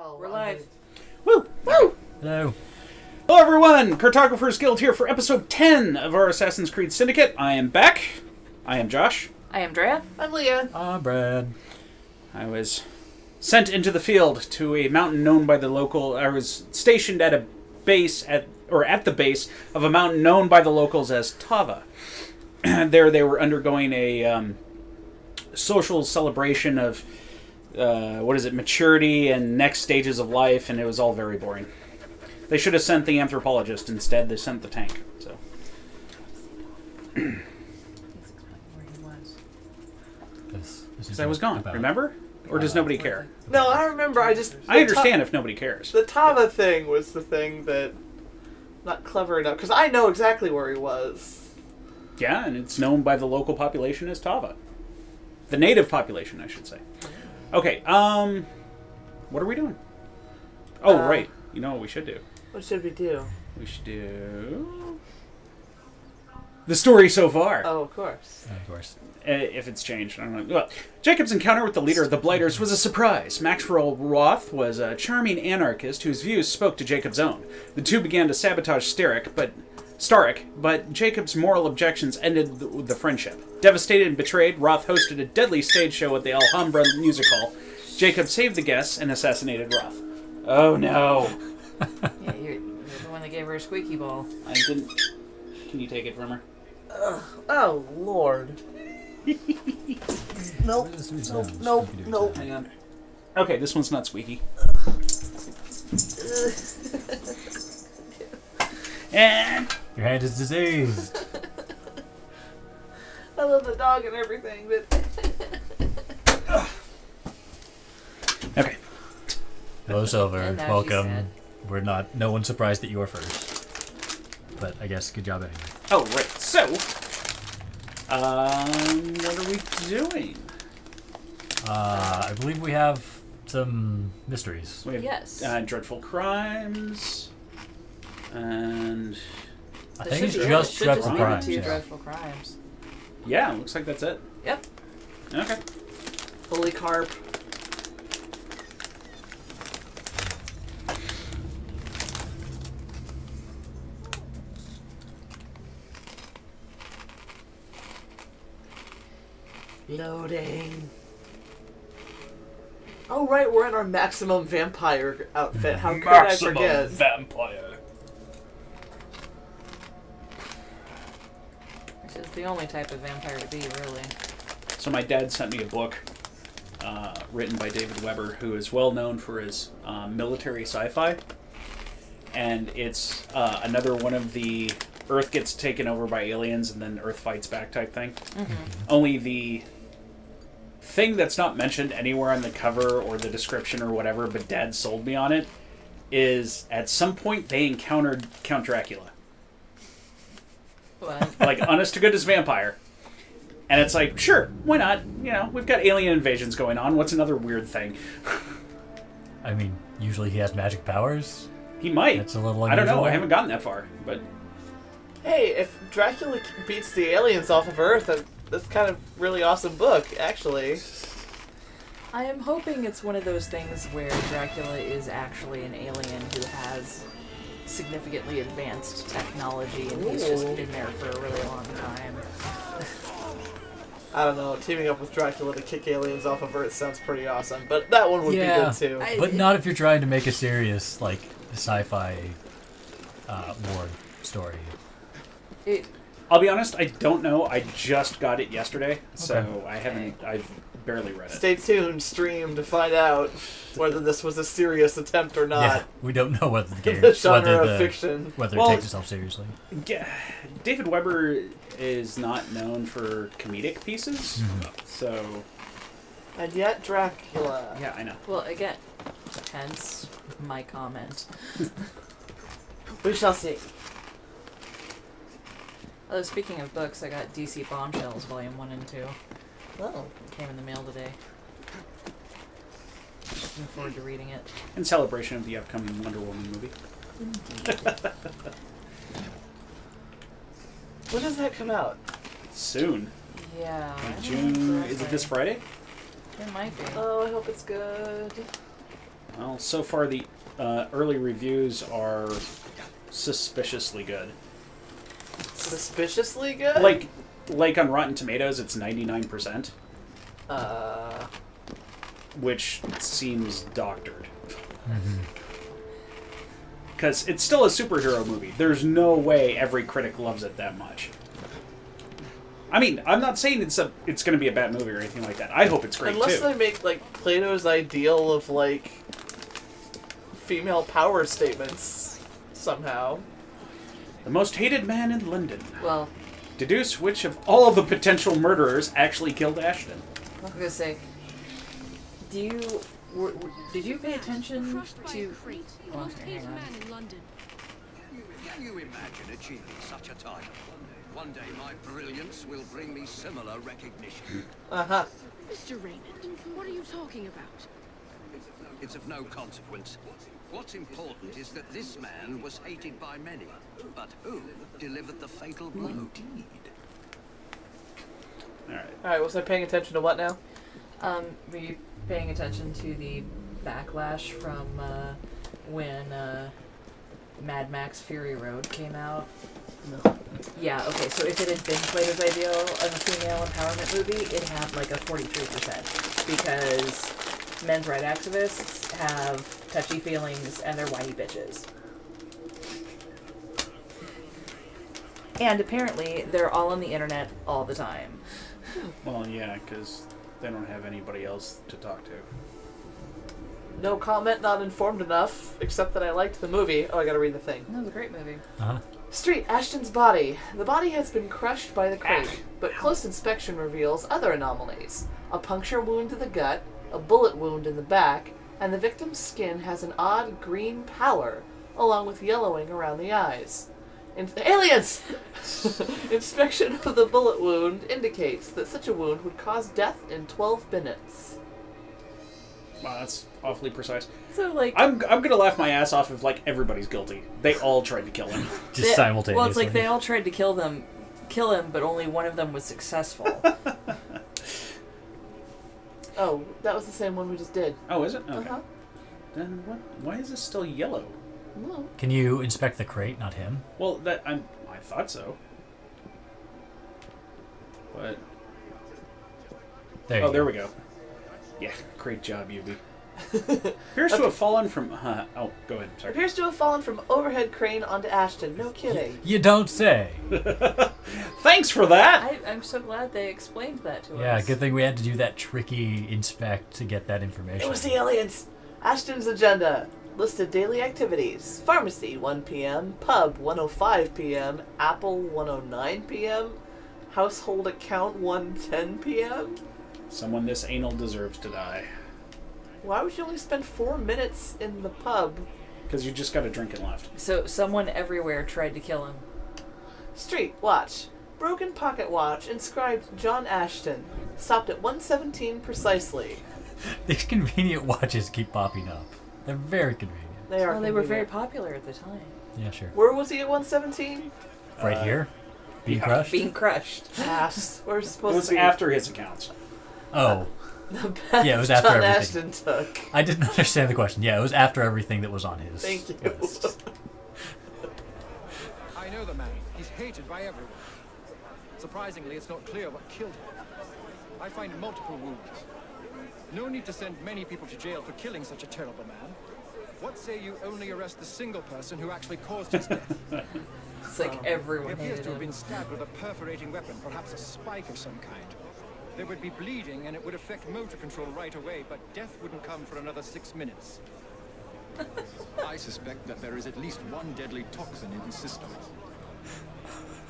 Oh, We're live. Woo! Woo! Hello. Hello, everyone! Cartographers Guild here for episode 10 of our Assassin's Creed Syndicate. I am back. I am Josh. I am Drea. I'm Leah. I'm Brad. I was sent into the field to a mountain known by the local... I was stationed at a base, at the base of a mountain known by the locals as Tava. There they were undergoing a social celebration of... maturity and next stages of life, and it was all very boring. They should have sent the anthropologist instead. They sent the tank. So. Because I was gone, remember? Or does nobody care? No, I remember. I understand if nobody cares. The Tava thing was the thing that... Not clever enough, because I know exactly where he was. Yeah, and it's known by the local population as Tava. The native population, I should say. Okay, what are we doing? Oh, right. You know what we should do? What should we do? We should do... the story so far. Oh, of course. Of course. If it's changed, I don't know. Well, Jacob's encounter with the leader of the Blighters was a surprise. Maxwell Roth was a charming anarchist whose views spoke to Jacob's own. The two began to sabotage Starrick, but Jacob's moral objections ended the friendship. Devastated and betrayed, Roth hosted a deadly stage show at the Alhambra Music Hall. Jacob saved the guests and assassinated Roth. Oh no. Yeah, you're the one that gave her a squeaky ball. I didn't... Can you take it from her? Oh, Lord. Nope. Nope. Hang on. Okay, this one's not squeaky. And... your hand is diseased. I love the dog and everything, but... Okay. Hello, Silver. And now she's Welcome. sad. We're not... no one's surprised that you are first. But I guess good job anyway. Oh, right. So... what are we doing? I believe we have some mysteries. We have, Yes. Dreadful Crimes... And... I That think it's should be just it. Dreadful Should just Crimes. be the two Yeah. dreadful crimes. Yeah, looks like that's it. Yep. Okay. Polycarp. Loading. Oh, right, we're in our maximum vampire outfit. How could I forget? Vampire. Which is the only type of vampire to be, really. So my dad sent me a book written by David Weber, who is well known for his military sci-fi. And it's another one of the Earth gets taken over by aliens and then Earth fights back type thing. Mm-hmm. Only the thing that's not mentioned anywhere on the cover or the description or whatever, but Dad sold me on it, is at some point they encountered Count Dracula. What? Like, honest to goodness vampire. And it's like, sure, why not? You know, we've got alien invasions going on. What's another weird thing? I mean, usually he has magic powers. He might. That's a little I don't know. unusual. I haven't gotten that far, but... Hey, if Dracula beats the aliens off of Earth, that's kind of really awesome book, actually. I am hoping it's one of those things where Dracula is actually an alien who has significantly advanced technology and he's just been there for a really long time. I don't know, teaming up with Dracula to kick aliens off of Earth sounds pretty awesome, but that one would be good too. But not if you're trying to make a serious, like, sci-fi war story. I'll be honest, I don't know. I just got it yesterday, so Okay. I've barely read it. Stay tuned, stream, to find out whether this was a serious attempt or not. Yeah, we don't know whether the game, The genre whether of fiction. whether Well, it takes itself seriously. David Weber is not known for comedic pieces, so... And yet Dracula. Yeah, I know. Well, again, hence my comment. We shall see. Although, speaking of books, I got DC Bombshells Volume 1 and 2. Oh. It came in the mail today. Looking forward to reading it. In celebration of the upcoming Wonder Woman movie. When does that come out? Soon. Yeah. I Like don't June... know Is it this Friday? It might be. Oh, I hope it's good. Well, so far the early reviews are suspiciously good. Suspiciously good? Like on Rotten Tomatoes, it's 99%, Uh, which seems doctored. Because it's still a superhero movie. There's no way every critic loves it that much. I mean, I'm not saying it's going to be a bad movie or anything like that. I hope it's great unless too. they make, like, Plato's ideal of, like, female power statements somehow. The most hated man in London. Well, Deduce which of all of the potential murderers actually killed Ashton. I was gonna say, did you pay attention to? Oh, Most hang hated on. man in London. Can you imagine achieving such a title? One day my brilliance will bring me similar recognition. Uh-huh. Mr. Raymond, what are you talking about? It's of no consequence. What's important is that this man was hated by many, but who delivered the fatal blow? Indeed. Alright. Alright, was I paying attention to what now? Were you paying attention to the backlash from when Mad Max Fury Road came out? No. Yeah, okay, so if it had been Plato's ideal of a female empowerment movie, it'd have like a 43%. Because men's rights activists have touchy feelings and they're whiny bitches. And apparently, they're all on the internet all the time. Well, yeah, because they don't have anybody else to talk to. No comment, not informed enough, except that I liked the movie. Oh, I gotta read the thing. That was a great movie. Street, Ashton's body. The body has been crushed by the crate, but close inspection reveals other anomalies. A puncture wound to the gut, a bullet wound in the back, and the victim's skin has an odd green pallor, along with yellowing around the eyes. Aliens! Inspection of the bullet wound indicates that such a wound would cause death in 12 minutes. Wow, that's awfully precise. So, like... I'm gonna laugh my ass off if, like, everybody's guilty. They all tried to kill him. Just simultaneously. Well, it's like they all tried to kill him, but only one of them was successful. Oh, that was the same one we just did. Oh, is it? Okay. Uh-huh. Then what? Why is this still yellow? Well, Can you inspect the crate, not him? Well, I thought so. But There there we go. Yeah, great job, Yubi. Appears to have fallen from. Oh, go ahead. Sorry. appears to have fallen from overhead crane onto Ashton. No kidding. You don't say. Thanks for that. I'm so glad they explained that to Yeah, us. good thing we had to do that tricky inspect to get that information. It was the aliens. Ashton's agenda. Listed daily activities. Pharmacy, 1 p.m. Pub, 1:05 p.m. Apple, 1:09 p.m. Household account, 1:10 p.m. Someone this anal deserves to die. Why would you only spend 4 minutes in the pub? Because you just got a drink and left. So someone everywhere tried to kill him. Street watch. Broken pocket watch inscribed John Ashton. Stopped at 1:17 precisely. These convenient watches keep popping up. They're very convenient. They are. Well, they were very convenient. popular at the time. Yeah, sure. Where was he at 1:17? Right here? Being yeah. crushed? Being crushed. Pass. We're It supposed was to be. after his accounts. Oh. The path Yeah, it was after John everything. Ashton took. I didn't understand the question. Yeah, it was after everything that was on his Thank you. list. I know the man. He's hated by everyone. Surprisingly, it's not clear what killed him. I find multiple wounds. No need to send many people to jail for killing such a terrible man. What say you only arrest the single person who actually caused his death? It's like He everyone appears hated to have him. been stabbed with a perforating weapon, perhaps a spike of some kind. There would be bleeding and it would affect motor control right away, but death wouldn't come for another 6 minutes. I suspect that there is at least one deadly toxin in his system.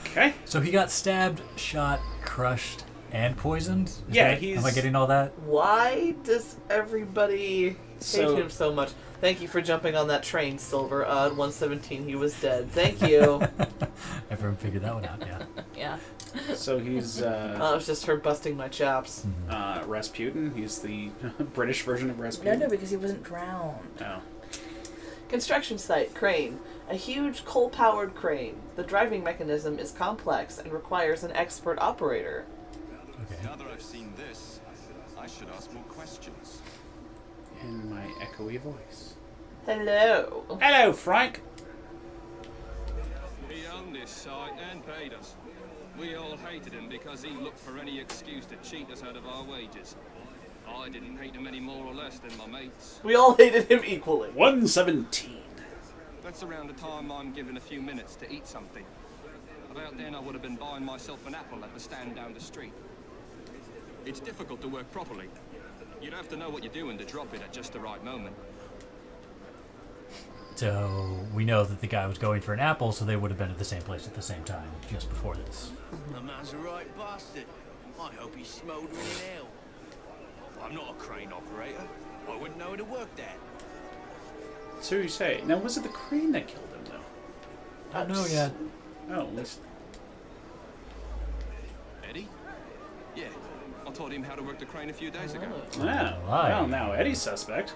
Okay. So he got stabbed, shot, crushed, and poisoned? Is Yeah, that- he's- Am I getting all that? Why does everybody So- hate him so much? Thank you for jumping on that train, Silver. At 1:17, he was dead. Thank you. Everyone figured that one out, yeah. Yeah. So he's It was just her busting my chops. Rasputin. He's the British version of No, Rasputin. no, because he wasn't drowned. Oh. Construction site, crane. A huge coal-powered crane. The driving mechanism is complex and requires an expert operator. Okay. Now that I've seen this, I should ask more questions. And my echo echoey voice. Hello. Hello, Frank. He owned this site and paid us. We all hated him because he looked for any excuse to cheat us out of our wages. I didn't hate him any more or less than my mates. We all hated him equally. 117. That's around the time I'm given a few minutes to eat something. About then I would have been buying myself an apple at the stand down the street. It's difficult to work properly. You'd have to know what you're doing to drop it at just the right moment. So we know that the guy was going for an apple, so they would have been at the same place at the same time just before this. The man's a right bastard. I hope he's smouldering in hell. I'm not a crane operator. I wouldn't know how to work that. So you say. Now, was it the crane that killed him, though? I don't know yet. Oh, at least. Eddie? Yeah, I taught him how to work the crane a few days ago. Ah, Right. well, now Eddie's suspect.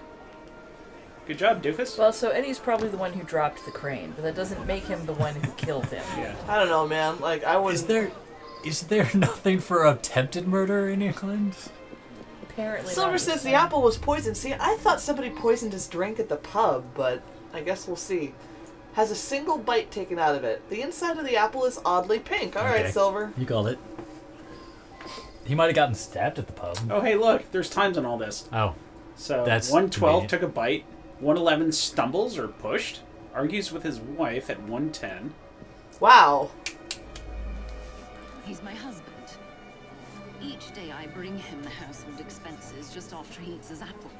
Good job, Doofus. Well, so Eddie's probably the one who dropped the crane, but that doesn't make him the one who killed him. Yeah. I don't know, man. Like, I wouldn't... Is there nothing for attempted murder in England? Apparently Silver not says the same. apple was poisoned. See, I thought somebody poisoned his drink at the pub, but I guess we'll see. Has a single bite taken out of it. The inside of the apple is oddly pink. All right, Okay. Silver. You called it. He might have gotten stabbed at the pub. Oh, hey, look. There's times on all this. Oh. So, That's 112 convenient. took a bite. 111 stumbles or pushed. Argues with his wife at 110. Wow. He's my husband. Each day I bring him the household expenses just after he eats his apple.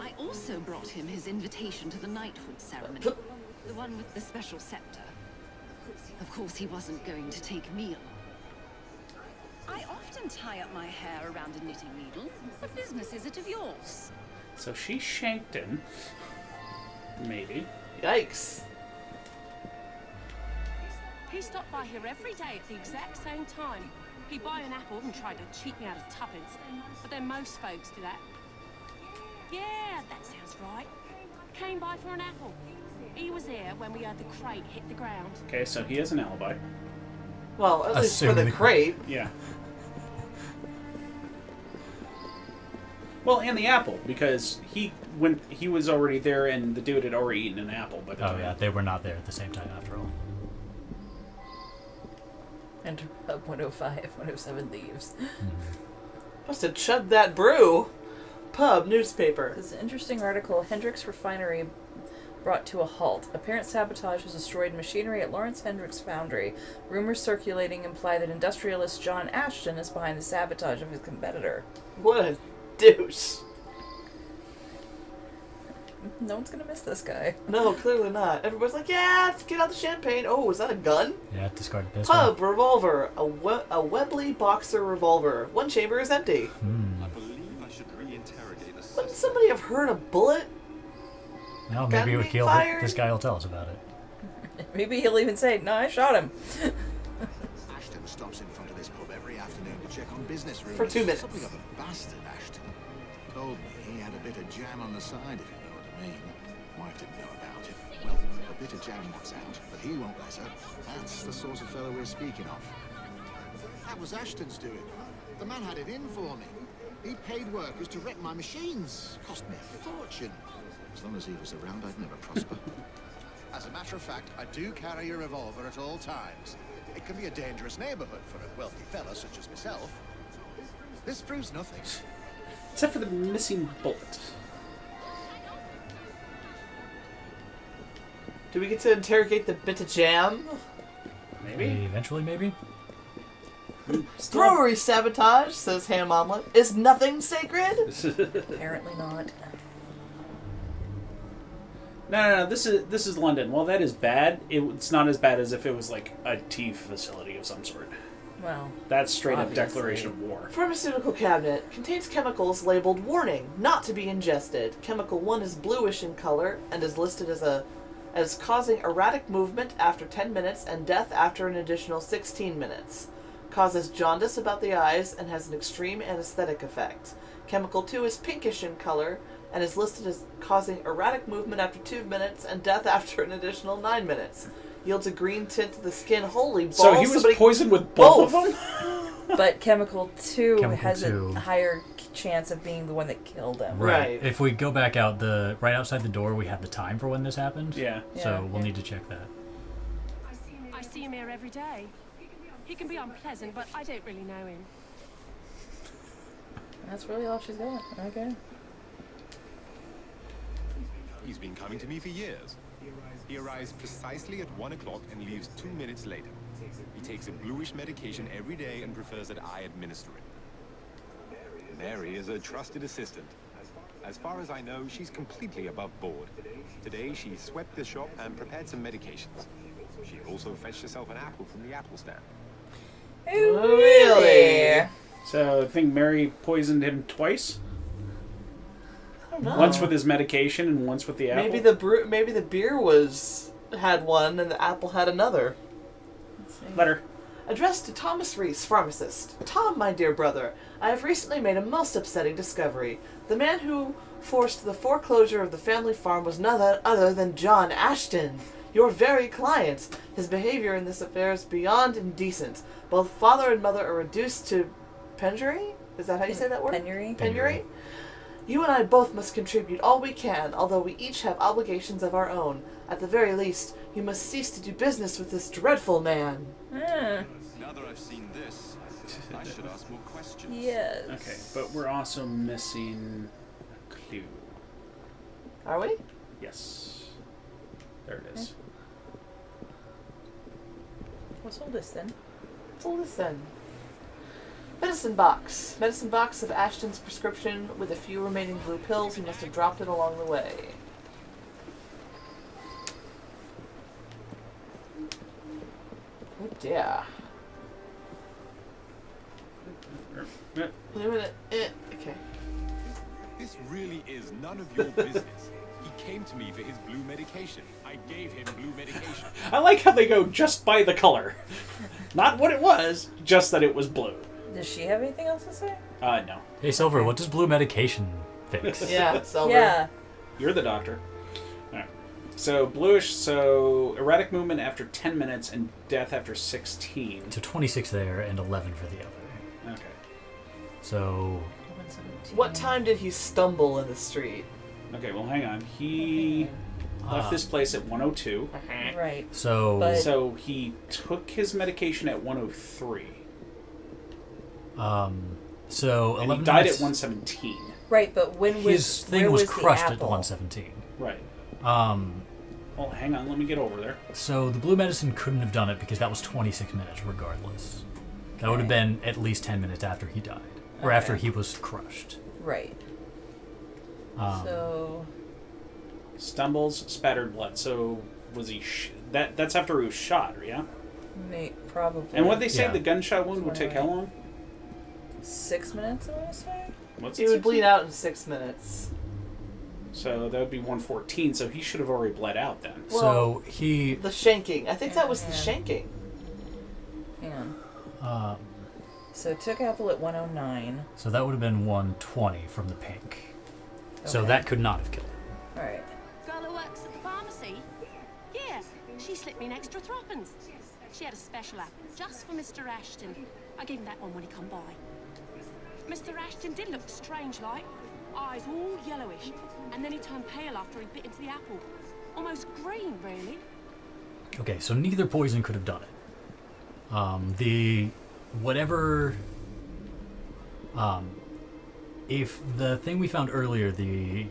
I also brought him his invitation to the knighthood ceremony. The one with the special scepter. Of course he wasn't going to take me along. I often tie up my hair around a knitting needle. What business is it of yours? So she shanked him. Maybe. Yikes. He stopped by here every day at the exact same time. He'd buy an apple and try to cheat me out of tuppence. But then most folks do that. Yeah, that sounds right. Came by for an apple. He was there when we heard the crate hit the ground. Okay, so he has an alibi. Well, at least for Assuming the the crate. Yeah. Well, and the apple, because he was already there and the dude had already eaten an apple. But Oh yeah, they were not there at the same time after all. Enter Pub 105, 107 Thieves. Must have chugged that brew. Pub newspaper. This is an interesting article. Hendricks Refinery brought to a halt. Apparent sabotage has destroyed machinery at Lawrence Hendricks Foundry. Rumors circulating imply that industrialist John Ashton is behind the sabotage of his competitor. What a douche. No one's gonna miss this guy. No, clearly not. Everybody's like, yeah, let's get out the champagne. Oh, is that a gun? Yeah, discarded pistol. Pub revolver. A Webley Boxer revolver. One chamber is empty. I believe I should re-interrogate the Wouldn't somebody have heard a bullet? No, Gun maybe it would being kill fired? this guy will tell us about it. Maybe he'll even say, "No, I shot him." Ashton stops in front of this pub every afternoon to check on business rumors. For 2 minutes. Something of a bastard, Ashton. Told me he had a bit of jam on the side, if you know what I mean. Wife didn't know about it. Well, a bit of jam was out, but he won't let her. That's the sort of fellow we're speaking of. That was Ashton's doing. The man had it in for me. He paid workers to wreck my machines. Cost me a fortune. As long as he was around, I'd never prosper. As a matter of fact, I do carry a revolver at all times. It can be a dangerous neighborhood for a wealthy fella such as myself. This proves nothing. Except for the missing bullet. Do we get to interrogate the bit of jam? Maybe. Eventually, maybe? Brewery sabotage, says Ham Omelet. Is nothing sacred? Apparently not. No. This is London. While that is bad, it's not as bad as if it was like a tea facility of some sort. Well, That's straight up obviously. declaration of war. Pharmaceutical cabinet contains chemicals labeled warning, not to be ingested. Chemical 1 is bluish in color and is listed as causing erratic movement after 10 minutes and death after an additional 16 minutes. Causes jaundice about the eyes and has an extreme anesthetic effect. Chemical 2 is pinkish in color and is listed as causing erratic movement after 2 minutes and death after an additional 9 minutes. Yields a green tint to the skin. Holy balls. So he was somebody- poisoned with both of them? but chemical 2 Chemical has 2. a higher chance of being the one that killed him. Right. If we go back out, right outside the door, we have the time for when this happened. Yeah. So we'll need to check that. I see him here every day. He can be unpleasant, but I don't really know him. That's really all she's got. Okay. He's been coming to me for years. He arrives precisely at 1 o'clock and leaves 2 minutes later. He takes a bluish medication every day and prefers that I administer it. Mary is a trusted assistant. As far as I know, she's completely above board. Today, she swept the shop and prepared some medications. She also fetched herself an apple from the apple stand. Really? So I think Mary poisoned him twice. I don't know. Once with his medication and once with the apple. Maybe the beer had one and the apple had another. Letter. Addressed to Thomas Reese, pharmacist. Tom, my dear brother, I have recently made a most upsetting discovery. The man who forced the foreclosure of the family farm was none other than John Ashton, your very client. His behavior in this affair is beyond indecent. Both father and mother are reduced to penury? Is that how you say that word? Penury. Penury? You and I both must contribute all we can, although we each have obligations of our own. At the very least, you must cease to do business with this dreadful man. Now that I've seen this, I should ask more questions. Yes. Okay, but we're also missing a clue. Are we? Yes. There it is. What's all this then? What's all this then? Medicine box. Medicine box of Ashton's prescription with a few remaining blue pills. He must have dropped it along the way. Oh dear. Wait a minute. Okay. This really is none of your business. He came to me for his blue medication. I gave him blue medication. I like how they go just by the color. Not what it was, just that it was blue. Does she have anything else to say? No. Hey, Silver, what does blue medication fix? Yeah, Silver. Yeah. You're the doctor. Alright. So, bluish, so erratic movement after 10 minutes and death after 16. So 26 there and 11 for the other. Okay. So... What time did he stumble in the street? Okay, well, hang on. He left this place at 102. Right. So... So he took his medication at 103. So and 11 he died minutes, at 117. Right, but when was his thing where was the crushed at apple? 117. Right. Um, Well, hang on. Let me get over there. so the blue medicine couldn't have done it because that was 26 minutes regardless. That would have been at least 10 minutes after he died. Or after he was crushed. Right. Um, So Stumbles, spattered blood. So was he... That's after he was shot, yeah? probably. And what they say Yeah. the gunshot wound would take how long? 6 minutes, I want to say. What's He would bleed out in 6 minutes. So that would be 114. So he should have already bled out then. so he... The shanking. I think that was the shanking. Yeah. So took apple at 109. So that would have been 120 from the pink. So Okay. that could not have killed him. All right. Girl who works at the pharmacy? Yeah, she slipped me an extra threepence. She had a special apple just for Mr. Ashton. I gave him that one when he come by. Mr. Ashton did look strange like. Eyes all yellowish. And then he turned pale after he bit into the apple. Almost green, really. Okay, so neither poison could have done it. If the thing we found earlier, the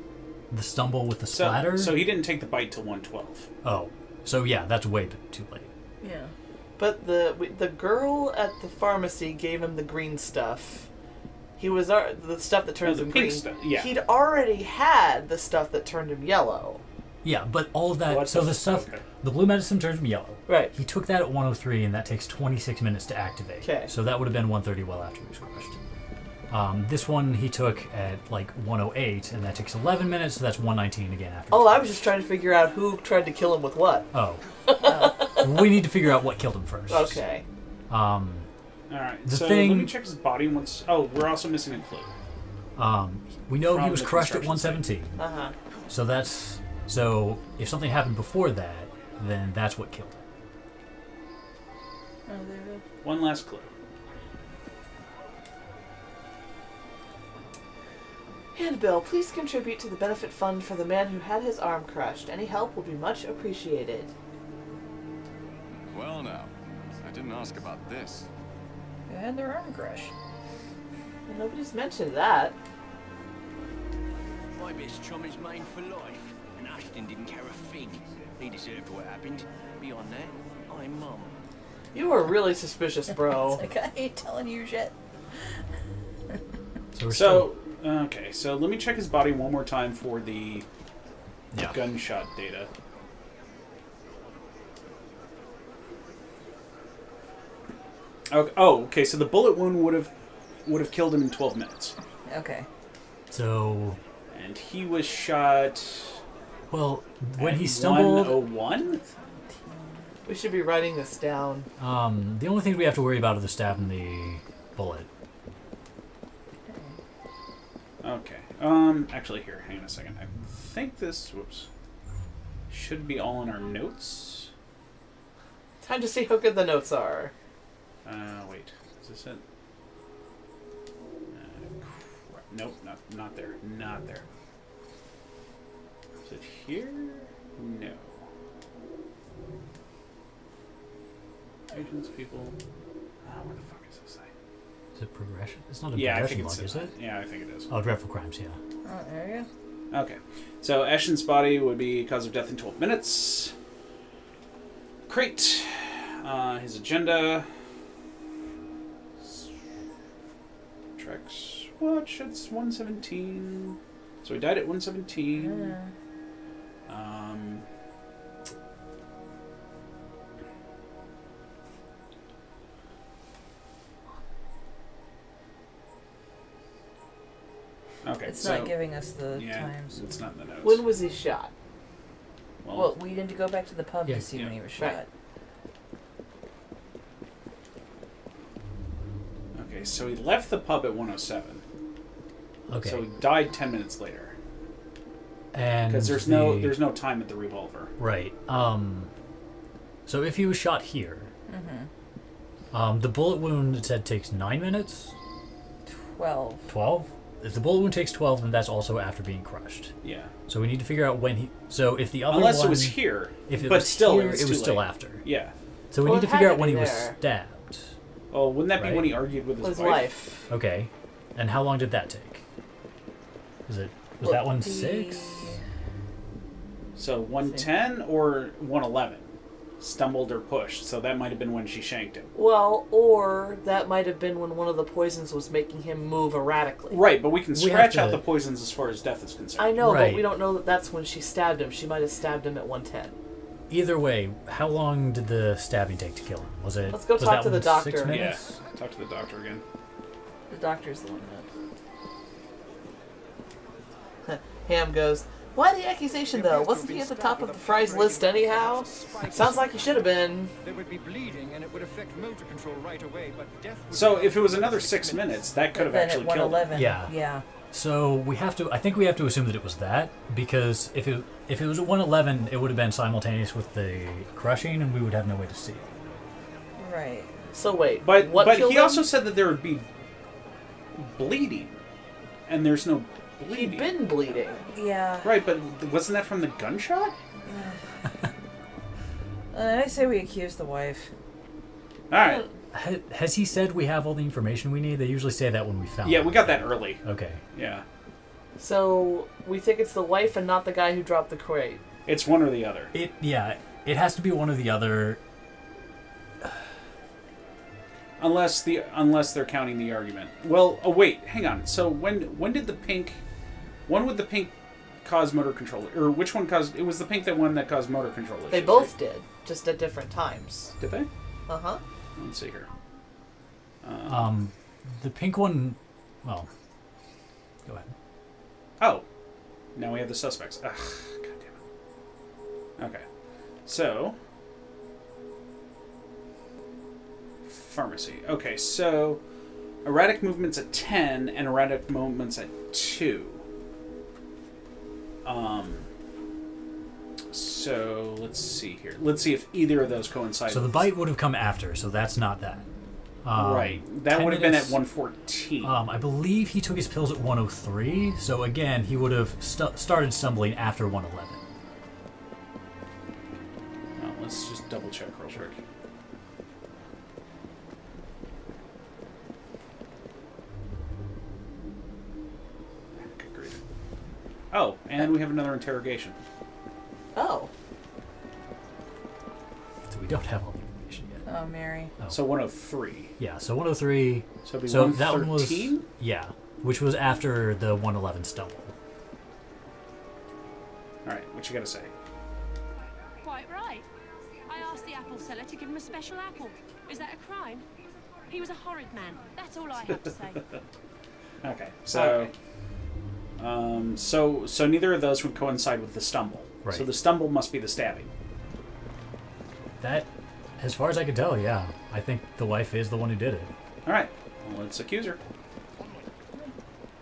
stumble with the splatter... So he didn't take the bite till 112. Oh, so yeah, that's way too late. Yeah. But the girl at the pharmacy gave him the green stuff. He was the stuff that turns the him pink green. stuff, yeah. He'd already had the stuff that turned him yellow. Yeah, but all of that... What so the- the stuff... okay. The blue medicine turns him yellow. Right. He took that at 103, and that takes 26 minutes to activate. Okay. So that would have been 130 well after he was crushed. This one he took at like 108, and that takes 11 minutes, so that's 119 again after. Oh, I was just trying to figure out who tried to kill him with what. Oh. We need to figure out what killed him first. Okay. All right. The So thing- let me check his body once. Oh, we're also missing a clue. We know he From was the crushed at construction 117. Uh-huh. So that's... So if something happened before that, then that's what killed him. Oh, there it is. One last clue. Handbill, please contribute to the benefit fund for the man who had his arm crushed. Any help will be much appreciated. Well now, I didn't ask about this. Who had their arm crushed? Well, nobody's mentioned that. My best chum is mine for life, and Ashton didn't care a thing. He deserved what happened. Beyond that, I'm mum. You are really suspicious, bro. It's like, I ain't telling you shit. Okay, so let me check his body one more time for the gunshot data. Okay, so the bullet wound would have killed him in 12 minutes. Okay. So... And he was shot... Well, when he stumbled... 101? We should be writing this down. The only thing we have to worry about are the stab and the bullet. Okay. Actually, here, hang on a second. I think this, should be all in our notes. Time to see how good the notes are. Wait. Is this it? Nope, not there. Not there. Is it here? No. Agents, people. Where the fuck is this thing? Is it progression? It's not a I progression think log, it's is it? Yeah, I think it is. Oh, dreadful crimes, yeah. Oh, there you go. Okay. So Ashton's body would be cause of death in 12 minutes. Crate. His agenda. Tracks. Watch. It's 117. So he died at 117. Okay, it's not giving us the times. It's not in the notes. When was he shot? Well, we need to go back to the pub to see when he was shot. Right. Okay, so he left the pub at 107. Okay. So he died 10 minutes later. And because there's no time at the revolver. Right. So if he was shot here, the bullet wound, it said, takes 9 minutes? 12. 12? If the bullet wound takes 12, then that's also after being crushed. Yeah. So we need to figure out when he... So if the other Unless one... it was here. If it but was still, here, it was too still late. after. Yeah. So we Well, need to it figure had out to when be he was there. stabbed. Oh, wouldn't that be Right? when he argued with his wife? Okay. And how long did that take? Was that one 6? So 110 or 111? Stumbled or pushed. So that might have been when she shanked him. Well, or that might have been when one of the poisons was making him move erratically. Right, but we can scratch out the poisons as far as death is concerned. I know, but we don't know that that's when she stabbed him. She might have stabbed him at 110. Either way, how long did the stabbing take to kill him? Was it? Let's go was talk that to the one doctor. 6 minutes? Yeah, talk to the doctor again. The doctor's the one that... Ham goes, why the accusation, though? Wasn't he at the top of the Fry's list anyhow? Sounds like he should have been. There would be bleeding, and it would affect motor control right away, but death would So if it was another 6 minutes, that could have Then actually at killed him. 111. Yeah. Yeah. So we have to. I think we have to assume that it was that, because if it was at 111, it would have been simultaneous with the crushing, and we would have no way to see. Right. So wait, But what killed he him? also said that there would be bleeding, and there's no bleeding. He'd been bleeding. Yeah. Right, but wasn't that from the gunshot? I say we accuse the wife. All right. Has he said we have all the information we need? They usually say that when we found. Yeah, him. we got that early. Okay. Yeah. So we think it's the wife and not the guy who dropped the crate. It's one or the other. It has to be one or the other. Unless they're counting the argument. Well, oh wait, hang on. So when would the pink cause motor control, or which one caused? It was the pink one that caused motor control issues. They both did, just at different times. Did they? Uh-huh. Let's see here. The pink one. Well, go ahead. Oh, now we have the suspects. Ugh, God damn it. Okay, so pharmacy. Okay, so erratic movements at 10 and erratic movements at 2. So let's see here. Let's see if either of those coincide. So the bite would have come after, so that's not that. Right. That 10 would have been at minutes, 114. I believe he took his pills at 103, so again, he would have started stumbling after 111. Well, let's just double check real quick. Good grief. Oh, and we have another interrogation. Oh. So we don't have all the information yet. Oh, Mary. Oh. So 103. Yeah, so 103. So it'd be that one was 113? yeah, which was after the 111 stumble. All right, what you got to say? Quite right. I asked the apple seller to give him a special apple. Is that a crime? He was a horrid man. That's all I have to say. Okay, so so neither of those would coincide with the stumble. Right. So the stumble must be the stabbing. That, as far as I can tell, yeah, I think the wife is the one who did it. All right, well, let's accuse her.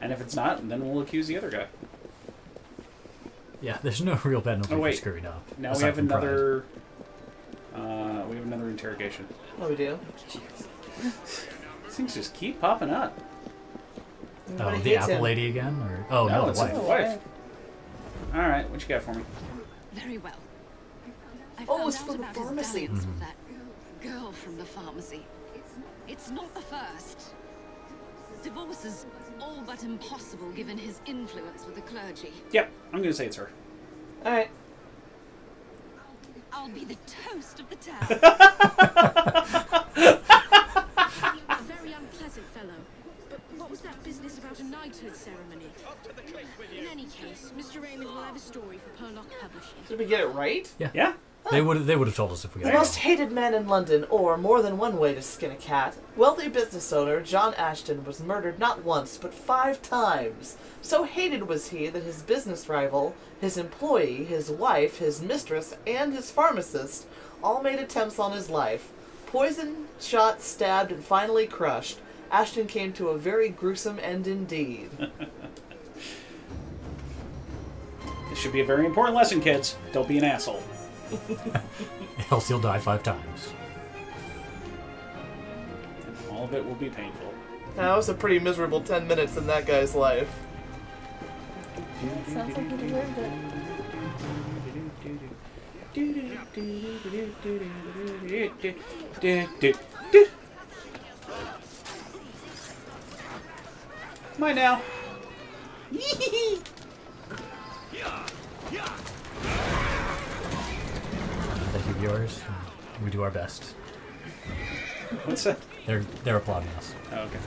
And if it's not, then we'll accuse the other guy. Yeah, there's no real penalty Oh, wait. for screwing up. Now we aside have from pride. another. We have another interrogation. Oh, we do? These things just keep popping up. Oh, Everybody the hates apple him. lady again? Or oh no, it's the wife. the wife. All right, what you got for me? Very well. I Oh, found it's out from the about his pharmacy. dalliance with that girl from the pharmacy. It's not the first. Divorce is all but impossible given his influence with the clergy. Yep, I'm gonna say it's her. All right. I'll be the toast of the town. A very unpleasant fellow. But what was that business about a knighthood ceremony? In any case, Mr. Raymond will have a story for Purlock Publishing. Did we get it right? Yeah. Yeah? They would have told us if we The got most it. hated man in London, or more than one way to skin a cat, wealthy business owner John Ashton was murdered not once, but 5 times. So hated was he that his business rival, his employee, his wife, his mistress, and his pharmacist all made attempts on his life. Poisoned, shot, stabbed, and finally crushed, Ashton came to a very gruesome end indeed. This should be a very important lesson, kids. Don't be an asshole. Else he'll die 5 times. All of it will be painful. That was a pretty miserable 10 minutes in that guy's life. Sounds like he deserved it. Mine now. Thank you, viewers. We do our best. What's that? They're applauding us. Oh, okay.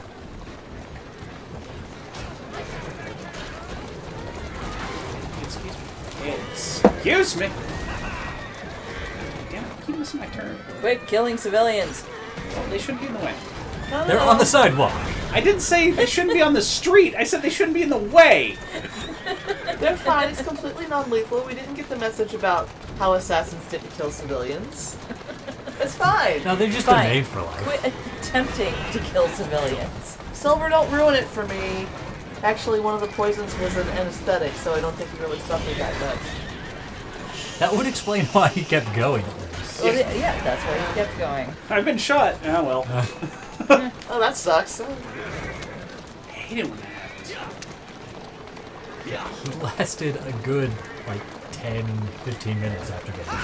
Excuse me. Damn it, I keep missing my turn. Quit killing civilians. Well, they shouldn't be in the way. They're on the sidewalk. I didn't say they shouldn't be on the street. I said they shouldn't be in the way. They're fine. It's completely non-lethal. We didn't get the message about how assassins didn't kill civilians. It's fine. No, they've just Fine. been made for life. Quit attempting to kill civilians. Silver, don't ruin it for me. Actually, one of the poisons was an anesthetic, so I don't think he really suffered that much. That would explain why he kept going. At least. Well, yeah, that's why he kept going. I've been shot. Oh, well. Oh, that sucks. I hate it when that happens. He lasted a good, 10, 15 minutes after getting shot.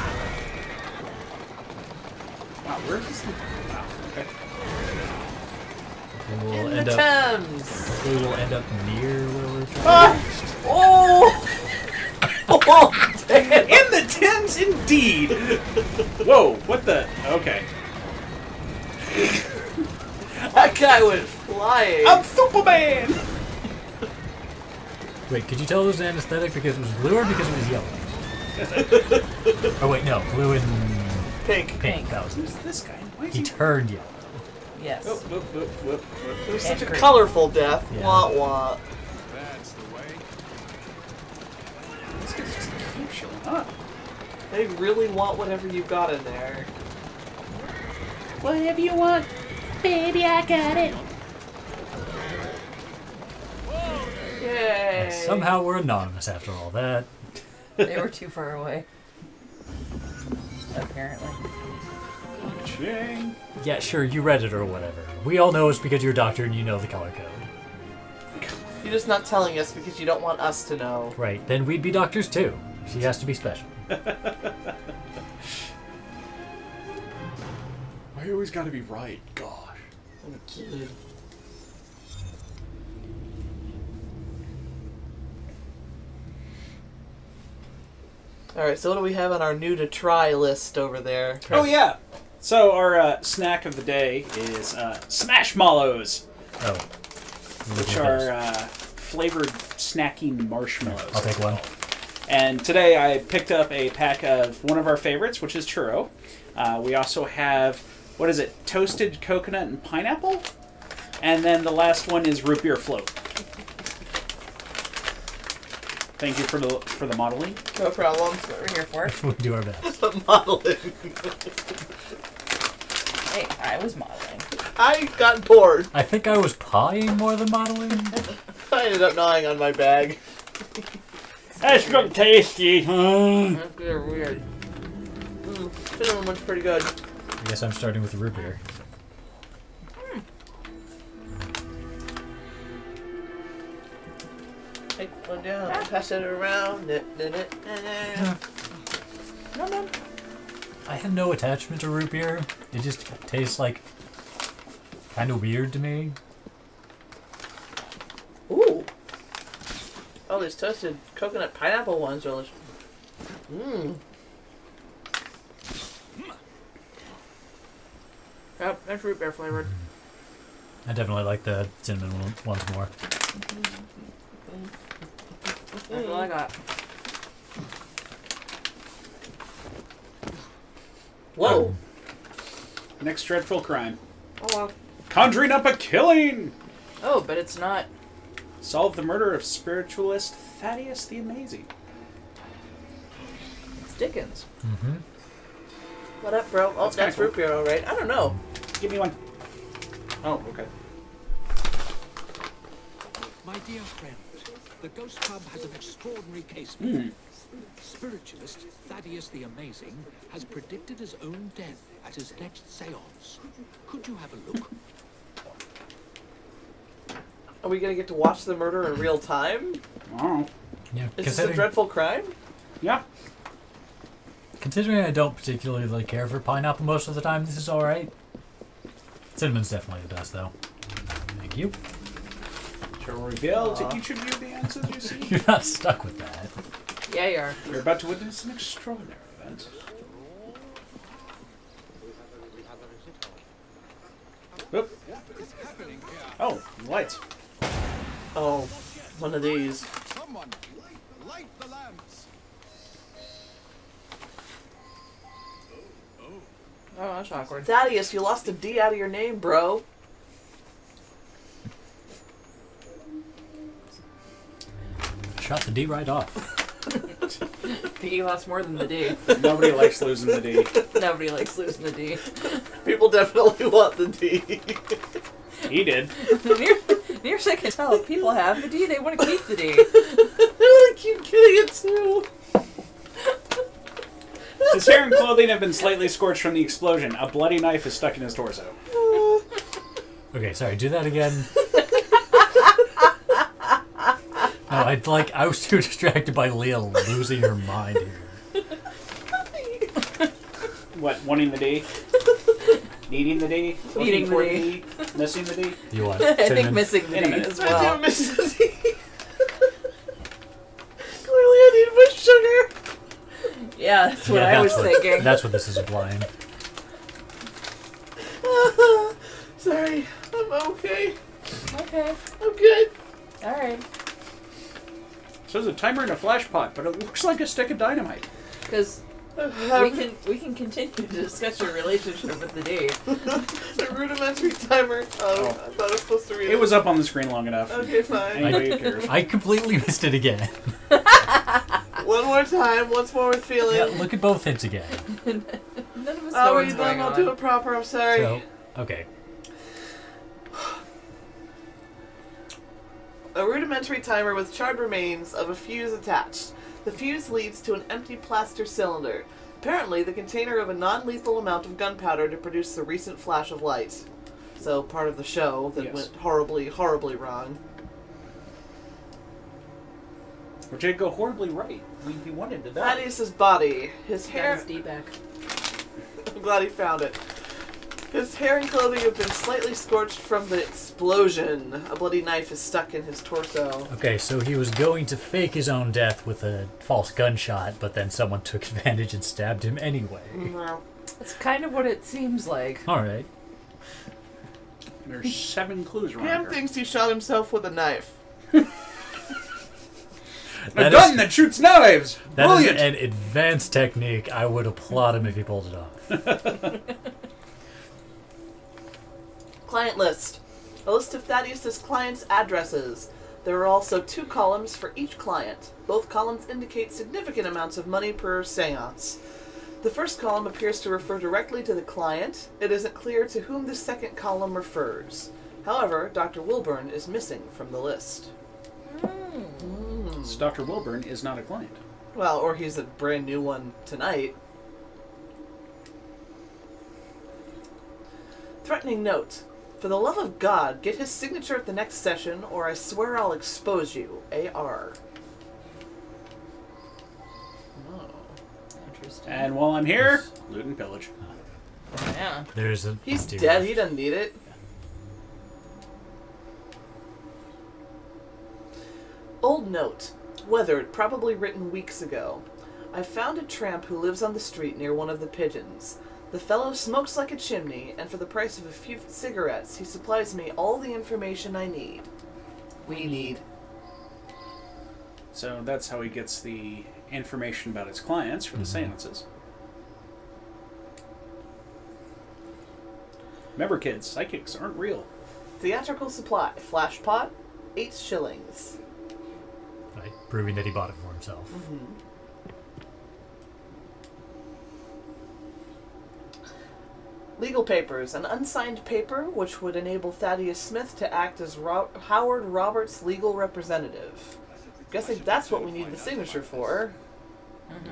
Wow, where is this? Wow, okay. We'll In end the up. Thames. We will end up near where we're trying. Ah! Oh! Oh, damn. In the Thames, indeed. Whoa, what the? Okay. That guy went flying. I'm Superman. Wait, could you tell it was an anesthetic because it was blue or because it was yellow? Oh wait, no, blue and Pink. pink. That was Who's it. this guy? Why is He he? turned yellow. Yes. Whoop, whoop, whoop, whoop, whoop. It was such a Angry. colorful death. Yeah. Wah wah. That's the way. This guy just keeps showing up. They really want whatever you got in there. Whatever you want, baby, I got it. Yay. And somehow we're anonymous after all that. They were too far away. Apparently. Ching. Yeah, sure, you read it or whatever. We all know it's because you're a doctor and you know the color code. You're just not telling us because you don't want us to know. Right, then we'd be doctors too. She has to be special. Why always gotta be right? Gosh. I'm a kid. Alright, so what do we have on our new to try list over there? Oh yeah. So our snack of the day is Smashmallows. Oh. Which are flavored snacking marshmallows. I'll take one. And today I picked up a pack of one of our favorites, which is churro. We also have, what is it, toasted coconut and pineapple? And then the last one is root beer float. Thank you for the modeling. No problem. That's what we're here for. We do our best. Modeling. Hey, I was modeling. I got bored. I think I was pieing more than modeling. I ended up gnawing on my bag. That's from tasty. That's weird. Cinnamon one's pretty good. I guess I'm starting with the root beer. Take one down, pass it around. No. I have no attachment to root beer. It just tastes like kind of weird to me. Ooh. Oh, these toasted coconut pineapple ones are delicious. Mmm. Yep, that's root beer flavored. I definitely like the cinnamon ones more. That's all I got. Whoa. Next dreadful crime. Oh, wow. Conjuring up a killing! Oh, but it's not. Solve the murder of spiritualist Thaddeus the Amazing. It's Dickens. Mm-hmm. What up, bro? Oh, that's root beer, all right. I don't know. Give me one. Oh, okay. My dear friend, the Ghost Club has an extraordinary case. Spiritualist Thaddeus the Amazing has predicted his own death at his next seance. Could you have a look? Are we going to get to watch the murder in real time? Oh. Yeah, Is this a dreadful crime? Yeah. Considering I don't particularly care for pineapple most of the time, this is alright. Cinnamon's definitely the best, though. Thank you. Shall reveal to each of you the answers you see? You're not stuck with that. Yeah, you are. You're about to witness an extraordinary event. Oop. Oh, lights. Oh, one of these. Someone, light the lamps. Oh, that's awkward. Thaddeus, you lost a D out of your name, bro. Shot the D right off. The E lost more than the D. Nobody likes losing the D. Nobody likes losing the D. People definitely want the D. He did. Near as I can tell, if people have the D, they want to keep the D. I want to keep getting it too. His hair and clothing have been slightly scorched from the explosion. A bloody knife is stuck in his torso. Okay, sorry, do that again. No, I was too distracted by Leah losing her mind here. What, wanting the D? Needing the D? Needing the for D. Missing the D? You what? I think Cinnamon? missing the In a D minute. as I do well. miss the D. Clearly I need my sugar. Yeah, that's what Yeah, I was thinking. That's what this is implying. Sorry, I'm okay. Okay. I'm good. Alright. So there's a timer and a flash pot, but it looks like a stick of dynamite. Because we can continue to discuss your relationship with the D. The rudimentary timer. Oh, I thought I was supposed to read it. It was up on the screen long enough. Okay, fine. Anybody who cares. I completely missed it again. One more time, once more with feeling. Yeah, look at both hints again. None of us know I'll what's read going them, I'll on. do it proper, I'm sorry. So, okay. A rudimentary timer with charred remains of a fuse attached. The fuse leads to an empty plaster cylinder. Apparently, the container of a non-lethal amount of gunpowder to produce the recent flash of light. So, part of the show that went horribly, horribly wrong. Or did it go horribly right? He wanted to die. Thaddeus' body. His hair... Got his D back. I'm glad he found it. His hair and clothing have been slightly scorched from the explosion. A bloody knife is stuck in his torso. Okay, so he was going to fake his own death with a false gunshot, but then someone took advantage and stabbed him anyway. No. That's kind of what it seems like. Alright. There's 7 clues around Pam here. thinks he shot himself with a knife. A gun that shoots knives! That Brilliant! is an advanced technique. I would applaud him if he pulled it off. Client list. A list of Thaddeus' clients' addresses. There are also 2 columns for each client. Both columns indicate significant amounts of money per seance. The first column appears to refer directly to the client. It isn't clear to whom the second column refers. However, Dr. Wilburn is missing from the list. So Dr. Wilburn is not a client. Well, or he's a brand new one tonight. Threatening note. For the love of God, get his signature at the next session, or I swear I'll expose you. A.R. Oh, interesting. And while I'm here, loot and pillage. Yeah. There's a... He's dead. He doesn't need it. Old note. Weathered, probably written weeks ago. I found a tramp who lives on the street near one of the pigeons. The fellow smokes like a chimney, and for the price of a few cigarettes, he supplies me all the information I need. We need. So that's how he gets the information about his clients for the seances. Remember, kids, psychics aren't real. Theatrical supply. Flash pot, 8 shillings. Right, proving that he bought it for himself. Legal papers. An unsigned paper which would enable Thaddeus Smith to act as Howard Roberts' legal representative. Guessing that's what we need the signature for.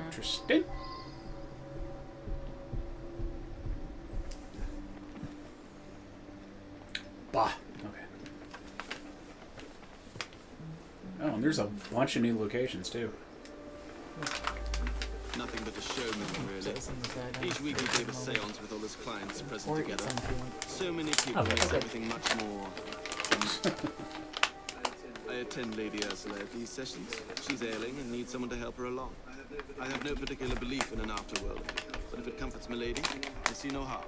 Interesting. Bah. Okay. Oh, and there's a bunch of new locations, too. Nothing but a showman, really. Each week he gave a seance with all his clients present together. So many people makes everything much more... I attend Lady Ursula at these sessions. She's ailing and needs someone to help her along. I have no particular belief in an afterworld, but if it comforts milady, I see no harm.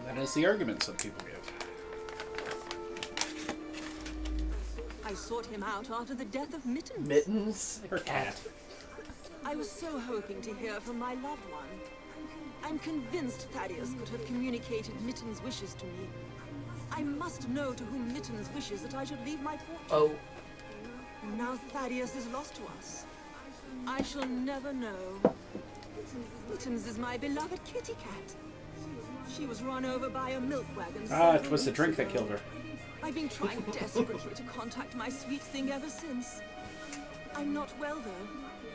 That is the argument some people give. I sought him out after the death of Mittens. Mittens? Her cat. I was so hoping to hear from my loved one. I'm convinced Thaddeus could have communicated Mittens' wishes to me. I must know to whom Mittens wishes that I should leave my fortune. Oh. Now Thaddeus is lost to us. I shall never know. Mittens is my beloved kitty cat. She was run over by a milk wagon. Ah, it was the drink that killed her. I've been trying desperately to contact my sweet thing ever since. I'm not well, though,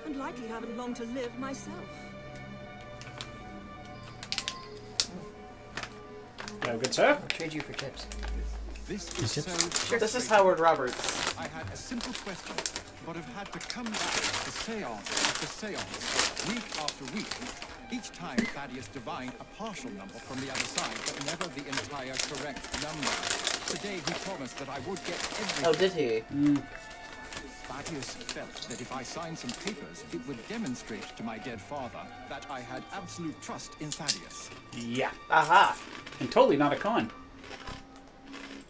and likely haven't long to live myself. No good, sir. I'll trade you for chips. This is so... This is Howard Roberts. I had a simple question, but have had to come back to seance after seance, week after week. Each time Thaddeus divined a partial number from the other side, but never the entire correct number. Today he promised that I would get everything. Oh, did he? Thaddeus felt that if I signed some papers, it would demonstrate to my dead father that I had absolute trust in Thaddeus. Yeah. Aha. And totally not a con.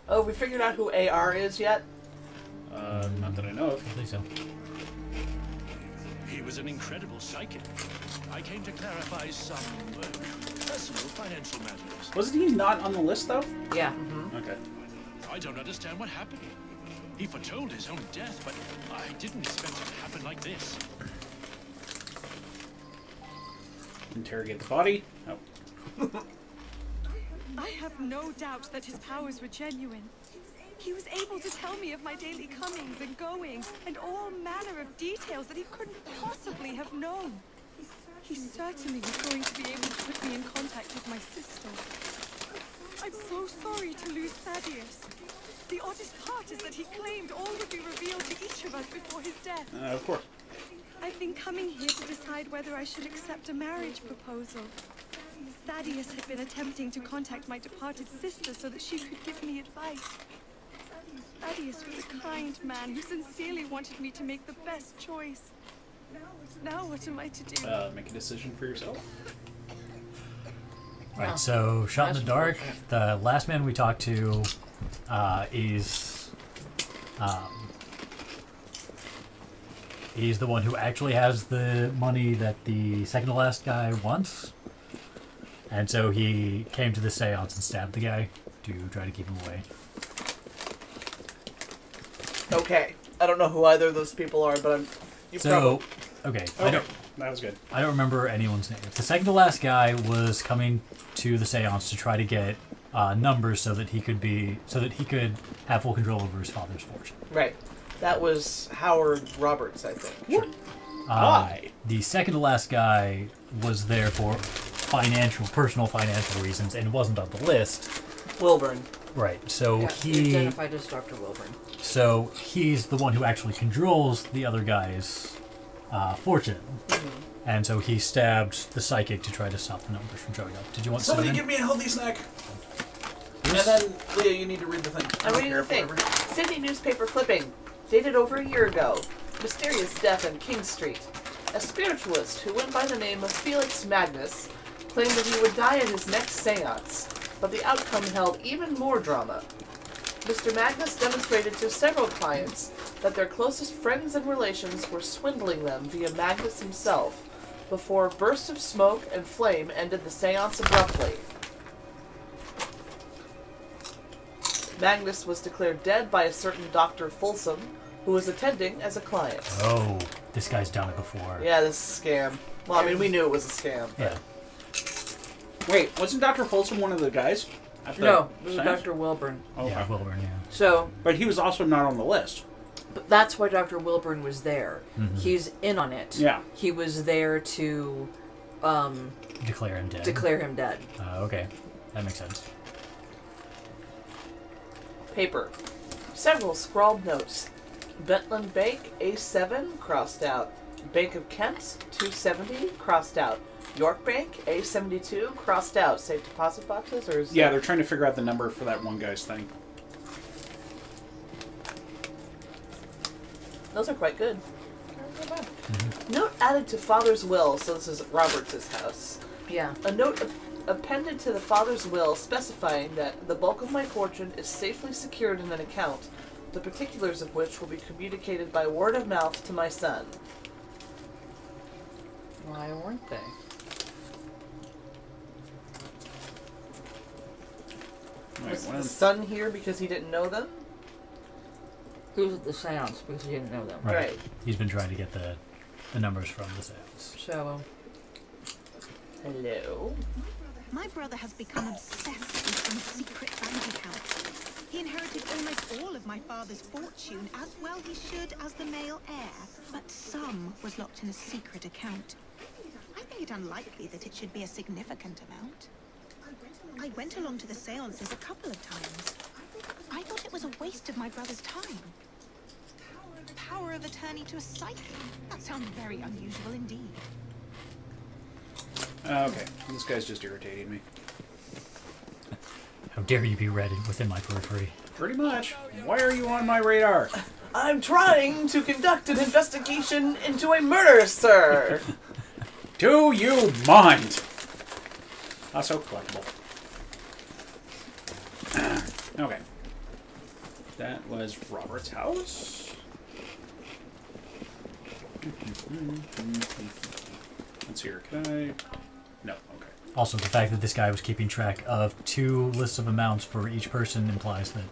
Oh, we figured out who AR is yet? Not that I know of. I think so. He was an incredible psychic. I came to clarify some personal financial matters. Wasn't he not on the list, though? Yeah. Okay. I don't understand what happened. He foretold his own death, but I didn't expect it to happen like this. Interrogate the body. Oh. I have no doubt that his powers were genuine. He was able to tell me of my daily comings and goings, and all manner of details that he couldn't possibly have known. He certainly was going to be able to put me in contact with my sister. I'm so sorry to lose Thaddeus. The oddest part is that he claimed all would be revealed to each of us before his death. Of course. I've been coming here to decide whether I should accept a marriage proposal. Thaddeus had been attempting to contact my departed sister so that she could give me advice. Thaddeus was a kind man who sincerely wanted me to make the best choice. Now what am I to do? Make a decision for yourself. Right, so shot in the dark. The last man we talked to is he's the one who actually has the money that the second to last guy wants, and so he came to the seance and stabbed the guy to try to keep him away. Okay, I don't know who either of those people are, but Okay, that was good. I don't remember anyone's name. The second to last guy was coming to the seance to try to get numbers so that he could have full control over his father's fortune. Right. That was Howard Roberts, I think. Sure. The second to last guy was there for personal financial reasons and wasn't on the list. Wilburn. Right, so Yeah, he identified as Dr. Wilburn. So he's the one who actually controls the other guy's fortune. And so he stabbed the psychic to try to stop the numbers from showing up. Did you want Somebody cinnamon? give me a healthy snack. And then, Leah, you need to read the thing. I'm reading the thing. Sydney newspaper clipping. Dated over a year ago. Mysterious death in King Street. A spiritualist who went by the name of Felix Magnus claimed that he would die at his next seance, but the outcome held even more drama. Mr. Magnus demonstrated to several clients that their closest friends and relations were swindling them via Magnus himself, before a burst of smoke and flame ended the seance abruptly. Magnus was declared dead by a certain Dr. Folsom, who was attending as a client. Oh, this guy's done it before. Yeah, this is a scam. Well, I mean, we knew it was a scam. Yeah. Wait, wasn't Dr. Folsom one of the guys? No, it was Dr. Wilburn. Okay. Yeah, Wilburn, yeah. So, but he was also not on the list. But that's why Dr. Wilburn was there. Mhm. He's in on it. Yeah. He was there to Declare him dead. declare him dead. Okay, that makes sense. Paper. Several scrawled notes. Bentland Bank, A7, crossed out. Bank of Kent's, 270, crossed out. York Bank, A72, crossed out. Safe deposit boxes, or is Yeah, they're trying to figure out the number for that one guy's thing. Those are quite good. Note added to father's will, so this is Roberts' house. Yeah. A note appended to the father's will specifying that the bulk of my fortune is safely secured in an account, the particulars of which will be communicated by word of mouth to my son. Why weren't they? Was the son here because he didn't know them? He was at the seance because he didn't know them. Right. He's been trying to get the numbers from the seance. So, hello. My brother has become obsessed with some secret bank account. He inherited almost all of my father's fortune, as well he should as the male heir, but some was locked in a secret account. I think it unlikely that it should be a significant amount. I went along to the seances a couple of times. I thought it was a waste of my brother's time. Power of attorney to a psychic? That sounds very unusual indeed. Okay, this guy's just irritating me. How dare you be read within my periphery? Pretty much. Why are you on my radar? I'm trying to conduct an investigation into a murder, sir. Do you mind? Also collectible. Okay. That was Robert's house. Let's see here. Can I? No. Okay. Also, the fact that this guy was keeping track of 2 lists of amounts for each person implies that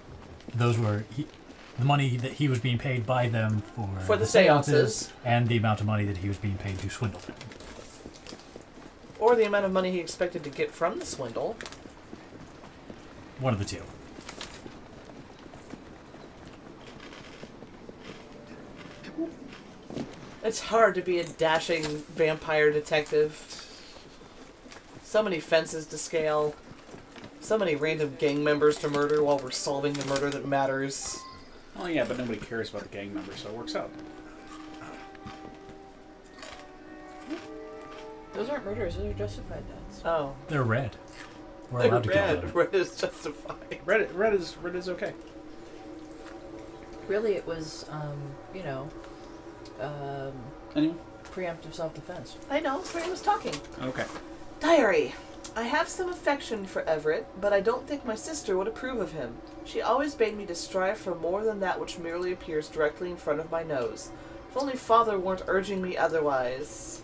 those were the money that he was being paid by them for the seances, and the amount of money that he was being paid to swindle them. Or the amount of money he expected to get from the swindle. One of the two. It's hard to be a dashing vampire detective. So many fences to scale. So many random gang members to murder while we're solving the murder that matters. Oh yeah, but nobody cares about the gang members, so it works out. Those aren't murders, those are justified deaths. Oh. They're red. We're They're allowed to kill red. them. Red is justified. Red is okay. Really, it was, Anyone? preemptive self-defense. I know, Spring was talking. Okay. Diary. I have some affection for Everett, but I don't think my sister would approve of him. She always bade me to strive for more than that which merely appears directly in front of my nose. If only Father weren't urging me otherwise.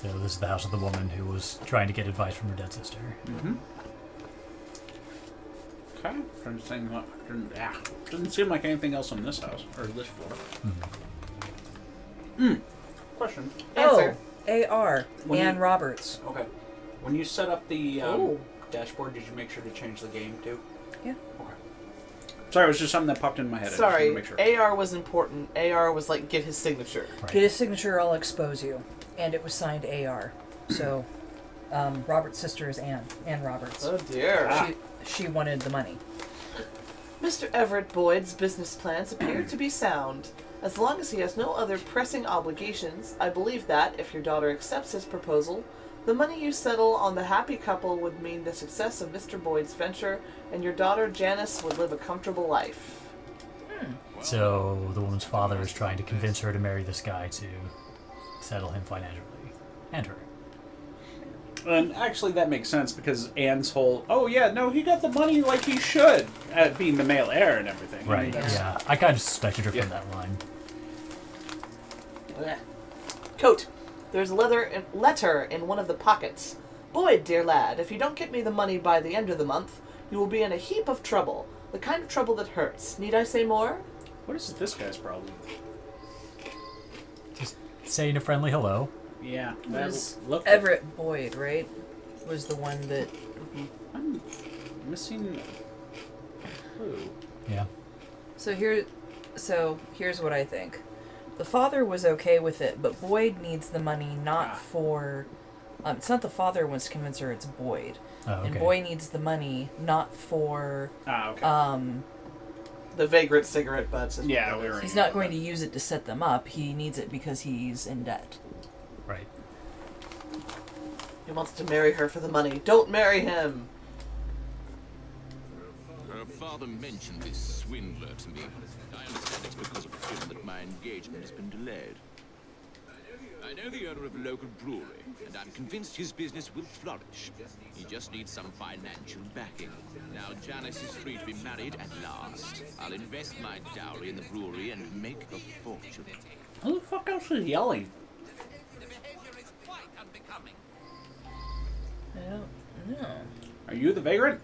So this is the house of the woman who was trying to get advice from her dead sister. Mm-hmm. Okay. Doesn't seem like anything else on this house, or this floor. Question. Answer. AR. When Ann you- Roberts. Okay. When you set up the Oh. dashboard, did you make sure to change the game too? Yeah. Okay. Sorry, it was just something that popped in my head. I just Sorry, wanted to make sure. AR was important. AR was like, get his signature. Right. Get his signature, I'll expose you. And it was signed AR. So, Robert's sister is Ann. Ann Roberts. Oh dear. She wanted the money. Mr. Everett Boyd's business plans appear to be sound. As long as he has no other pressing obligations, I believe that, if your daughter accepts his proposal, the money you settle on the happy couple would mean the success of Mr. Boyd's venture, and your daughter Janice would live a comfortable life. So the woman's father is trying to convince her to marry this guy to settle him financially. And her. And actually, that makes sense because Anne's whole, oh yeah, no, he got the money like he should, at being the male heir and everything. Right, yeah. I kind of suspected her from that line. Blech. Coat. There's a letter in one of the pockets. Boyd, dear lad, if you don't get me the money by the end of the month, you will be in a heap of trouble. The kind of trouble that hurts. Need I say more? What is this guy's problem? Just saying a friendly hello. Yeah. Was Everett Boyd, right? Was the one that... I'm missing... Who? Yeah. So here's what I think. The father was okay with it, but Boyd needs the money not for... it's not the father who wants to convince her, it's Boyd. Oh, okay. And Boyd needs the money not for... The vagrant cigarette butts. Yeah, we were He's not going to use it to set them up. He needs it because he's in debt. Right. He wants to marry her for the money. Don't marry him! Her father mentioned this swindler to me. I understand it's because of him that my engagement has been delayed. I know the owner of a local brewery, and I'm convinced his business will flourish. He just needs some financial backing. Now Janice is free to be married at last. I'll invest my dowry in the brewery and make a fortune. Who the fuck else is yelling? I don't know. Are you the vagrant?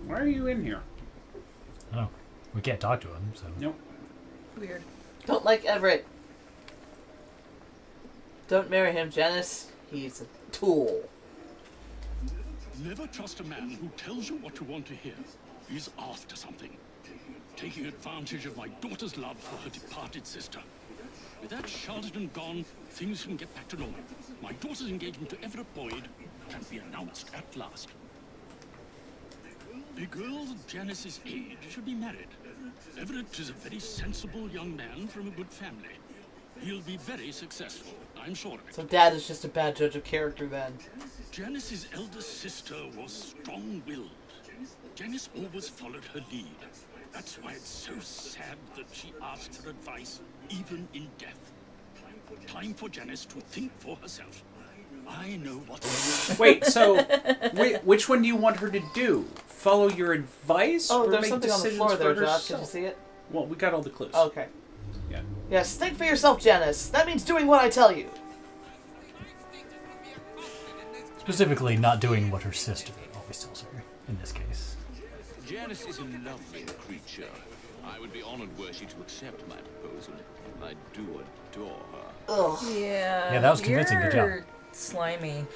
Why are you in here? I don't know. We can't talk to him, so... Nope. Weird. Don't like Everett. Don't marry him, Janice. He's a tool. Never trust a man who tells you what you want to hear. He's after something. Taking advantage of my daughter's love for her departed sister. With that charlatan gone, things can get back to normal. My daughter's engagement to Everett Boyd can be announced at last. A girl of Janice's age should be married. Everett is a very sensible young man from a good family. He'll be very successful, I'm sure of it. So Dad is just a bad judge of character then. Janice's elder sister was strong-willed. Janice always followed her lead. That's why it's so sad that she asked her advice, even in death. Time for Janice to think for herself. I know what... Wait, so which one do you want her to do? Follow your advice? Oh, or there's make something on the decisions floor there, for Josh. Did you herself? see it? Well, we got all the clues. Okay. Yeah. Yes, think for yourself, Janice. That means doing what I tell you. Specifically, not doing what her sister always tells her, in this case. Janice is a lovely creature. I would be honored were she to accept my proposal. I do adore her. Ugh. Yeah. Yeah, that was convincing. Good job. You're slimy.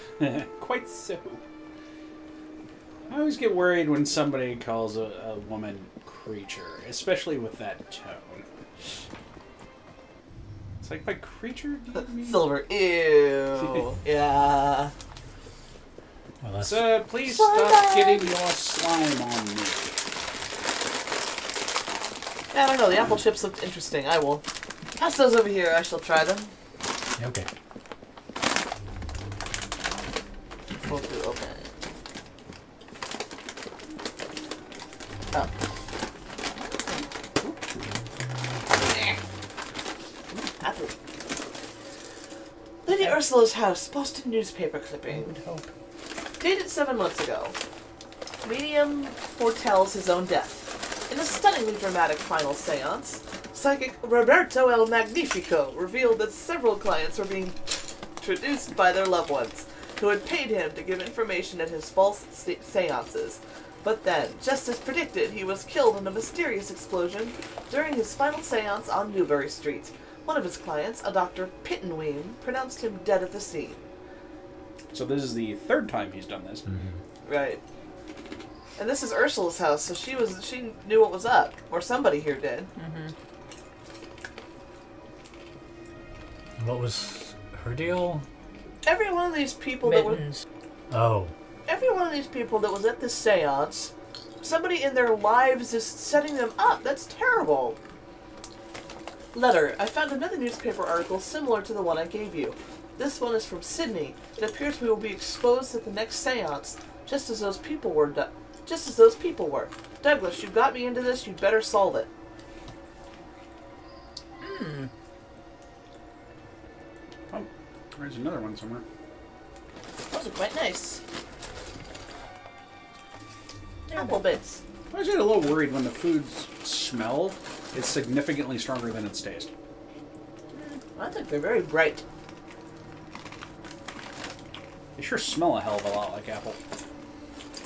Quite so. I always get worried when somebody calls a woman creature, especially with that tone. Psychic by creature? Silver. Ew. Yeah. Well, that's... So, please stop getting your slime on me. I don't know. The apple chips looked interesting. I will pass those over here. I shall try them. Okay. Both do open. Oh. Apple. Lady Ursula's house. Boston newspaper clipping. Would hope. Dated 7 months ago. Medium foretells his own death. In a stunningly dramatic final seance, psychic Roberto El Magnifico revealed that several clients were being traduced by their loved ones, who had paid him to give information at his false seances. But then, just as predicted, he was killed in a mysterious explosion during his final seance on Newbury Street. One of his clients, a Dr. Pittenweem, pronounced him dead at the scene. So this is the third time he's done this. Right. And this is Ursula's house, so she knew what was up. Or somebody here did. What was her deal? Every one of these people Mittens. Every one of these people that was at this seance, somebody in their lives is setting them up. That's terrible. Letter. I found another newspaper article similar to the one I gave you. This one is from Sydney. It appears we will be exposed at the next seance, just as those people were. Douglas, you got me into this. You better solve it. Oh, there's another one somewhere. Those are quite nice. Apple bits. I was getting a little worried when the food's smell is significantly stronger than its taste. I think they're very bright. They sure smell a hell of a lot like apple.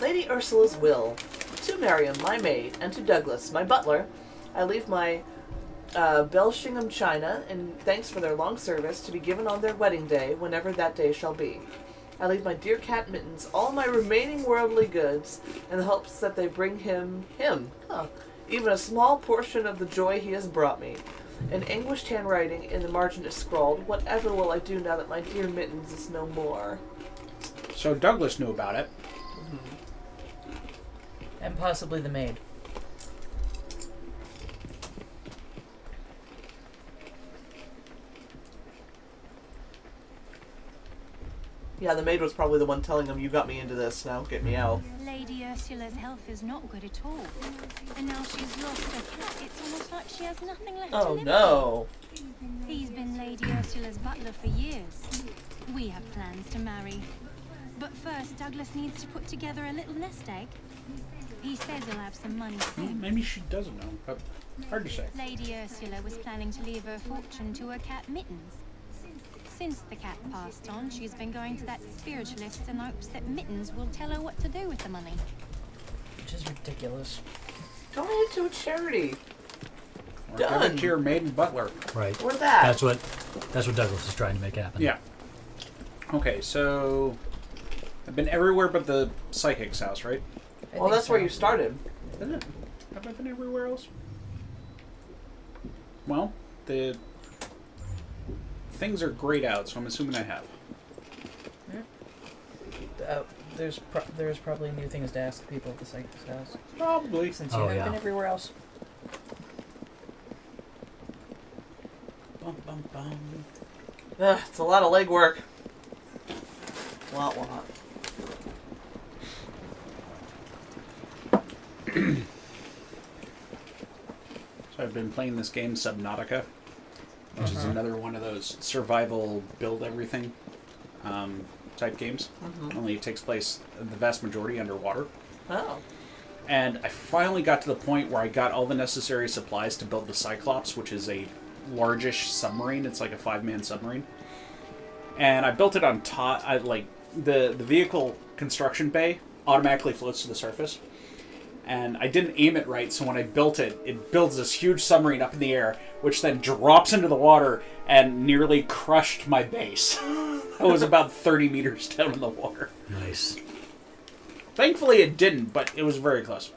Lady Ursula's will. To Miriam, my maid, and to Douglas, my butler, I leave my Belshingham china in thanks for their long service to be given on their wedding day, whenever that day shall be. I leave my dear cat Mittens all my remaining worldly goods in the hopes that they bring him, even a small portion of the joy he has brought me. In anguished handwriting in the margin is scrawled, "Whatever will I do now that my dear Mittens is no more?" So Douglas knew about it. And possibly the maid. Yeah, the maid was probably the one telling him, "You got me into this, now get me out." Lady Ursula's health is not good at all. And now she's lost her cat, it's almost like she has nothing left to Oh live no. for. He's been Lady Ursula's butler for years. We have plans to marry. But first, Douglas needs to put together a little nest egg. He says he'll have some money soon. Maybe she doesn't know, but hard to say. Lady Ursula was planning to leave her fortune to her cat Mittens. Since the cat passed on, she's been going to that spiritualist in hopes that Mittens will tell her what to do with the money. Which is ridiculous. Donate it to a charity. Or give it to your maiden butler. Right. Or that. That's what Douglas is trying to make happen. Yeah. Okay, so I've been everywhere but the psychic's house, right? Well, that's where you started. Isn't it? Have I been everywhere else? Well, the things are grayed out, so I'm assuming I have. There's probably new things to ask people at the psychic's house. Probably. Since you have been everywhere else. Bum, bum, bum. Ugh, it's a lot of legwork. Lot. So I've been playing this game Subnautica, which is another one of those survival build everything type games. Only it takes place the vast majority underwater. Oh. And I finally got to the point where I got all the necessary supplies to build the Cyclops, which is a largish submarine. It's like a 5-man submarine. And I built it on top. The vehicle construction bay automatically floats to the surface. And I didn't aim it right, so when I built it, it builds this huge submarine up in the air, which then drops into the water and nearly crushed my base. I was about 30 meters down in the water. Nice. Thankfully it didn't, but it was very close.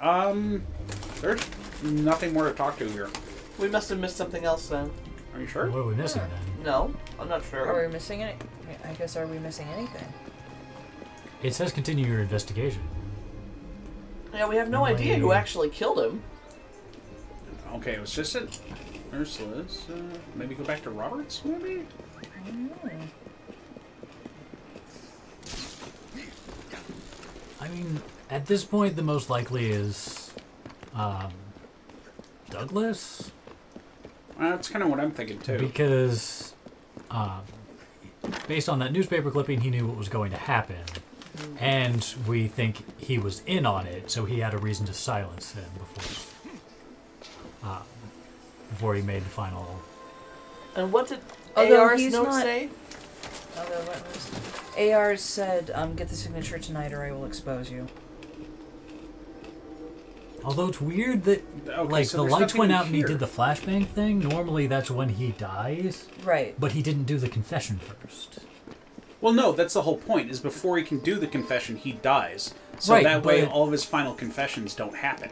There's nothing more to talk to here. We must have missed something else then. Are you sure? What are we missing then? No, I'm not sure. Are we missing any? I guess, are we missing anything? It says continue your investigation. Yeah, we have no idea who actually killed him. Okay, it was just at Ursula's. Maybe go back to Robert's, maybe? I mean, at this point, the most likely is Douglas. That's kind of what I'm thinking too. Because, based on that newspaper clipping, he knew what was going to happen, and we think he was in on it, so he had a reason to silence him before he made the final. And what did Although AR's he's note not- say? Although, what was... AR said, get the signature tonight or I will expose you. Although it's weird that Okay, so the there's lights nothing went in out and he here. did the flashbang thing. Normally that's when he dies. Right. But he didn't do the confession first. Well, no, that's the whole point, is before he can do the confession, he dies. So Right, that way but- all of his final confessions don't happen.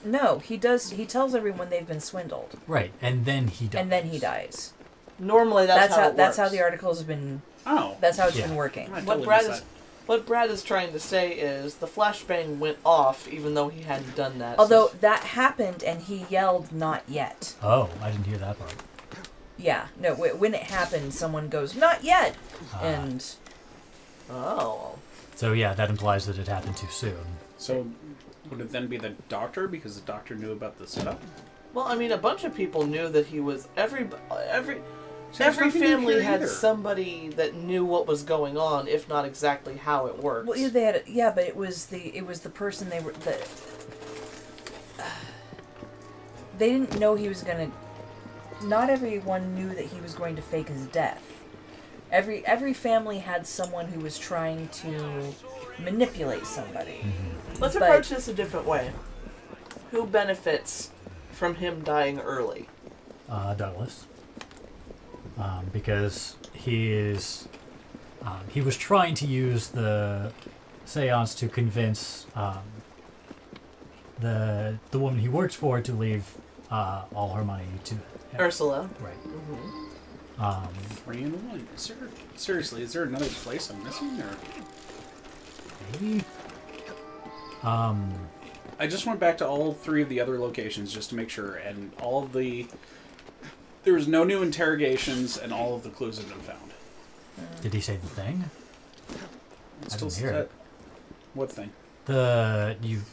No, he does. He tells everyone they've been swindled. Right, and then he dies. And then he dies. Normally, that's how it that's works. how the articles have been. Oh. That's how it's Yeah. been working. What Brad is trying to say is the flashbang went off even though he hadn't done that. Although that happened and he yelled, "Not yet." Oh, I didn't hear that part. Yeah, no. When it happened, someone goes, "Not yet," and So yeah, that implies that it happened too soon. So would it then be the doctor, because the doctor knew about the setup? Well, I mean, a bunch of people knew that he was every So there's nothing in family here had either. somebody that knew what was going on, if not exactly how it worked. well, yeah, they had. Yeah, but it was the person they were. They didn't know he was gonna. Not everyone knew that he was going to fake his death. Every family had someone who was trying to manipulate somebody. Let's But- approach this a different way. Who benefits from him dying early? Douglas. Because he is... he was trying to use the seance to convince the woman he works for to leave all her money to Ursula. Right. Mm-hmm. 3 and 1. Seriously, is there another place I'm missing, or? Maybe. I just went back to all 3 of the other locations just to make sure, and all of the... There was no new interrogations, and all of the clues have been found. Did he say the thing? It's I still didn't hear set. it. What thing? You've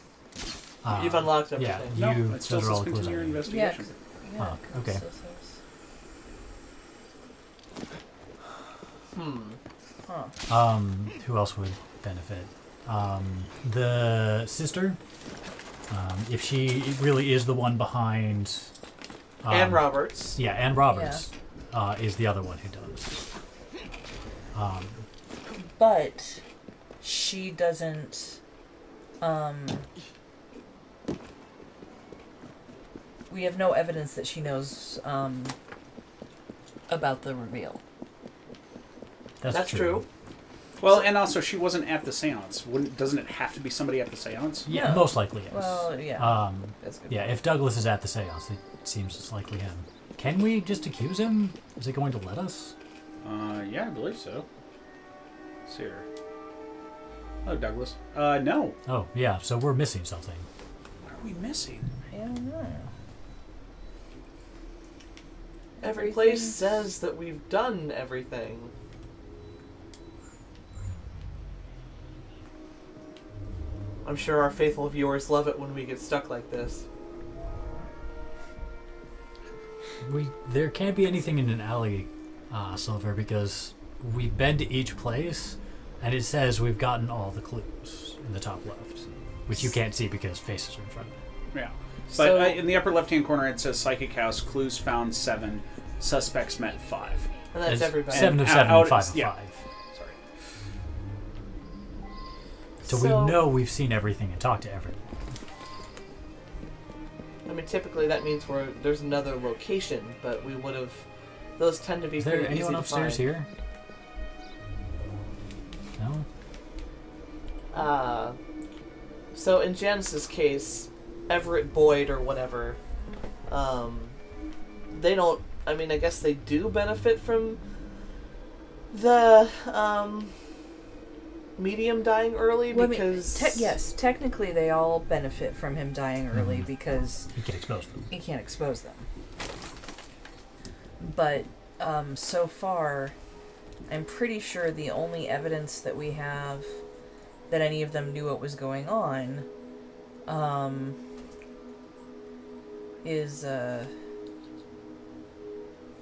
unlocked Yeah, everything. No, you it still those are all says the clues. continue I your need. investigation. Oh, okay. Who else would benefit? The sister. If she really is the one behind. Ann Roberts. Yeah, Ann Roberts is the other one who does. But she doesn't. We have no evidence that she knows about the reveal. That's true. Well, and also, she wasn't at the seance. Doesn't it have to be somebody at the seance? Yeah, No. most likely yes. Well, yeah. That's a good yeah, point. if Douglas is at the seance, it seems it's likely him. Can we just accuse him? Is it going to let us? Yeah, I believe so. Let's see here. Oh, Douglas. No. Oh, yeah, so we're missing something. What are we missing? I don't know. Every place says that we've done everything. I'm sure our faithful viewers love it when we get stuck like this. There can't be anything in an alley, Silver, because we've been to each place, and it says we've gotten all the clues in the top left, which you can't see because faces are in front of it. Yeah. So- But in the upper left-hand corner, it says Psychic House, clues found 7, suspects met 5. And that's everybody. 7 of And 7 out- and 5 of yeah. 5. Sorry. So we know we've seen everything and talked to everyone. I mean, typically that means there's another location, but we would have. Those tend to be Is there pretty anyone easy upstairs to find. here? No? So in Janice's case, Everett Boyd or whatever, they don't I mean, I guess they do benefit from the medium dying early because... yes, technically they all benefit from him dying early because... He can't expose them. He can't expose them. But so far, I'm pretty sure the only evidence that we have that any of them knew what was going on is... let's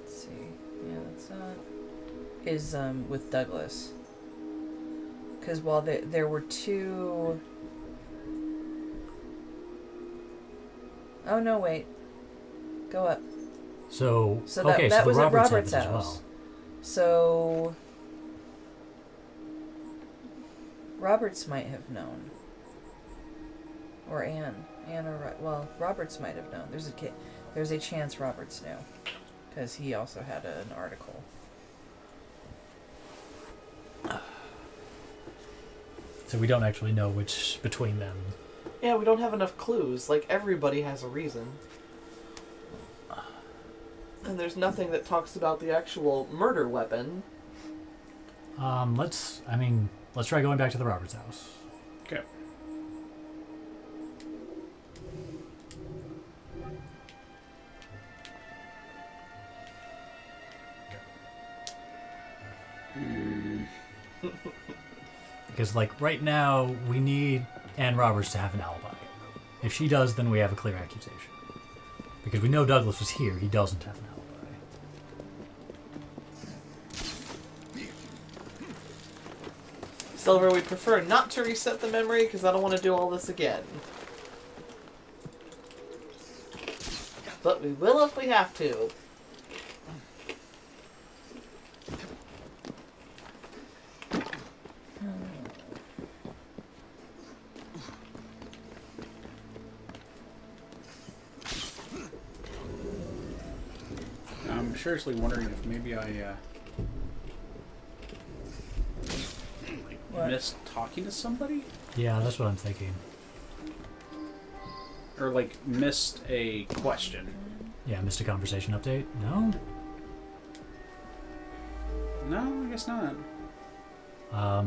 see. Yeah, that's not... Is with Douglas. Because while there were two... Oh, no, wait. Go up. So that, that was at Robert's house. Well. So... Roberts might have known. Or Anne. Anne or... Well, Roberts might have known. There's a chance Roberts knew. Because he also had an article. So we don't actually know which between them. Yeah, we don't have enough clues. Like, everybody has a reason. And there's nothing that talks about the actual murder weapon. Let's try going back to the Roberts house. Okay. Because, like, right now, we need Anne Roberts to have an alibi. If she does, then we have a clear accusation. Because we know Douglas was here, he doesn't have an alibi. Silver, we prefer not to reset the memory because I don't want to do all this again. But we will if we have to. I'm seriously wondering if maybe I missed talking to somebody? Yeah, that's what I'm thinking. Or, like, missed a question. Yeah, missed a conversation update? No? No, I guess not. I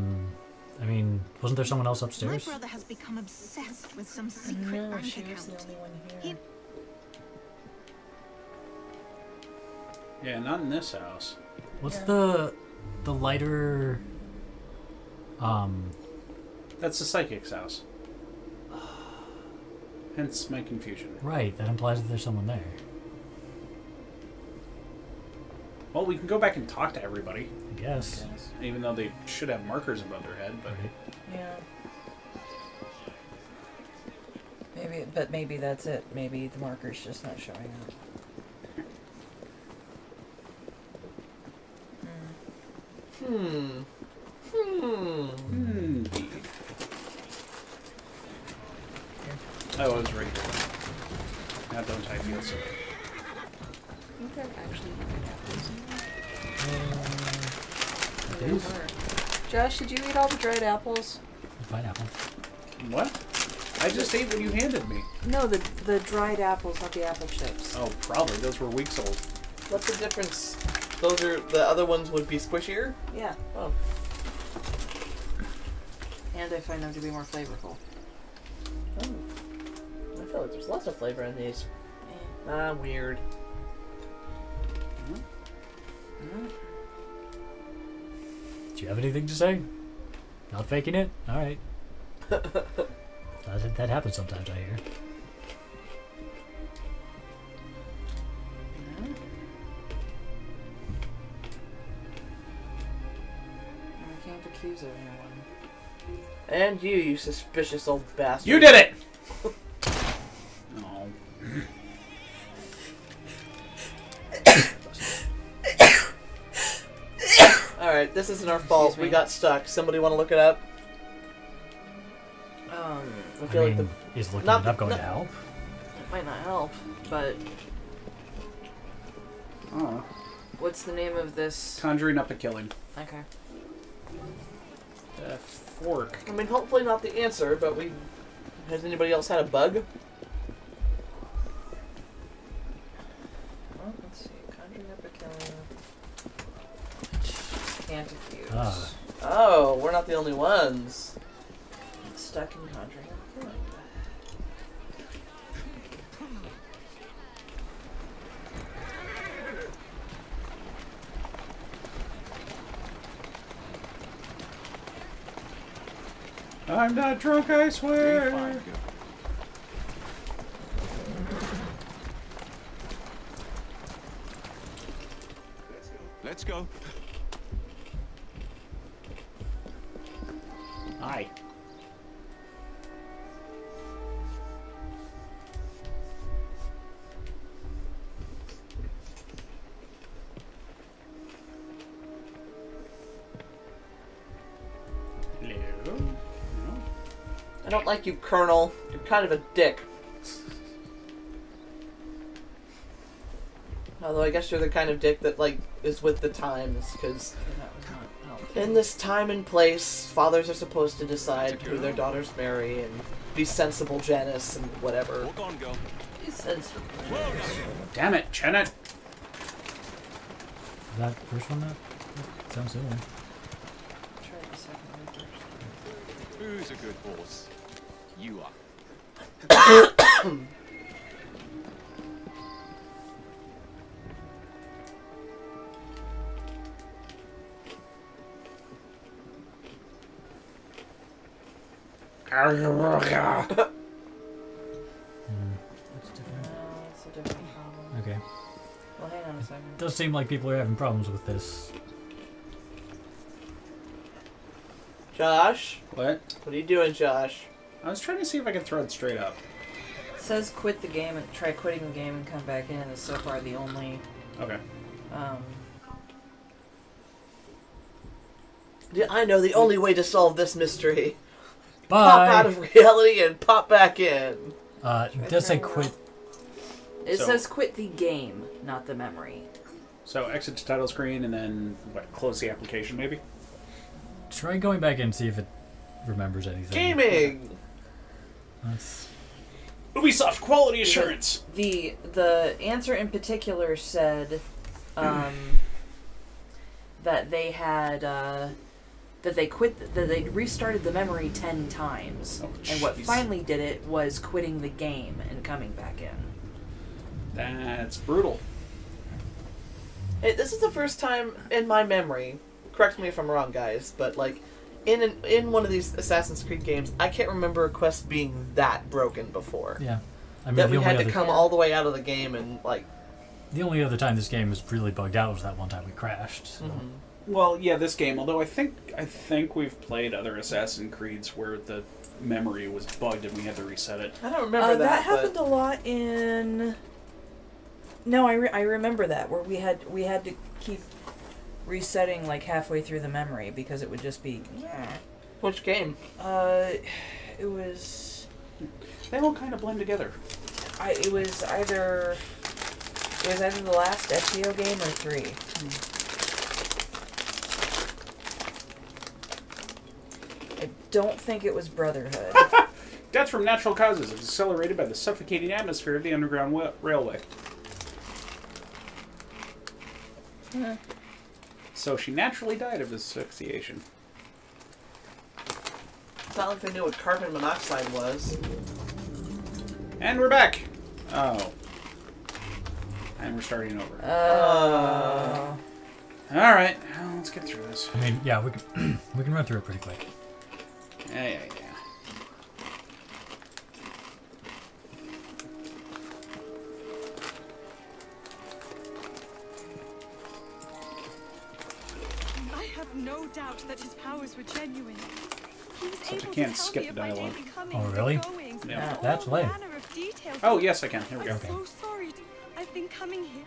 mean, wasn't there someone else upstairs? My brother has become obsessed with some secret bank she account. was the only one here. Yeah, not in this house. What's the lighter... That's the psychic's house. Hence my confusion. Right, that implies that there's someone there. Well, we can go back and talk to everybody. I guess. Even though they should have markers above their head, but... Yeah. Maybe that's it. Maybe the marker's just not showing up. Oh, I was right here. Now don't I feel silly? I think that actually dried apples. Josh, did you eat all the dried apples? Pineapple. What? I just ate what you handed me. No, the dried apples, not the apple chips. Oh, probably. Those were weeks old. What's the difference? Those are... The other ones would be squishier? Yeah. Oh. And I find them to be more flavorful. Oh. I feel like there's lots of flavor in these. Weird. Do you have anything to say? Not faking it? Alright. That happens sometimes, I hear. I can't accuse anyone. And you suspicious old bastard. You did it! No. Alright, this isn't our fault. We got stuck. Somebody want to look it up? I feel like the... Is looking it up going to help? It might not help, but... Oh. What's the name of this? Conjuring up a killing. Okay. Fork. I mean, hopefully not the answer, but we... Has anybody else had a bug? Well, let's see. Conjuring Canticutes. Ah. Oh, we're not the only ones. Stuck in Conjuring. I'm not drunk, I swear. Let's go. Hi. Hello. I don't like you, Colonel. You're kind of a dick. Although I guess you're the kind of dick that, like, is with the times, because in this time and place, fathers are supposed to decide who their daughters marry and be sensible, Janice, and whatever. Walk on, girl. Be sensible. Damn it, Janet. Is that first one? That sounds similar. Try the second one first. Who's a good horse? You are. It's a different problem. Okay. Well, hang on a second. Does seem like people are having problems with this. Josh? What? What are you doing, Josh? I was trying to see if I could throw it straight up. It says quit the game and try quitting the game and come back in. Is so far the only. Okay. I know the only way to solve this mystery. Bye. Pop out of reality and pop back in. It does say quit. It So- says quit the game, not the memory. So exit to title screen and then what, close the application maybe? Try going back in and see if it remembers anything. Gaming! That's... Ubisoft quality assurance. The answer in particular said that they had that they restarted the memory 10 times, and what jeez. finally did it was quitting the game and coming back in. That's brutal. Hey, this is the first time in my memory, correct me if I'm wrong, guys, but like in one of these Assassin's Creed games, I can't remember a quest being that broken before. Yeah. I mean, that the we only had to other- come all the way out of the game and like. The only other time this game was really bugged out was that one time we crashed. So. Well, yeah, this game, although I think we've played other Assassin's Creeds where the memory was bugged and we had to reset it. I don't remember that. That happened a lot in. No, I remember that where we had to keep resetting like halfway through the memory because it would just be. Which game? It was. They all kind of blend together. It was either the last Ezio game or 3. I don't think it was Brotherhood. Death from natural causes is accelerated by the suffocating atmosphere of the Underground Railway. So she naturally died of asphyxiation. It's not like they knew what carbon monoxide was. And we're back. Oh. And we're starting over. Alright, well, let's get through this. I mean, yeah, we can we can run through it pretty quick. Yeah. I have no doubt that his powers were genuine. He was Except I able can't to tell skip me the of my dialogue. daily comings Oh, and really? goings, Yeah. all That's lame. manner of details. Oh, yes, I can. Here we go. I'm so sorry. I've been coming here.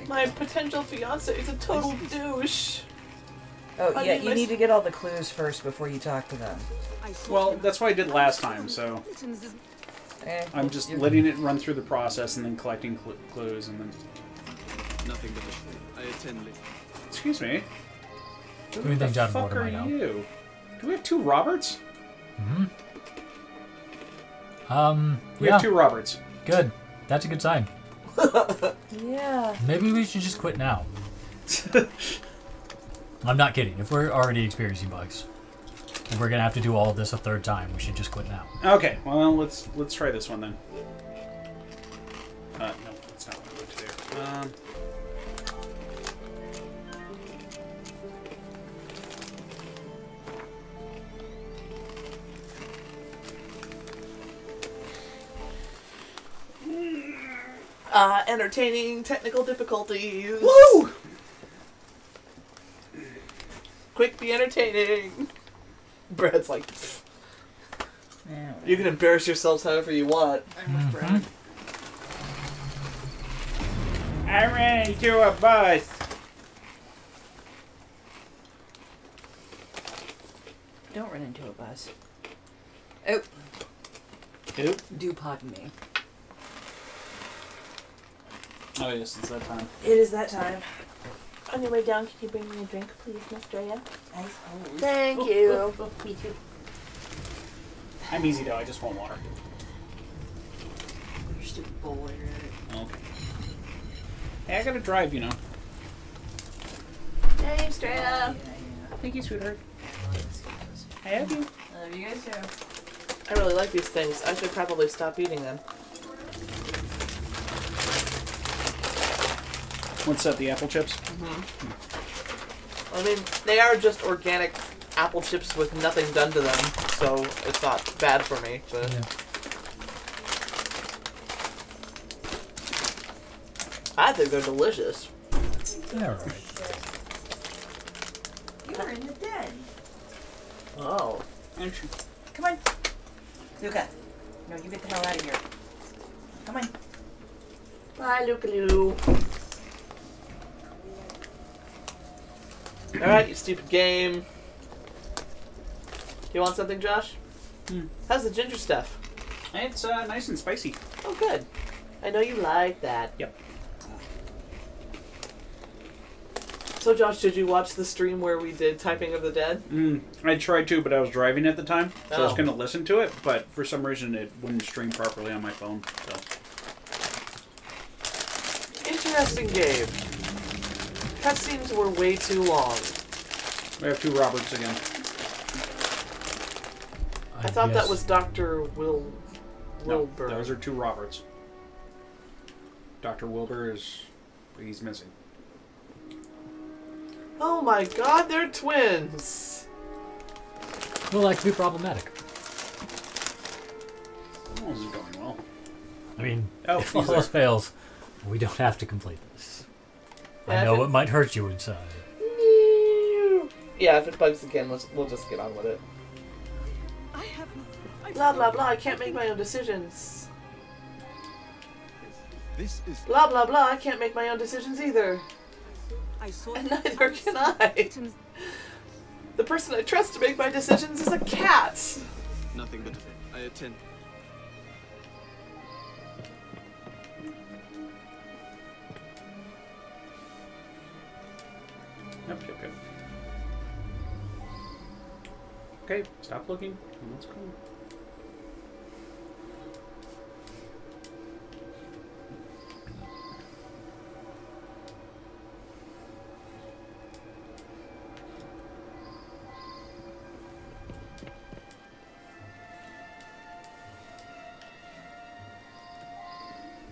My potential fiance is a total douche. Oh I yeah, mean, you need to get all the clues first before you talk to them. Well, that's what I did last time, so I'm just letting it run through the process and then collecting clues and then... Nothing but I attend late. Excuse me. Doing things out of fuck order are right now. you? Do we have 2 Roberts? We We have 2 Roberts. Good. That's a good sign. Yeah. Maybe we should just quit now. I'm not kidding. If we're already experiencing bugs, and we're gonna have to do all of this a third time, we should just quit now. Okay, well let's try this one then. No, that's not what I want to do. Entertaining technical difficulties. Woo! Quick, be entertaining. Brad's like, pfft. Yeah, You can embarrass yourselves however you want. I'm with Brad. I ran into a bus. Don't run into a bus. Oh. Oop. Do pardon me. Oh yes, it's that time. It is that time. On your way down, can you bring me a drink, please, Miss Drea? I suppose. Thank you. Me too. I'm easy though, I just want water. You're stupid bowl while you're at it. Okay. Hey, I gotta drive, you know. Thanks, Drea. Thank you, sweetheart. I have you. I love you guys too. I really like these things. I should probably stop eating them. What's that, the apple chips? I mean, they are just organic apple chips with nothing done to them, so it's not bad for me, but... Yeah. I think they're delicious. Yeah, right. You were in the den. Oh. Come on. Luca. No, you get the hell out of here. Come on. Bye, Luca-Loo. Alright, you stupid game. You want something, Josh? How's the ginger stuff? It's nice and spicy. Oh, good. I know you like that. Yep. So, Josh, did you watch the stream where we did Typing of the Dead? I tried to, but I was driving at the time, so I was Oh. going to listen to it, but for some reason it wouldn't stream properly on my phone, so... Interesting game. Cutscenes were way too long. We have two Roberts again. I thought that was Dr. Wilbur. No, those are two Roberts. Dr. Wilbur he's missing. Oh my god, they're twins! Well, that could be problematic. Oh, this is going well. I mean, Oh, if all he's there. else fails, we don't have to complete this. Yeah, I know if it might hurt you inside. Yeah, if it bugs again, we'll just get on with it. Blah blah blah, I can't make my own decisions. This is Blah blah blah, I can't make my own decisions either. And neither can I. The person I trust to make my decisions is a cat. Nothing but I attend. Yep. Okay, stop looking. Let's go.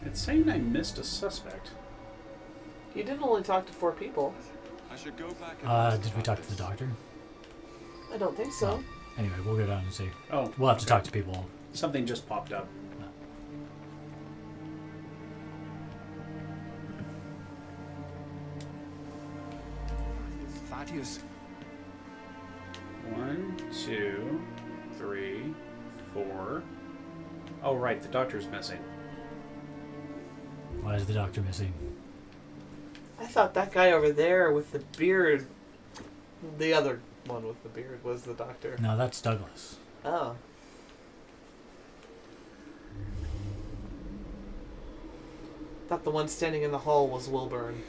It's saying I missed a suspect. You didn't only talk to 4 people. I should go back Did we talk to the doctor? I don't think so. Anyway, we'll go down and see. Oh, We'll have to talk to people. Something just popped up. Thaddeus. 1, 2, 3, 4. Oh, right, the doctor's missing. Why is the doctor missing? I thought that guy over there with the beard, the other one with the beard, was the doctor. No, that's Douglas. Oh. Thought the one standing in the hall was Wilburn.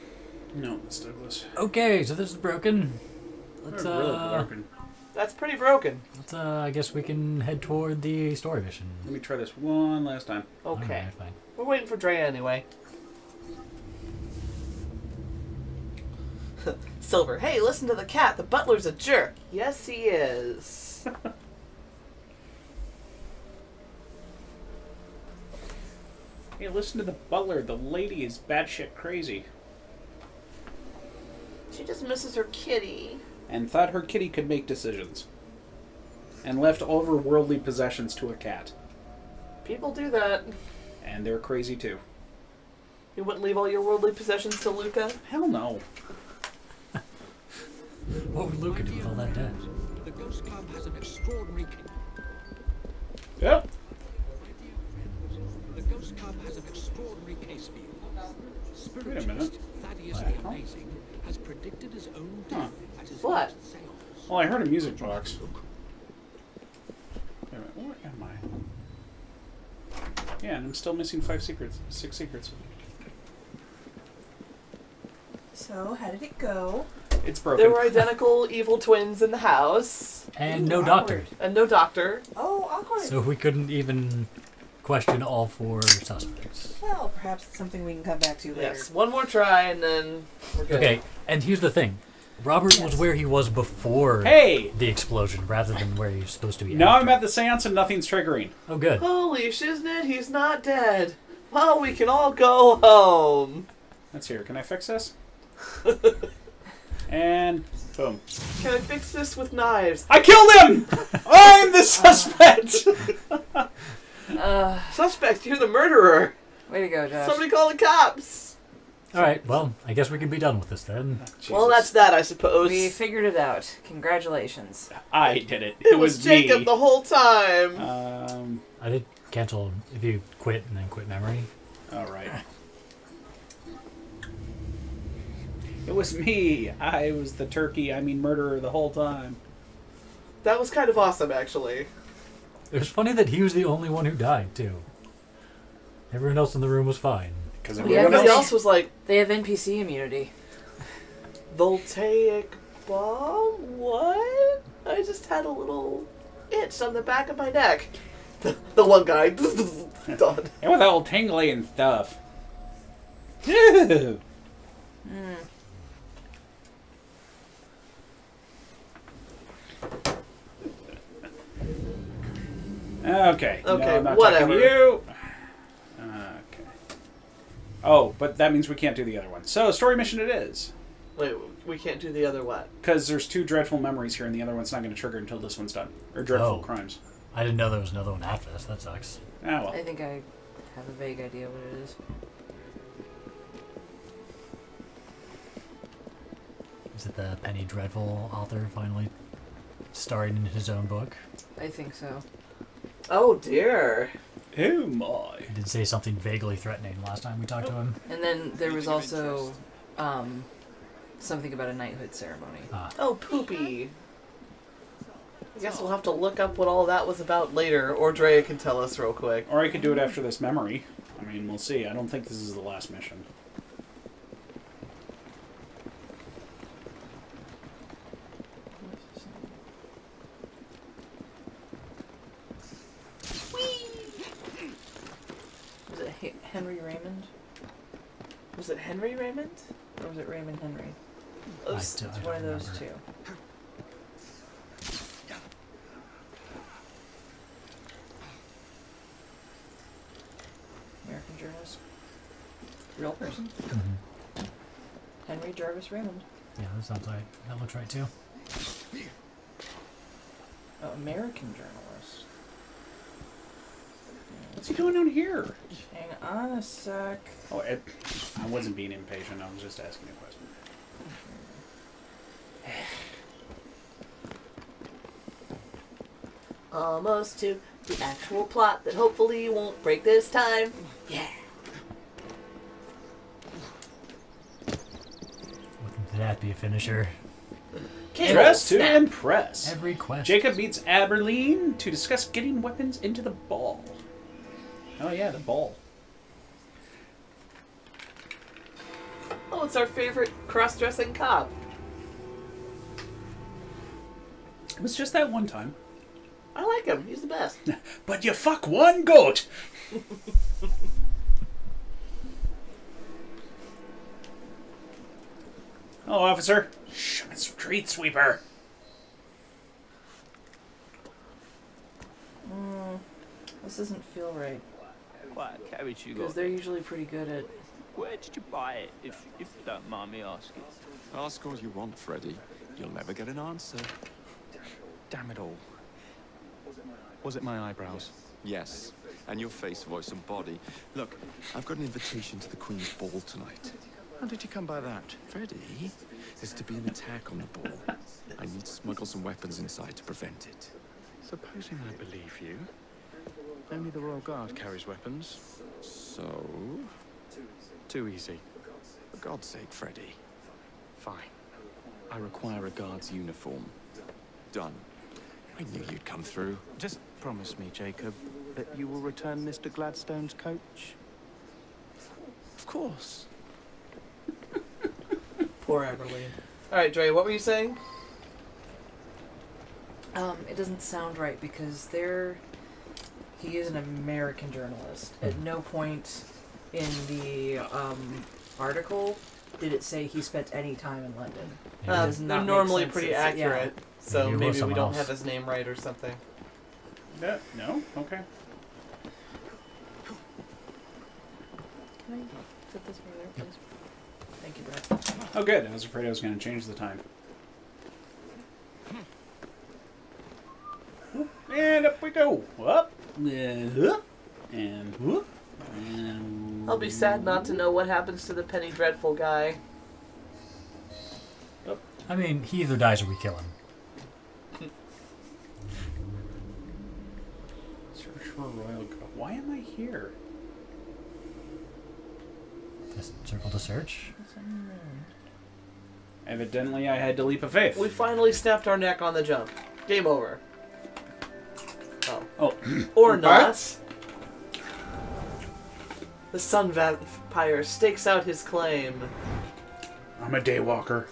No, it's Douglas. Okay, so this is broken. Let's They're really broken. That's pretty broken. Let's I guess we can head toward the story mission. Let me try this one last time. Okay. Alright, fine. We're waiting for Drea anyway. Silver, hey, listen to the cat. The butler's a jerk. Yes, he is. Hey, listen to the butler. The lady is batshit crazy. She just misses her kitty. And thought her kitty could make decisions. And left all of her worldly possessions to a cat. People do that. And they're crazy too. You wouldn't leave all your worldly possessions to Luca? Hell no. What would Luca do with all that debt? The Ghost Club has an extraordinary... Yep. The Ghost Club has an extraordinary case for you. Wait a minute. Spiritualist Thaddeus the Amazing has predicted his own death at his What? next seance. Well, I heard a music box. Wait a minute, where am I? Yeah, and I'm still missing 6 secrets. So, how did it go? It's broken. There were identical evil twins in the house. And no doctor. And no doctor. Oh, awkward. So we couldn't even question all 4 suspects. Well, perhaps it's something we can come back to later. Yes, one more try and then we're good. Okay, and here's the thing. Robert was where he was before the explosion, rather than where he's supposed to be. Now I'm at the seance and nothing's triggering. Oh, good. Holy shiznit, he's not dead. Well, we can all go home. Let's hear. Can I fix this? And boom. Can I fix this with knives? I killed him! I'm the suspect! Suspect, you're the murderer. Way to go, Josh. Somebody call the cops. Alright, well, I guess we can be done with this then. Well, that's that, I suppose. We figured it out. Congratulations. I did it. It was Jacob me. the whole time. I did cancel if you quit and then quit memory. Alright. It was me. I was the murderer the whole time. That was kind of awesome, actually. It was funny that he was the only one who died, too. Everyone else in the room was fine. Because everyone else was like... They have NPC immunity. Voltaic bomb? What? I just had a little itch on the back of my neck. The one guy. Done. And with all tingly and stuff. Ew. Okay. No, I'm not whatever. talking to you. Okay. Oh, but that means we can't do the other one. So, story mission it is. Wait, we can't do the other what? Because there's 2 dreadful memories here, and the other one's not going to trigger until this one's done. Or dreadful crimes. I didn't know there was another one after this. That sucks. Ah, well. I think I have a vague idea what it is. Is it the Penny Dreadful author finally starring in his own book? I think so. Oh, dear. Oh, my. He did say something vaguely threatening last time we talked to him. And then there was also something about a knighthood ceremony. Oh, poopy. I guess we'll have to look up what all that was about later, or Drea can tell us real quick. Or I could do it after this memory. I mean, we'll see. I don't think this is the last mission. Was it Henry Raymond? Was it Henry Raymond? Or was it Raymond Henry? It's one of those two. American journalist. Real person. Mm-hmm. Henry Jarvis Raymond. Yeah, that sounds right. That looks right too. Oh, American journalist. What's he doing down here? Hang on a sec. Oh, I wasn't being impatient. I was just asking a question. Almost to the actual plot that hopefully you won't break this time. Yeah. Wouldn't that be a finisher? Dress to impress. Every question. Jacob meets Aberline to discuss getting weapons into the ball. Oh yeah, the ball. Oh, it's our favorite cross-dressing cop. It was just that one time. I like him. He's the best. But you fuck one goat. Hello, officer. Shh, I'm a street sweeper. This doesn't feel right. What carriage you got? Because they're usually pretty good at... Where did you buy it, if you don't mind me asking? Ask all you want, Freddy. You'll never get an answer. Damn it all. Was it my eyebrows? Yes, and your face, voice, and body. Look, I've got an invitation to the Queen's ball tonight. How did you come by that? Freddy, there's to be an attack on the ball. I need to smuggle some weapons inside to prevent it. Supposing I believe you. Only the Royal Guard carries weapons. So? Too easy. For God's sake, Freddy. Fine. I require a guard's uniform. Done. I knew you'd come through. Just promise me, Jacob, that you will return Mr. Gladstone's coach. Of course. Poor Everly. Alright, Dre, what were you saying? It doesn't sound right because he is an American journalist. At no point in the article did it say he spent any time in London. They're normally pretty accurate, Yeah. so maybe we don't have his name right or something. No? Okay. Can I put this over there, please? Thank you, Brad. Oh, good. I was afraid I was going to change the time. And up we go. Up. And up. And whoop. And I'll be sad not to know what happens to the Penny Dreadful guy. I mean, he either dies or we kill him. Search for Royal Guard. Why am I here? Just circle to search. Evidently, I had to leap of faith. We finally snapped our neck on the jump. Game over. Oh. Or not. The Sun Vampire stakes out his claim. I'm a daywalker.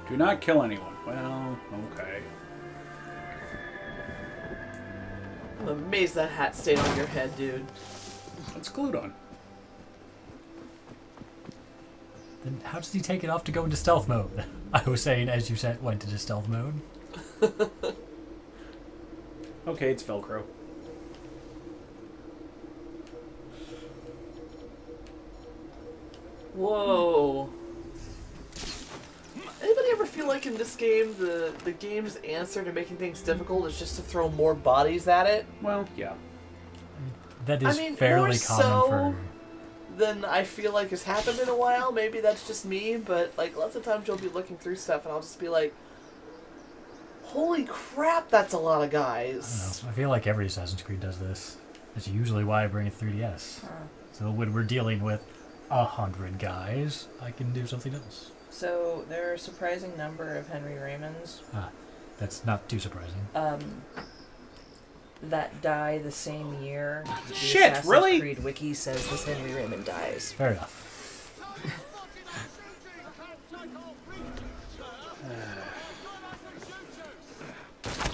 Do not kill anyone. Well, okay. I'm amazed that hat stayed on your head, dude. It's glued on. Then how does he take it off to go into stealth mode? I was saying as you said went into stealth mode. Okay, it's Velcro. Whoa. Anybody ever feel like in this game the game's answer to making things difficult is just to throw more bodies at it? Well, yeah. That is more fairly common for... than I feel like has happened in a while. Maybe that's just me, but like lots of times you'll be looking through stuff and I'll just be like, holy crap, that's a lot of guys. I don't know. I feel like every Assassin's Creed does this. That's usually why I bring a 3DS. So when we're dealing with 100 guys, I can do something else. So there are a surprising number of Henry Raymonds. That's not too surprising. That die the same year. The Shit, Assassin's really? Creed wiki says this Henry Raymond dies. Fair enough.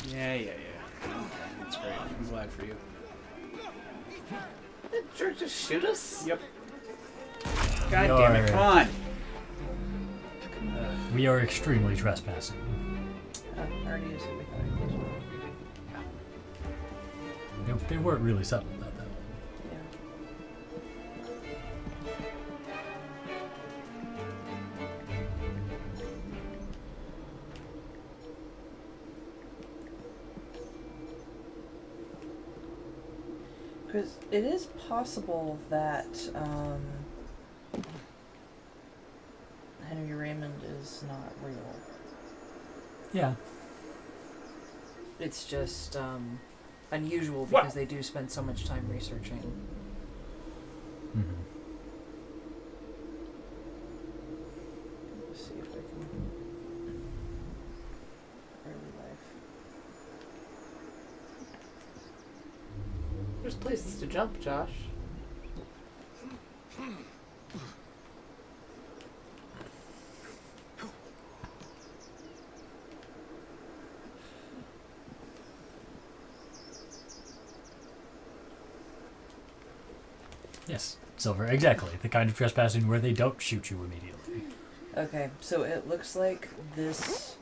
Yeah. Okay, that's great. I'm glad for you. Did George just shoot us? Yep. God damn it, come on! We are extremely trespassing. I already used it. They weren't really subtle about that. Because it is possible that Henry Raymond is not real. Yeah. It's just unusual because they do spend so much time researching. Let's see if I can. Early life. There's places to jump, Josh. Yes, Silver, exactly. The kind of trespassing where they don't shoot you immediately. Okay, so it looks like this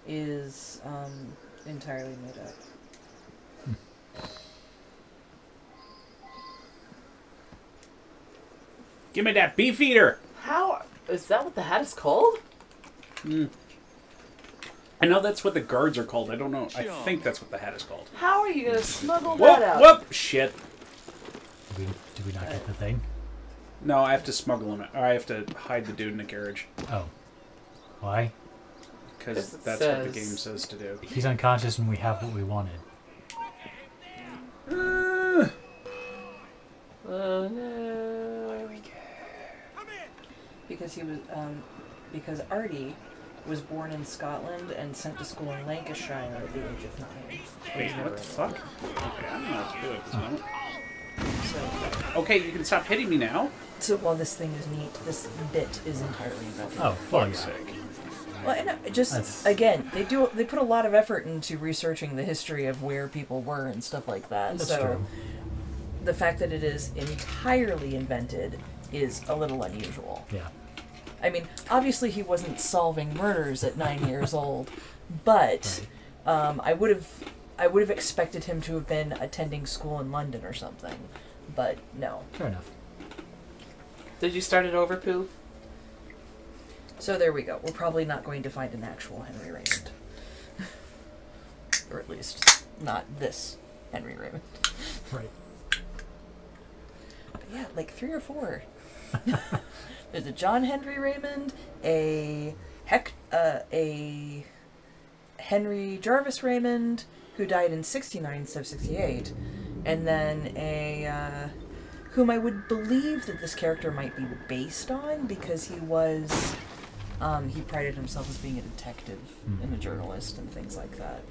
is entirely made up. Give me that beef eater. How is that? What the hat is called? I know that's what the guards are called. I don't know. I think that's what the hat is called. How are you gonna smuggle Whoop, that out? whoop! Shit. Did we not get the thing? No, I have to smuggle him. Or I have to hide the dude in the carriage. Oh. Why? Because that's what the game says to do. He's unconscious and we have what we wanted. Oh no. Because he was, because Artie was born in Scotland and sent to school in Lancashire at the age of 9. Wait, what the fuck? Okay, I don't know what to do at this moment. Okay, you can stop hitting me now. So while this thing is neat, this bit is entirely invented. Oh, well, yeah. Well, and again, they put a lot of effort into researching the history of where people were and stuff like that. That's so true. The fact that it is entirely invented is a little unusual. Yeah. I mean, obviously he wasn't solving murders at 9 years old, but I would have expected him to have been attending school in London or something. But no. Fair enough. Did you start it over, Pooh? So there we go. We're probably not going to find an actual Henry Raymond. Or at least not this Henry Raymond. Right. But yeah, like 3 or 4. There's a John Henry Raymond, a Henry Jarvis Raymond, who died in 69 instead of 68, and then a whom I would believe that this character might be based on because he was he prided himself as being a detective and a journalist and things like that.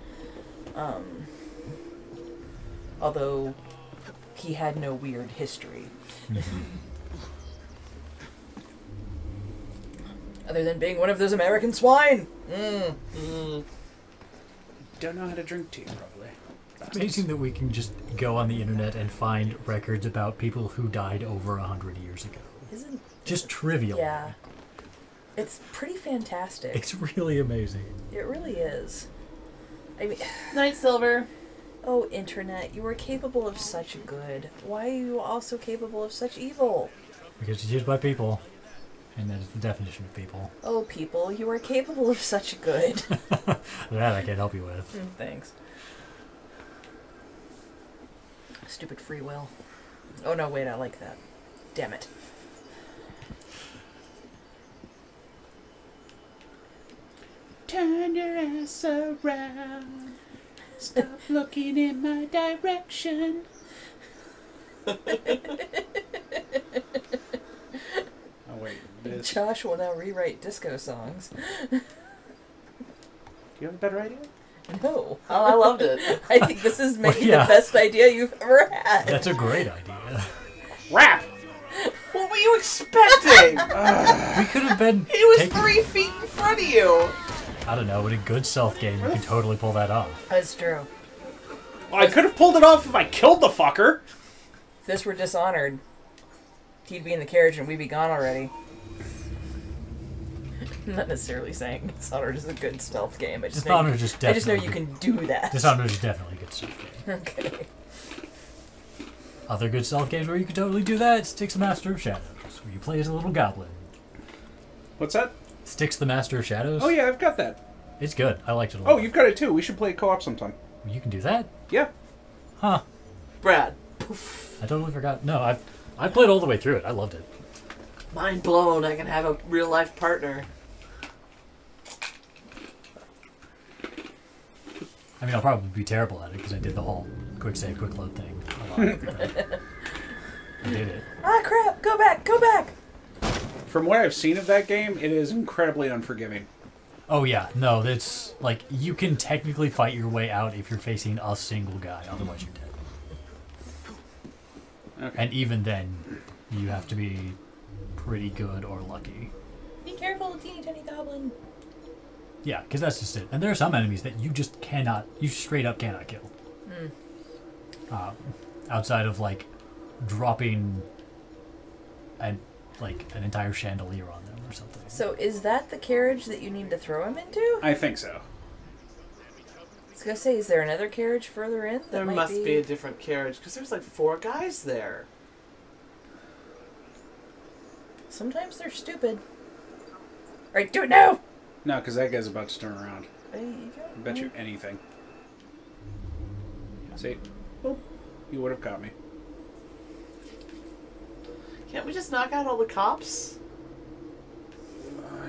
Although he had no weird history. Other than being one of those American swine. Don't know how to drink tea, probably. It's amazing that we can just go on the internet and find records about people who died over 100 years ago. Isn't just trivial. Yeah. It's pretty fantastic. It's really amazing. It really is. I mean, Night, Silver. Oh, internet, you are capable of such good. Why are you also capable of such evil? Because it's used by people. And that is the definition of people. Oh, people, you are capable of such good. That I can help you with. Thanks. Stupid free will. Oh no, wait, I like that. Damn it. Turn your ass around. Stop looking in my direction. Oh wait, this. Josh will now rewrite disco songs. Do you have a better idea? No. Oh, I loved it. I think this is maybe yeah. the best idea you've ever had. That's a great idea. Rap! What were you expecting? We could have been. He was taking- 3 feet in front of you. I don't know, in a good stealth game, you can totally pull that off. That's true. Well, I could have pulled it off if I killed the fucker. If this were Dishonored, he'd be in the carriage and we'd be gone already. I'm not necessarily saying Dishonored is a good stealth game. I just know Dishonored is I just know you definitely can do that. Dishonored is definitely a good stealth game. Okay. Other good stealth games where you could totally do that, Styx the Master of Shadows, where you play as a little goblin. What's that? Styx the Master of Shadows? Oh yeah, I've got that. It's good. I liked it a lot. Oh, you've got it too. We should play co-op sometime. You can do that? Yeah. Huh. Brad. I totally forgot. No, I played all the way through it. I loved it. Mind blown. I can have a real life partner. I mean, I'll probably be terrible at it because I did the whole quick save, quick load thing a lot. I did it. Ah, crap! Go back! Go back! From what I've seen of that game, it is incredibly unforgiving. Oh yeah, no, that's like you can technically fight your way out if you're facing a single guy. Otherwise, you're dead. Okay. And even then, you have to be pretty good or lucky. Be careful, teeny tiny goblin. Yeah, because that's just it. And there are some enemies that you just cannot, you straight up cannot kill. Outside of like dropping an entire chandelier on them or something. So is that the carriage that you need to throw him into? I think so. I was gonna say, is there another carriage further in? There must be a different carriage, because there's like 4 guys there. Sometimes they're stupid. Right, do it now! No, because that guy's about to turn around. There you go. I bet you anything. See? Boop. You would have caught me. Can't we just knock out all the cops?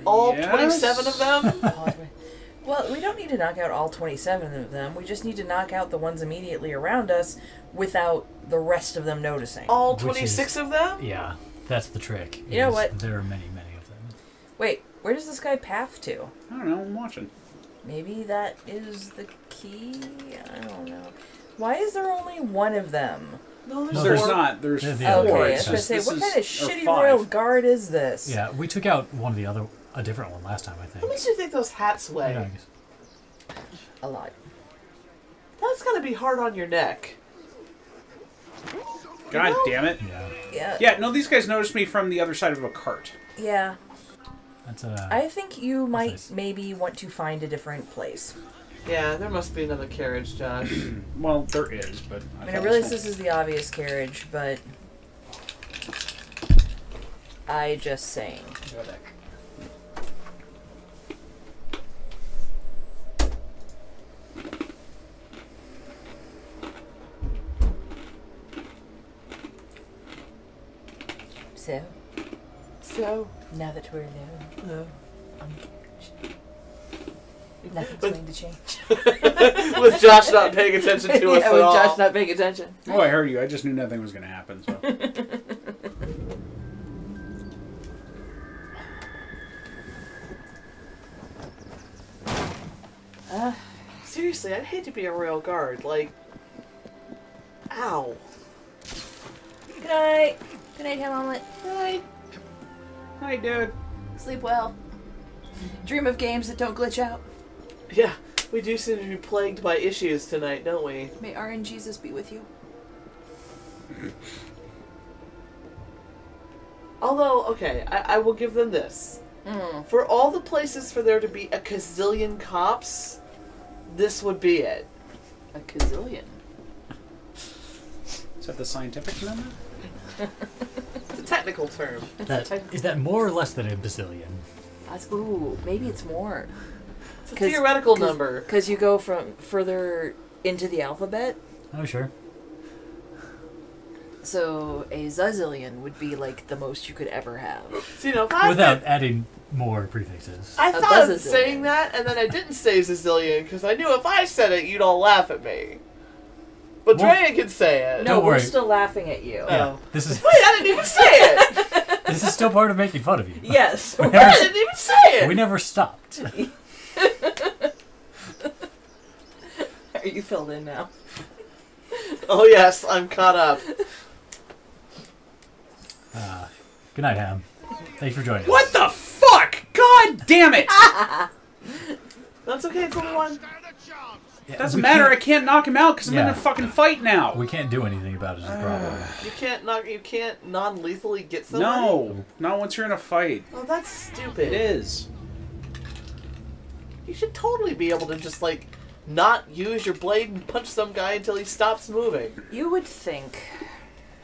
All yes. 27 of them? Well, we don't need to knock out all 27 of them. We just need to knock out the ones immediately around us without the rest of them noticing. All 26 of them? Yeah, that's the trick. You know what? There are many, many of them. Wait, where does this guy path to? I don't know. I'm watching. Maybe that is the key? I don't know. Why is there only one of them? No, there's not. There's 4. Okay, I was going to say, what kind of shitty royal guard is this? Yeah, we took out a different one last time, I think. How much do you think those hats weigh? Yeah, I guess. A lot. That's got to be hard on your neck. God damn it. Yeah. Yeah, no, these guys noticed me from the other side of a cart. Yeah. That's I think you might maybe want to find a different place. Yeah, there must be another carriage, Josh. Well, there is, but... I mean, I realize this is the obvious carriage, but... I just saying. So, now that we're alone, nothing's going to change. With Josh not paying attention to us at all. Josh not paying attention. Oh, I heard you. I just knew nothing was going to happen, so... Seriously, I'd hate to be a royal guard. Like, ow. Good night. Good night, Ham Omelet. Good night. Hi, dude. Sleep well. Dream of games that don't glitch out. Yeah, we do seem to be plagued by issues tonight, don't we? May RNGesus be with you. Although, okay, I will give them this. For all the places for there to be a gazillion cops, this would be it. A gazillion? Is that the scientific number? It's a technical term. Is that more or less than a bazillion? Ooh, maybe it's more. It's a theoretical number. Because you go from further into the alphabet. Oh, sure. So a zazillion would be like the most you could ever have. So, you know, without adding more prefixes. I thought of saying that, and then I didn't say zazillion, because I knew if I said it, you'd all laugh at me. But Drea can say it. No, we're still laughing at you. Yeah, this is. Wait, I didn't even say it! This is still part of making fun of you. Yes. I didn't even say it! We never stopped. Are you filled in now? Oh yes, I'm caught up. Good night, Ham. Thanks for joining us. What the fuck? God damn it! That's okay, it's only one. Yeah, Doesn't matter, I can't knock him out because I'm in Yeah. a fucking fight now. We can't do anything about it is the problem. You can't non-lethally get somebody? No, not once you're in a fight. Oh, that's stupid. It is. You should totally be able to just, like, not use your blade and punch some guy until he stops moving. You would think.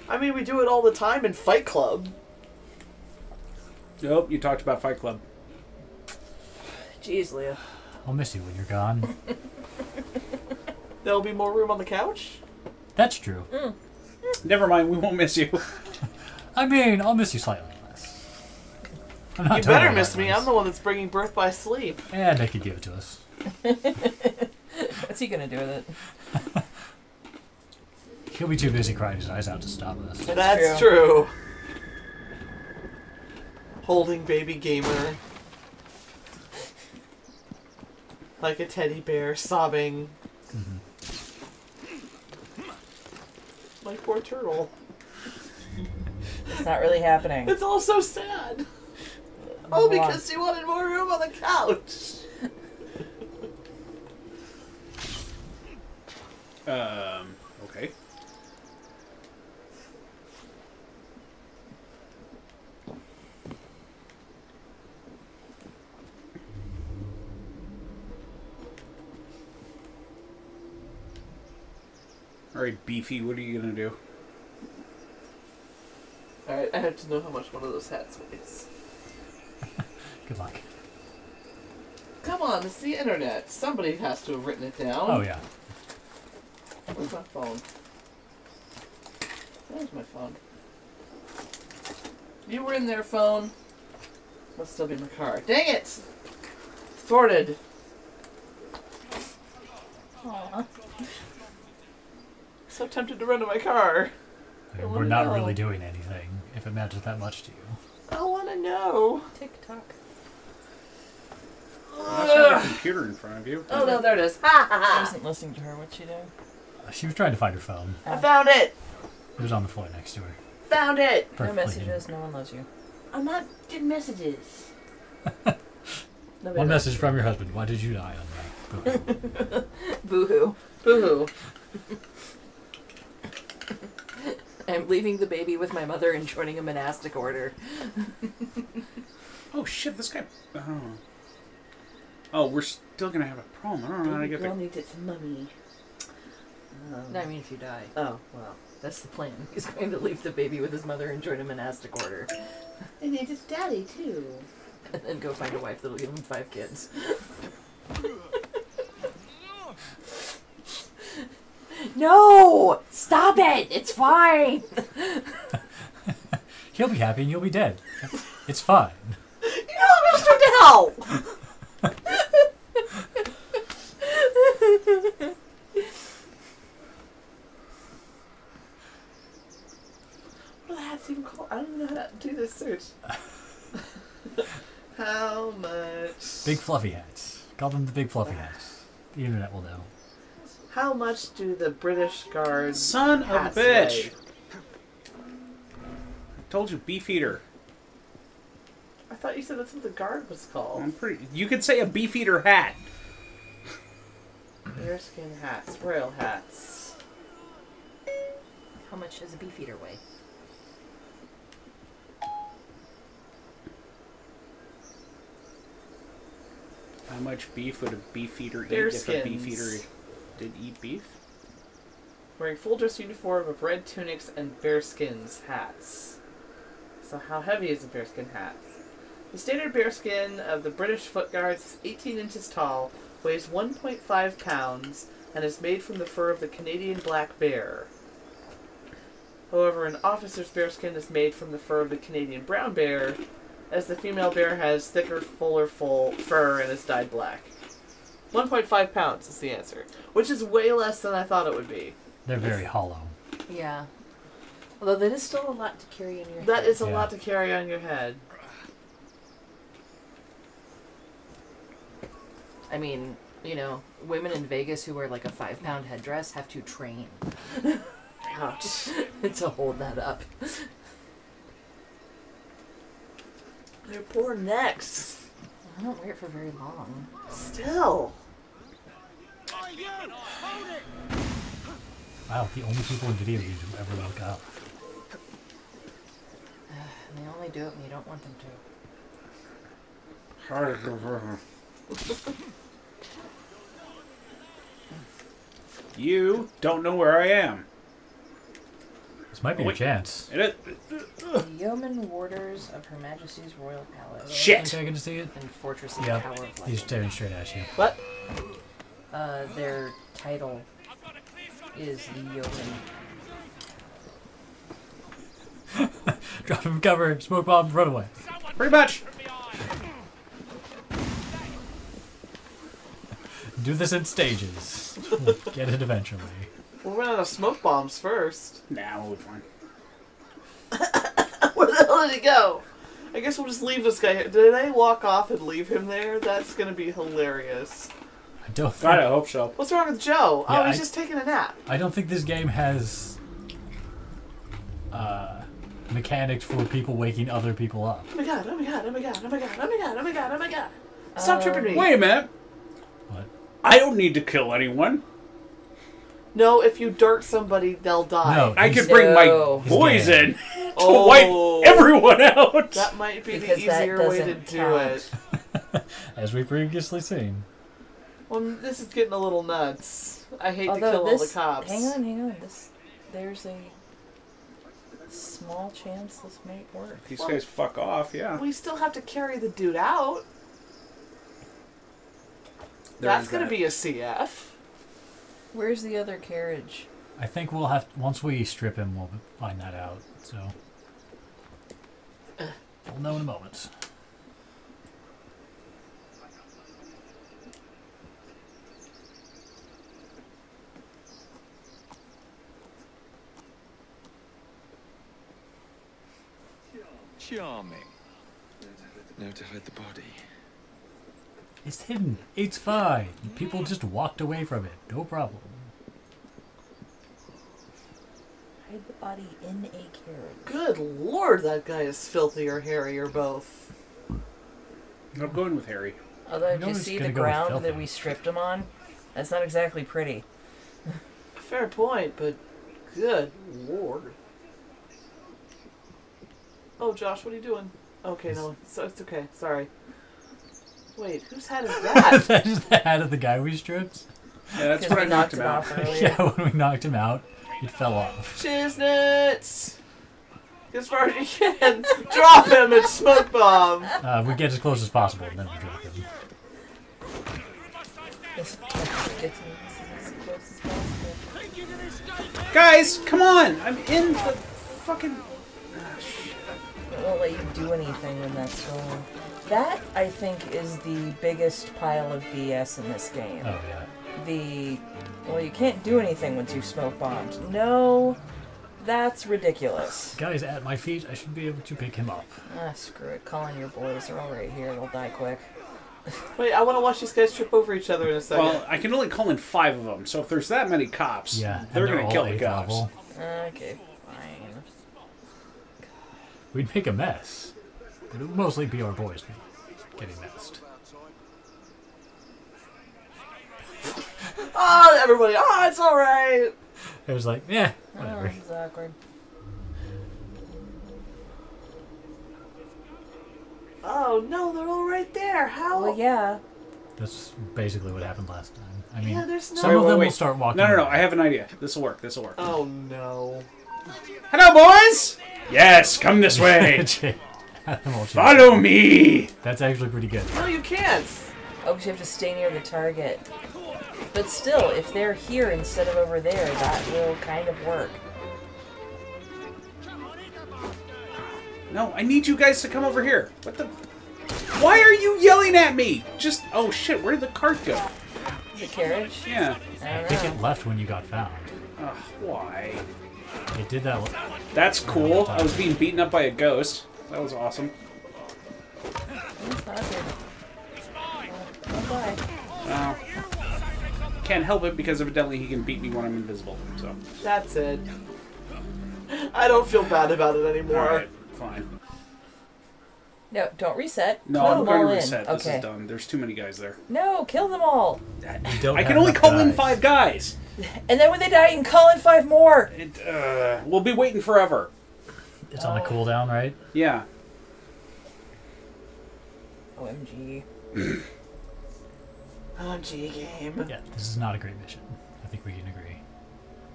I mean, we do it all the time in Fight Club. Nope, you talked about Fight Club. Jeez, Leah. I'll miss you when you're gone. There'll be more room on the couch? That's true. Never mind, we won't miss you. I mean, I'll miss you slightly less. I'm not You totally better miss me. likewise. I'm the one that's bringing birth by sleep. And they could give it to us. What's he gonna do with it? He'll be too busy crying his eyes out to stop us. That's true. Holding baby gamer. Like a teddy bear, sobbing. My poor turtle. It's not really happening. It's all so sad. Oh, because you wanted more room on the couch. Okay. Alright, Beefy, what are you gonna do? Alright, I have to know how much one of those hats weighs. Good luck. Come on, it's the internet. Somebody has to have written it down. Oh, yeah. Where's my phone? Where's my phone? You were in there, phone. Must still be in my car. Dang it! Thwarted. Aww. So tempted to run to my car. We're not really doing anything, if it matters that much to you. I want to know. TikTok. You also have a computer in front of you. Oh no, there it is. I wasn't listening to her. What'd she do? She was trying to find her phone. I found it. It was on the floor next to her. Found it. No Perfectly messages. No one loves you. I'm not getting messages. One message from your husband. Why did you die on that? Boo-hoo. Boo-hoo. I'm leaving the baby with my mother and joining a monastic order. Oh shit, this guy... Oh, we're still gonna have a problem. I don't know how to get Girl there. needs its mummy. I mean, if you die. Oh, well. That's the plan. He's going to leave the baby with his mother and join a monastic order. And needs its daddy, too. And then go find a wife that'll give him 5 kids. No! Stop it! It's fine! He'll be happy and you'll be dead. It's fine. You know I'm just trying to help! What the heck's even called? I don't even know how to do this search. How much? Big fluffy hats. Call them the big fluffy hats. The internet will know. How much do the British Guards Son of a hats bitch! weigh? I told you, Beefeater. I thought you said that's what the guard was called. I'm pretty... You could say a Beefeater hat. Bearskin hats, royal hats. How much does a beefeater weigh? How much beef would a Beefeater eat if a Bearskins. Beefeater did eat beef? Wearing full dress uniform of red tunics and bearskins hats. So how heavy is a bearskin hat? The standard bearskin of the British Foot Guards is 18 inches tall, weighs 1.5 pounds, and is made from the fur of the Canadian black bear. However, an officer's bearskin is made from the fur of the Canadian brown bear, as the female bear has thicker, fuller fur and is dyed black. 1.5 pounds is the answer, which is way less than I thought it would be. They're very hollow. Yeah. Although that is still a lot to carry in your head. That is a lot to carry on your head. I mean, you know, women in Vegas who wear like a 5-pound headdress have to train. Ouch. To hold that up. Their poor necks. I don't wear it for very long. Still. Wow, the only people in video games who ever look up. And they only do it when you don't want them to. You don't know where I am. This might be a chance. The yeoman warders of Her Majesty's Royal Palace. Shit! Think I can see it? And Fortress of Yeah, Tower of London. he's staring straight at you. What? Their title is the yeoman. Drop him cover, smoke bomb, run away. Pretty much. Do this in stages. Get it eventually. We'll run out of smoke bombs first. Nah, we'll be fine. Where the hell did he go? I guess we'll just leave this guy here. Did they walk off and leave him there? That's gonna be hilarious. I don't think, God, I hope so. What's wrong with Joe? Yeah, Oh, he's just taking a nap. I don't think this game has mechanics for people waking other people up. Oh my god, oh my god, oh my god, oh my god, oh my god, oh my god, oh my god. Stop tripping me. Wait a minute. What? I don't need to kill anyone. No, if you dirt somebody, they'll die. No, I could bring my boys in to wipe everyone out. That might be Because the that easier way to doesn't do count. it. As we've previously seen. Well, this is getting a little nuts. I hate to Although kill all the cops. Hang on. There's a small chance this might work. These guys fuck off, yeah. We still have to carry the dude out. That's going to be a CF. Where's the other carriage? I think we'll have once we strip him, we'll find that out. So we'll know in a moment. Charming. Now to hide the body. It's hidden. It's fine. People just walked away from it. No problem. Hide the body in a carriage. Good lord, that guy is filthy or hairy or both. I'm going with Harry. Although, do you see the ground that we stripped him on? That's not exactly pretty. Fair point, but good lord. Oh, Josh, what are you doing? Okay, no, so it's okay. Sorry. Wait, whose hat is that? That is the hat of the guy we stripped. Yeah, that's when I knocked him out. Yeah, when we knocked him out, it fell off. Shiznits! As far as you can. Drop him and smoke bomb! We get as close as possible, and then we drop him. Guys, come on! I'm in the fucking... It won't let you do anything when that's going. That, I think, is the biggest pile of BS in this game. Oh, yeah. Well, you can't do anything once you've smoke bombed. No, that's ridiculous. Guy's at my feet. I should be able to pick him up. Ah, screw it. Call in your boys. They're all right here. They'll die quick. Wait, I want to watch these guys trip over each other in a second. Well, I can only call in 5 of them, so if there's that many cops, they're going to kill the cops. Okay, fine. We'd make a mess. But it would mostly be our boys getting messed. Oh, everybody! Oh, it's alright! It was like, yeah, whatever. Oh, it's awkward. Oh, no, they're all right there. How? Well, yeah. That's basically what happened last time. I mean, Yeah, there's no- some of them will start walking. No, I have an idea. This will work. Oh, no. Hello, boys! Yes, come this way. Follow me! That's actually pretty good. No, you can't. Oh, because you have to stay near the target. But still, if they're here instead of over there, that will kind of work. No, I need you guys to come over here. What the... Why are you yelling at me? Just... Oh, shit, where did the cart go? The carriage? Yeah. I think it left when you got found. Ugh, why? It did that. That's cool. I was being beaten up by a ghost. That was awesome. Well, can't help it because evidently he can beat me when I'm invisible. So That's it. I don't feel bad about it anymore. Alright, fine. No, don't reset. No, Kill I'm them going all to in. reset. This Okay. is done. There's too many guys there. No, kill them all. I can only call in 5 guys. And then when they die, you can call in 5 more. We'll be waiting forever. It's on a cooldown, right? Yeah. OMG. OMG game. Yeah, this is not a great mission. I think we can agree.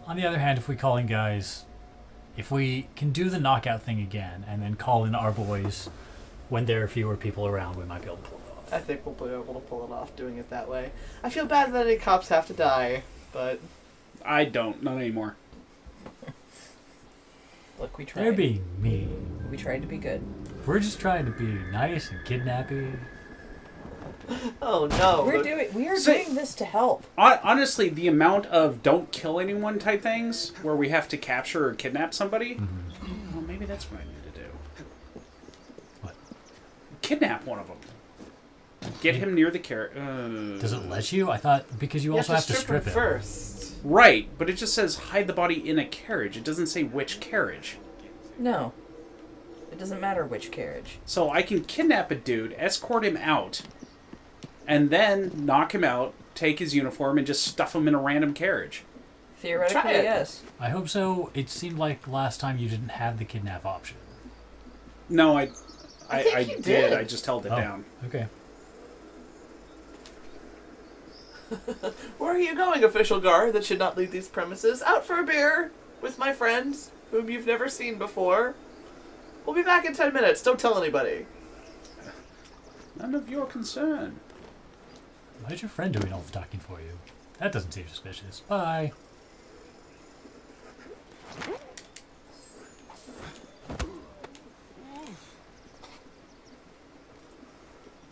On the other hand, if we call in guys, if we can do the knockout thing again and then call in our boys when there are fewer people around, we might be able to pull it off. I think we'll be able to pull it off doing it that way. I feel bad that any cops have to die, but... I don't. Not anymore. Look, we tried. They're being mean. We tried to be good. We're just trying to be nice and kidnappy. Oh no. We are doing this to help. Honestly, the amount of don't kill anyone type things where we have to capture or kidnap somebody, well, maybe that's what I need to do. What? Kidnap one of them. Get him near the carrot. Does it let you? I thought because you also have to strip him it first. Right, but it just says hide the body in a carriage. It doesn't say which carriage. No. It doesn't matter which carriage. So I can kidnap a dude, escort him out, and then knock him out, take his uniform, and just stuff him in a random carriage. Theoretically, yes. I hope so. It seemed like last time you didn't have the kidnap option. No, I think you did. I just held it down. Okay. Where are you going, official guard that should not leave these premises? Out for a beer with my friends, whom you've never seen before. We'll be back in 10 minutes. Don't tell anybody. None of your concern. Why is your friend doing all the talking for you? That doesn't seem suspicious. Bye.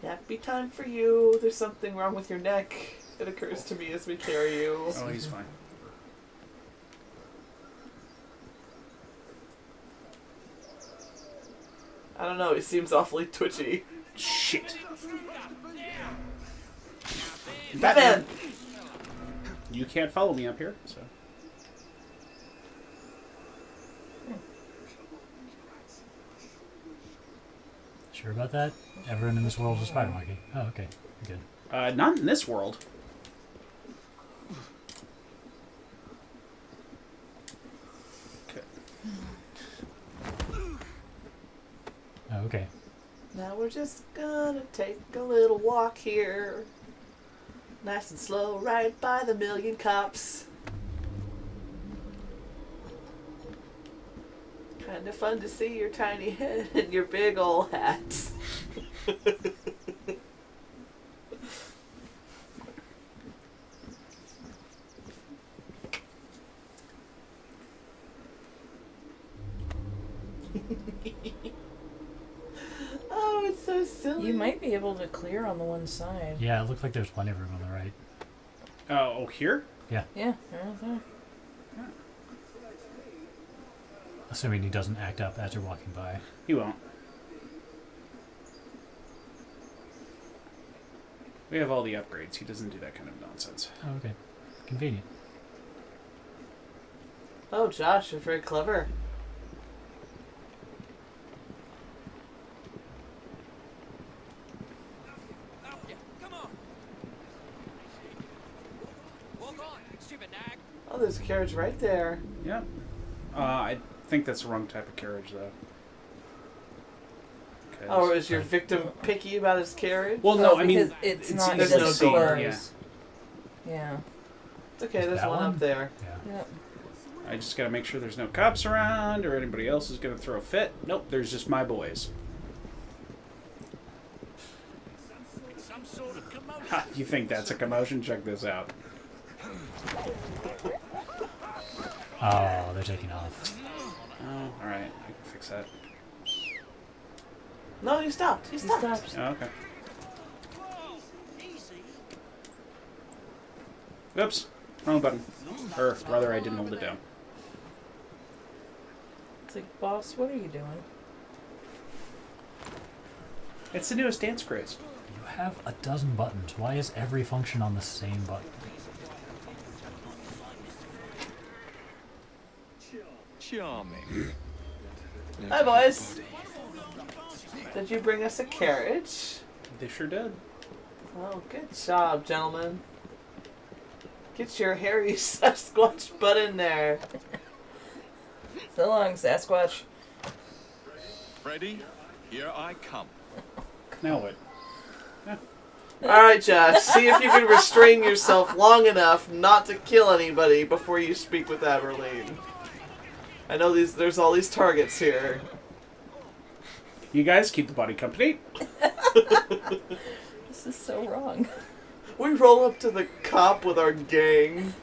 Happy time for you. There's something wrong with your neck. It occurs to me as we carry you. Oh, he's fine. I don't know, he seems awfully twitchy. Shit. Batman! You can't follow me up here, so. Sure about that? Everyone in this world is a spider monkey. Oh, okay. Good. Not in this world. Okay. Oh, okay. Now we're just gonna take a little walk here. Nice and slow, right by the million cops. Kinda fun to see your tiny head and your big ol' hat. Oh, it's so silly. You might be able to clear on the one side. Yeah, it looks like there's plenty of room on the right. Oh, here? Yeah. Yeah, right there. Assuming he doesn't act up as you're walking by. He won't. We have all the upgrades. He doesn't do that kind of nonsense. Oh, okay. Convenient. Oh, Josh, you're very clever. Oh, there's a carriage right there. Yep. I think that's the wrong type of carriage, though. Oh, is your victim picky about his carriage? Well, no, I mean, it's not there's no door. Yeah. Yeah. It's okay, Is there's that one one? up there. Yeah. Yep. I just gotta make sure there's no cops around or anybody else is gonna throw a fit. Nope, there's just my boys. Ha, you think that's a commotion? Check this out. Oh, they're taking off. Oh, alright. I can fix that. No, he stopped. He stopped. Oh, okay. Oops. Wrong button. Or rather, I didn't hold it down. It's like, boss, what are you doing? It's the newest dance craze. You have a dozen buttons. Why is every function on the same button? Charming. Hi, boys. Did you bring us a carriage? They sure did. Oh, good job, gentlemen. Get your hairy Sasquatch butt in there. So long, Sasquatch. Ready? Here I come. Now what? Alright, Josh, see if you can restrain yourself long enough not to kill anybody before you speak with Aberline. I know there's all these targets here. You guys keep the body company. This is so wrong. We roll up to the cop with our gang.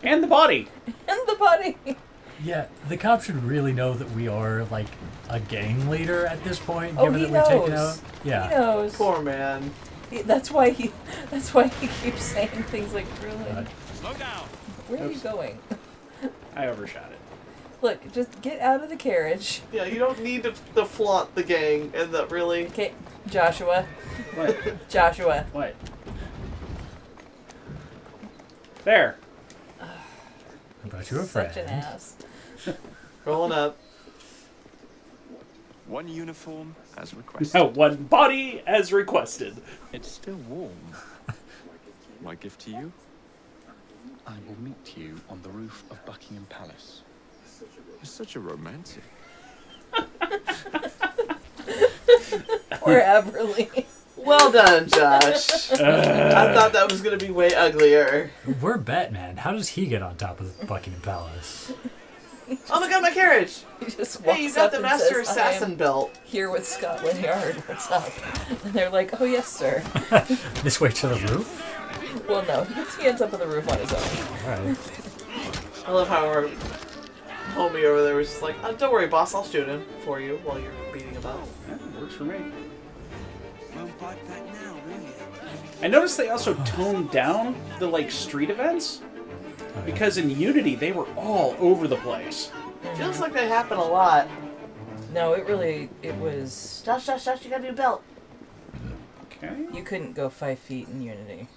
And the body. And the body. Yeah, the cop should really know that we are, like, a gang leader at this point, Oh, given he that we've taken knows. out. Yeah. He knows. Poor man. That's why he keeps saying things like, really? Slow down. Where are you Oops. going? I overshot it. Look, just get out of the carriage. Yeah, you don't need to flaunt the gang and the really. Okay, Joshua. What? Joshua. What? There. I brought you a friend. Such an ass. Rolling up. One uniform as requested. No, one body as requested. It's still warm. My gift to you? I will meet you on the roof of Buckingham Palace. You're such a romantic. Or Aberline. Well done, Josh. I thought that was going to be way uglier. We're Batman. How does he get on top of the Buckingham Palace? Oh my god, my carriage! He just Hey, you walks got up the and Master says, Assassin "I am belt. Here with Scotland Yard. What's up?" And they're like, "Oh yes, sir." This way to the roof? Well, no, he ends up on the roof on his own. Alright. I love how our homie over there was just like, oh, don't worry, boss, I'll shoot him for you while you're beating him up. Yeah, works for me. Won't bite back now, will you? I noticed they also toned down the like street events because in Unity they were all over the place. Feels like they happen a lot. No, it was... Josh, you got a new belt. Okay. You couldn't go 5 feet in Unity.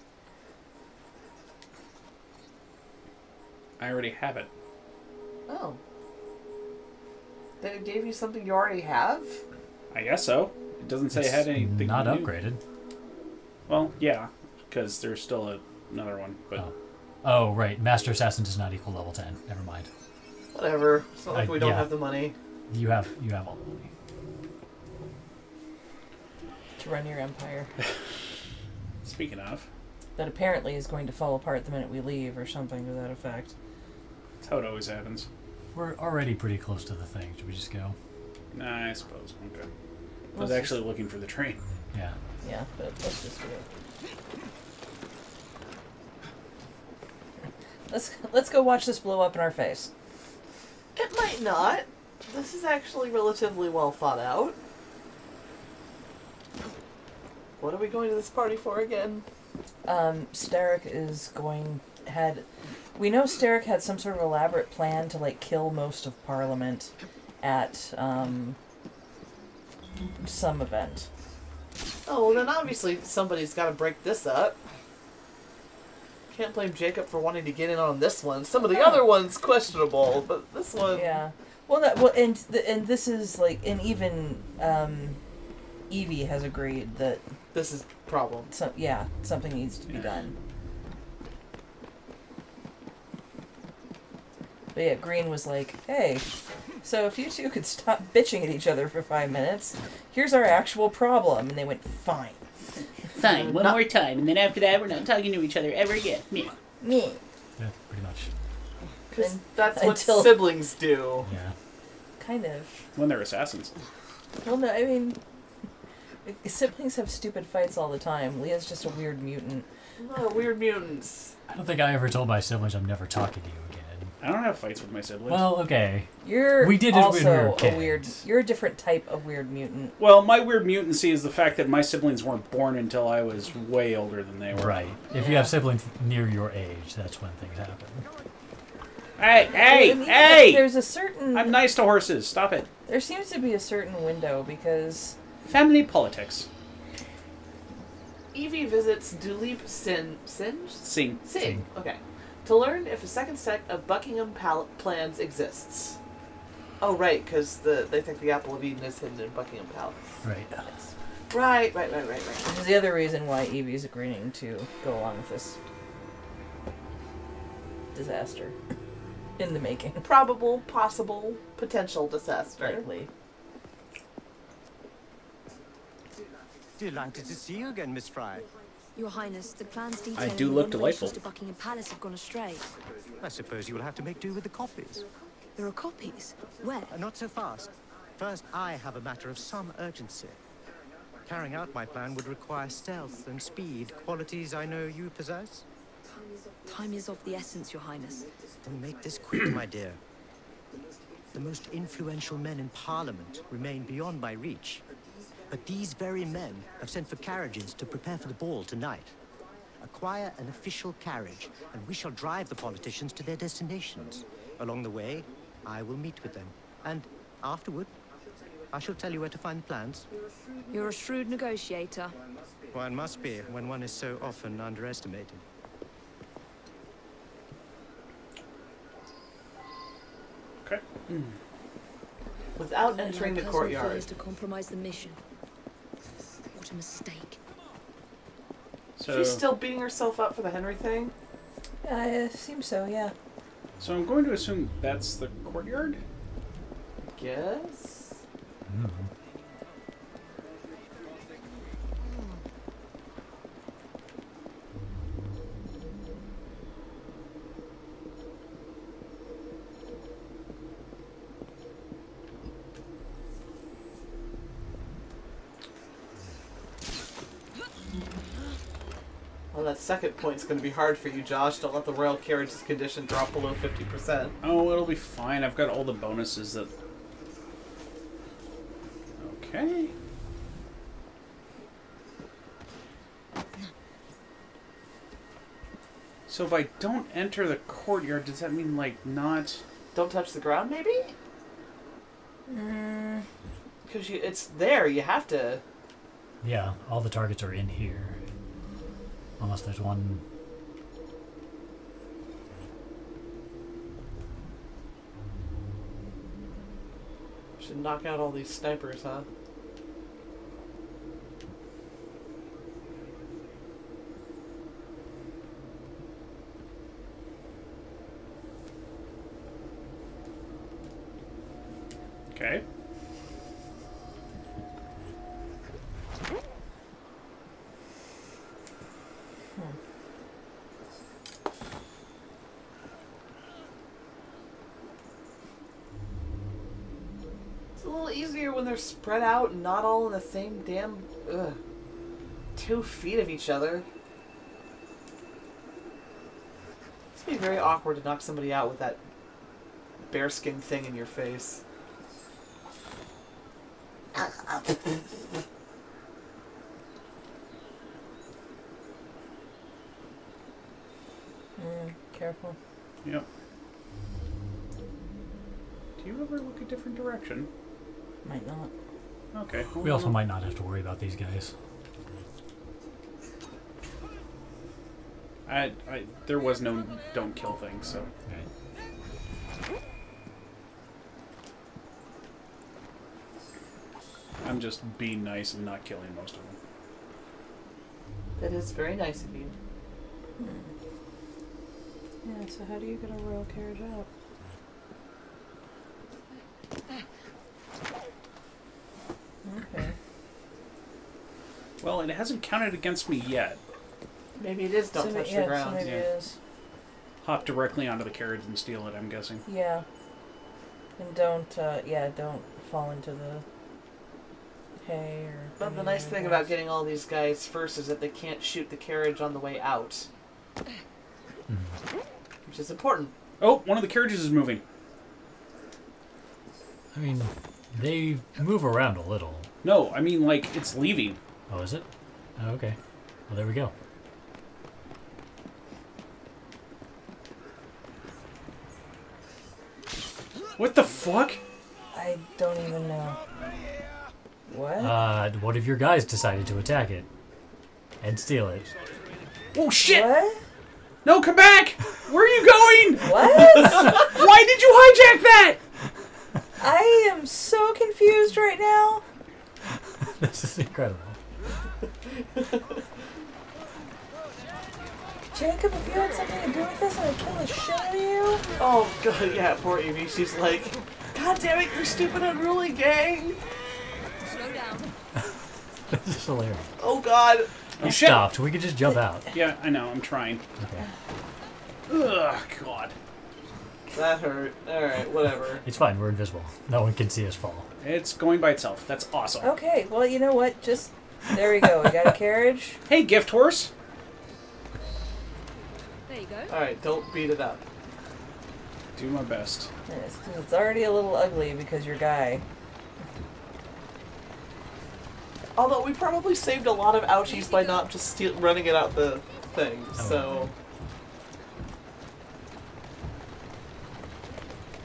I already have it. Oh. They gave you something you already have? I guess so. It doesn't say it had anything Not new. upgraded. Well, yeah, because there's still another one. But Oh, right. Master Assassin does not equal level 10. Never mind. Whatever. It's not like we don't yeah. have the money. You have all the money. To run your empire. Speaking of, That apparently is going to fall apart the minute we leave, or something to that effect. that's how it always happens. We're already pretty close to the thing. Should we just go? Nah, I suppose. Okay. I was Let's actually looking for the train. Yeah. Yeah, but let's just do it. Let's go watch this blow up in our face. It might not. This is actually relatively well thought out. What are we going to this party for again? Starrick is we know Starrick had some sort of elaborate plan to like kill most of Parliament at some event. Oh, well then obviously somebody's got to break this up. Can't blame Jacob for wanting to get in on this one. Some of the other ones questionable, but this one... Yeah. Well, and this is like, and even Evie has agreed that this is a problem. Something needs to be done. But yeah, Green was like, "Hey, so if you two could stop bitching at each other for 5 minutes, here's our actual problem." And they went, "Fine." Fine, one more time, and then after that, we're not talking to each other ever again. Me. Me. Yeah, pretty much. Because that's what siblings do. Yeah. Kind of. When they're assassins. Well, no, I mean, siblings have stupid fights all the time. Leah's just a weird mutant. Oh, weird mutants. I don't think I ever told my siblings I'm never talking to you again. I don't have fights with my siblings. Well, okay. We did it when we were also kids. a weird. You're a different type of weird mutant. Well, my weird mutancy is the fact that my siblings weren't born until I was way older than they were. Right. If you have siblings near your age, that's when things happen. Hey! There's a certain. I'm nice to horses. Stop it. There seems to be a certain window because family politics. Evie visits Dulip Singh. Sing. Okay. To learn if a second set of Buckingham plans exists. Oh, right, because they think the Apple of Eden is hidden in Buckingham Palace. Right. Right. Which is the other reason why Evie's agreeing to go along with this disaster in the making. Probable, possible, potential disaster. Likely. Delighted to see you again, Miss Fry. Your Highness, the plans I detailing do the look renovations delightful. to Buckingham Palace have gone astray. I suppose you will have to make do with the copies. There are copies? Where? Not so fast. First, I have a matter of some urgency. Carrying out my plan would require stealth and speed, qualities I know you possess. Time is of the essence, Your Highness. Then make this quick, my dear. The most influential men in Parliament remain beyond my reach. But these very men have sent for carriages to prepare for the ball tonight. Acquire an official carriage, and we shall drive the politicians to their destinations. Along the way, I will meet with them. And afterward, I shall tell you where to find the plans. You're a shrewd negotiator. One must be when one is so often underestimated. Okay. Without My entering the personal courtyard. fear is to compromise the mission. What a mistake. So, She's still beating herself up for the Henry thing? It seems so, yeah. so I'm going to assume that's the courtyard? Guess? that second point's going to be hard for you, Josh. Don't let the royal carriage's condition drop below 50%. Oh, it'll be fine. I've got all the bonuses that... Okay. So if I don't enter the courtyard, does that mean, like, not... Don't touch the ground, maybe? Because it's there. You have to... Yeah, all the targets are in here. Unless there's one... Should knock out all these snipers, huh? Okay. It's a little easier when they're spread out and not all in the same damn 2 feet of each other. It's gonna be very awkward to knock somebody out with that bearskin thing in your face. Careful. Yep. Do you ever look a different direction? Might not. Okay. We also might not have to worry about these guys. There was no don't kill thing, so. Okay. I'm just being nice and not killing most of them. That is very nice of you. Yeah, so how do you get a royal carriage up? Okay. Well, it hasn't counted against me yet. Maybe it is don't touch the ground. So maybe it is. Hop directly onto the carriage and steal it, I'm guessing. Yeah. And don't fall into the hay or... But the nice thing about getting all these guys first is that they can't shoot the carriage on the way out. Which is important. Oh, one of the carriages is moving. I mean, they move around a little. No, I mean, like, it's leaving. Oh, is it? Oh, okay. Well, there we go. What the fuck? I don't even know. What? What if your guys decided to attack it? And steal it? Oh, shit! What? No, come back! Where are you going? What? Why did you hijack that? I am so confused right now. This is incredible. Jacob, if you had something to do with this, I would kill the shit out of you. Oh, God, yeah, poor Evie. She's like, God damn it, you stupid unruly gang! Slow down. This is hilarious. Oh, God. He stopped. We could just jump out. Yeah, I know. I'm trying. Okay. Ugh, God. That hurt. Alright, whatever. It's fine. We're invisible. No one can see us fall. It's going by itself. That's awesome. Okay, well, you know what? Just... There we go. We got a carriage. Hey, gift horse. There you go. Alright, don't beat it up. Do my best. Yes, 'cause it's already a little ugly because your guy. Although we probably saved a lot of ouchies by not just running it out the thing, so...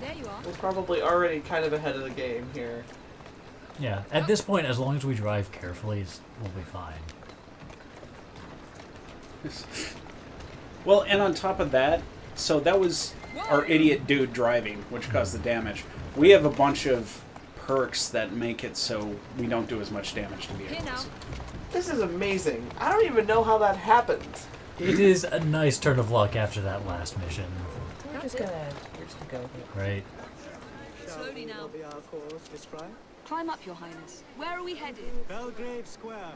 There you are. We're probably already kind of ahead of the game here. Yeah. At this point, as long as we drive carefully, we'll be fine. Well, and on top of that, so that was our idiot dude driving, which caused the damage. We have a bunch of perks that make it so we don't do as much damage to vehicles. This is amazing. I don't even know how that happened. It is a nice turn of luck after that last mission. We're just gonna go here. Right. Slowly now. Climb up, Your Highness. Where are we headed? Belgrave Square.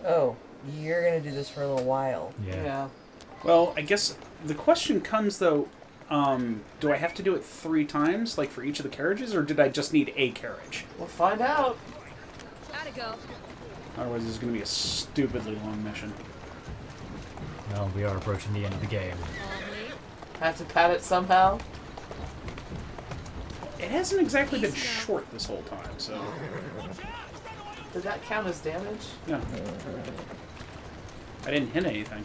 Oh, you're gonna do this for a little while. Yeah. Well, I guess the question comes, though, do I have to do it 3 times, like for each of the carriages, or did I just need a carriage? We'll find out. Atta girl. Otherwise, this is going to be a stupidly long mission. Well, we are approaching the end of the game. Have to pat it somehow. It hasn't exactly been short this whole time, so... Did that count as damage? No. I didn't hit anything.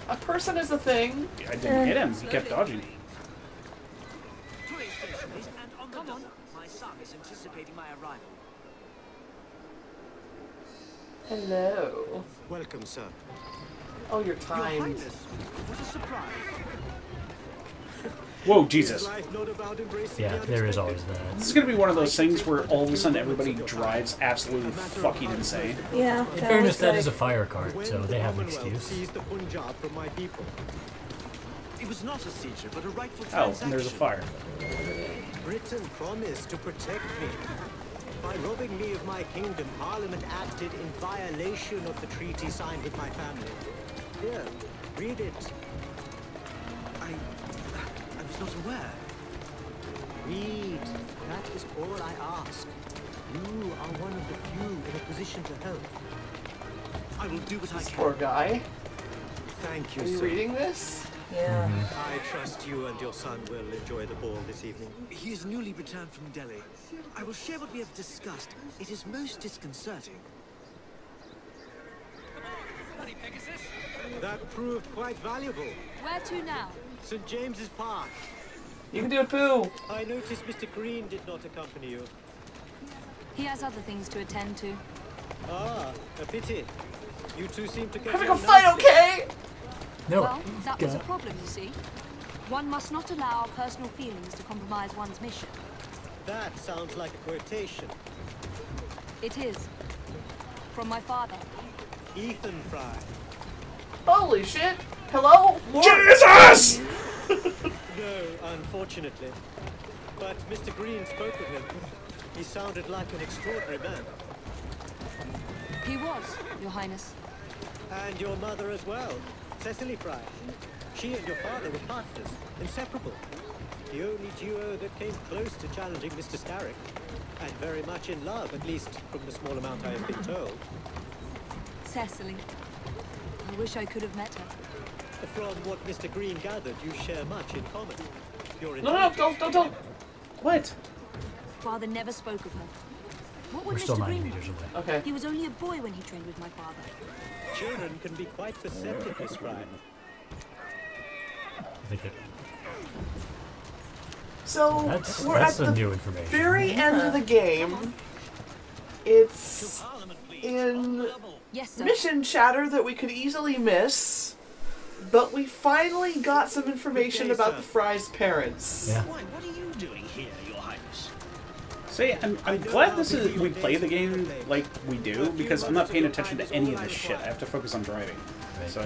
A person is a thing. I didn't hit him. He kept dodging. Come on. My son is anticipating my arrival. Hello. Welcome, sir. Oh, you're timed. Your Highness, what a surprise. Whoa, Jesus. Yeah, there is always that. This is going to be one of those things where all of a sudden everybody drives absolutely fucking insane. Yeah. In fairness, that is a fire cart, so they have an excuse. Seized the Punjab from my people. It was not a seizure, but a rightful Oh, transaction. and there's a fire. Britain promised to protect me. By robbing me of my kingdom, Parliament acted in violation of the treaty signed with my family. Here, read it. I was not aware. Read. That is all I ask. You are one of the few in a position to help. I will do what I This can. poor guy. Thank you, Are you sir. reading this? Yeah. I trust you and your son will enjoy the ball this evening. He is newly returned from Delhi. I will share what we have discussed. It is most disconcerting. That proved quite valuable. Where to now? St. James's Park. You can do a poo. I noticed Mr. Green did not accompany you. He has other things to attend to. Ah, a pity. You two seem to get Having on a fight, nicely. okay? No. Well, that was a problem, you see. One must not allow personal feelings to compromise one's mission. That sounds like a quotation. It is. From my father. Ethan Fry. Holy shit. Hello? More? Jesus! No, unfortunately. But Mr. Green spoke with him. He sounded like an extraordinary man. He was, Your Highness. And your mother as well, Cecily Fry. She and your father were partners, inseparable. The only duo that came close to challenging Mr. Starrick. And very much in love, at least from the small amount I have been told. Cecily. I wish I could have met her. From what Mr. Green gathered, you share much in common. You're No, don't. What? Father never spoke of her. What would We're still Mr. 90 Green meters want? away. Okay. He was only a boy when he trained with my father. Children can be quite perceptive, Miss Fry. I think that So, That's we're at some the new information. very end of the game. It's in Yes, sir. mission chatter that we could easily miss. But we finally got some information about the Fry's parents. Yeah. Why, what are you doing here, Your Highness? See, I'm glad this is we play the game like we do, because I'm not paying attention to any of this shit. I have to focus on driving. So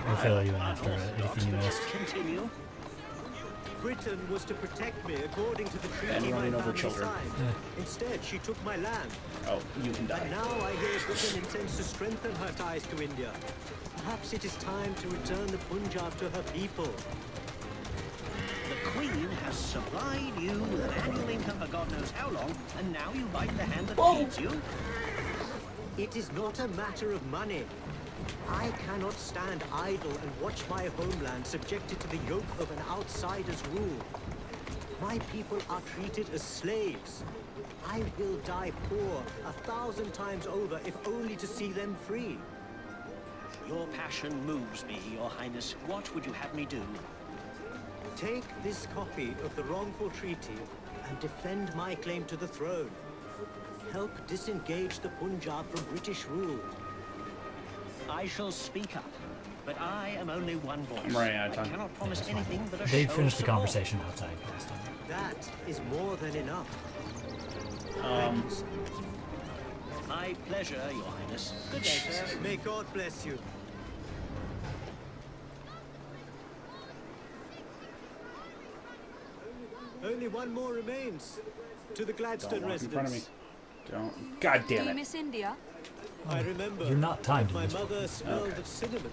We'll fill you in after anything you missed. Continue. Britain was to protect me according to the treaty And my running over family children. signed. Instead, she took my land. Oh, you can die. And now I hear Britain intends to strengthen her ties to India. Perhaps it is time to return the Punjab to her people. The Queen has supplied you with an annual income for God knows how long, and now you bite the hand that feeds you? It is not a matter of money. I cannot stand idle and watch my homeland subjected to the yoke of an outsider's rule. My people are treated as slaves. I will die poor 1,000 times over if only to see them free. Your passion moves me, Your Highness. What would you have me do? Take this copy of the wrongful treaty and defend my claim to the throne. Help disengage the Punjab from British rule. I shall speak up, but I am only one voice. I'm running out of I time. cannot promise anything but a They show finished the of support. conversation outside last time. That is more than enough. My pleasure, Your Highness. Good day, sir. May God bless you. Only one more remains. To the Gladstone Don't walk in front of me. residence. Don't. God Do damn you it. miss India? I remember. You're not timed My in this mother smelled of cinnamon.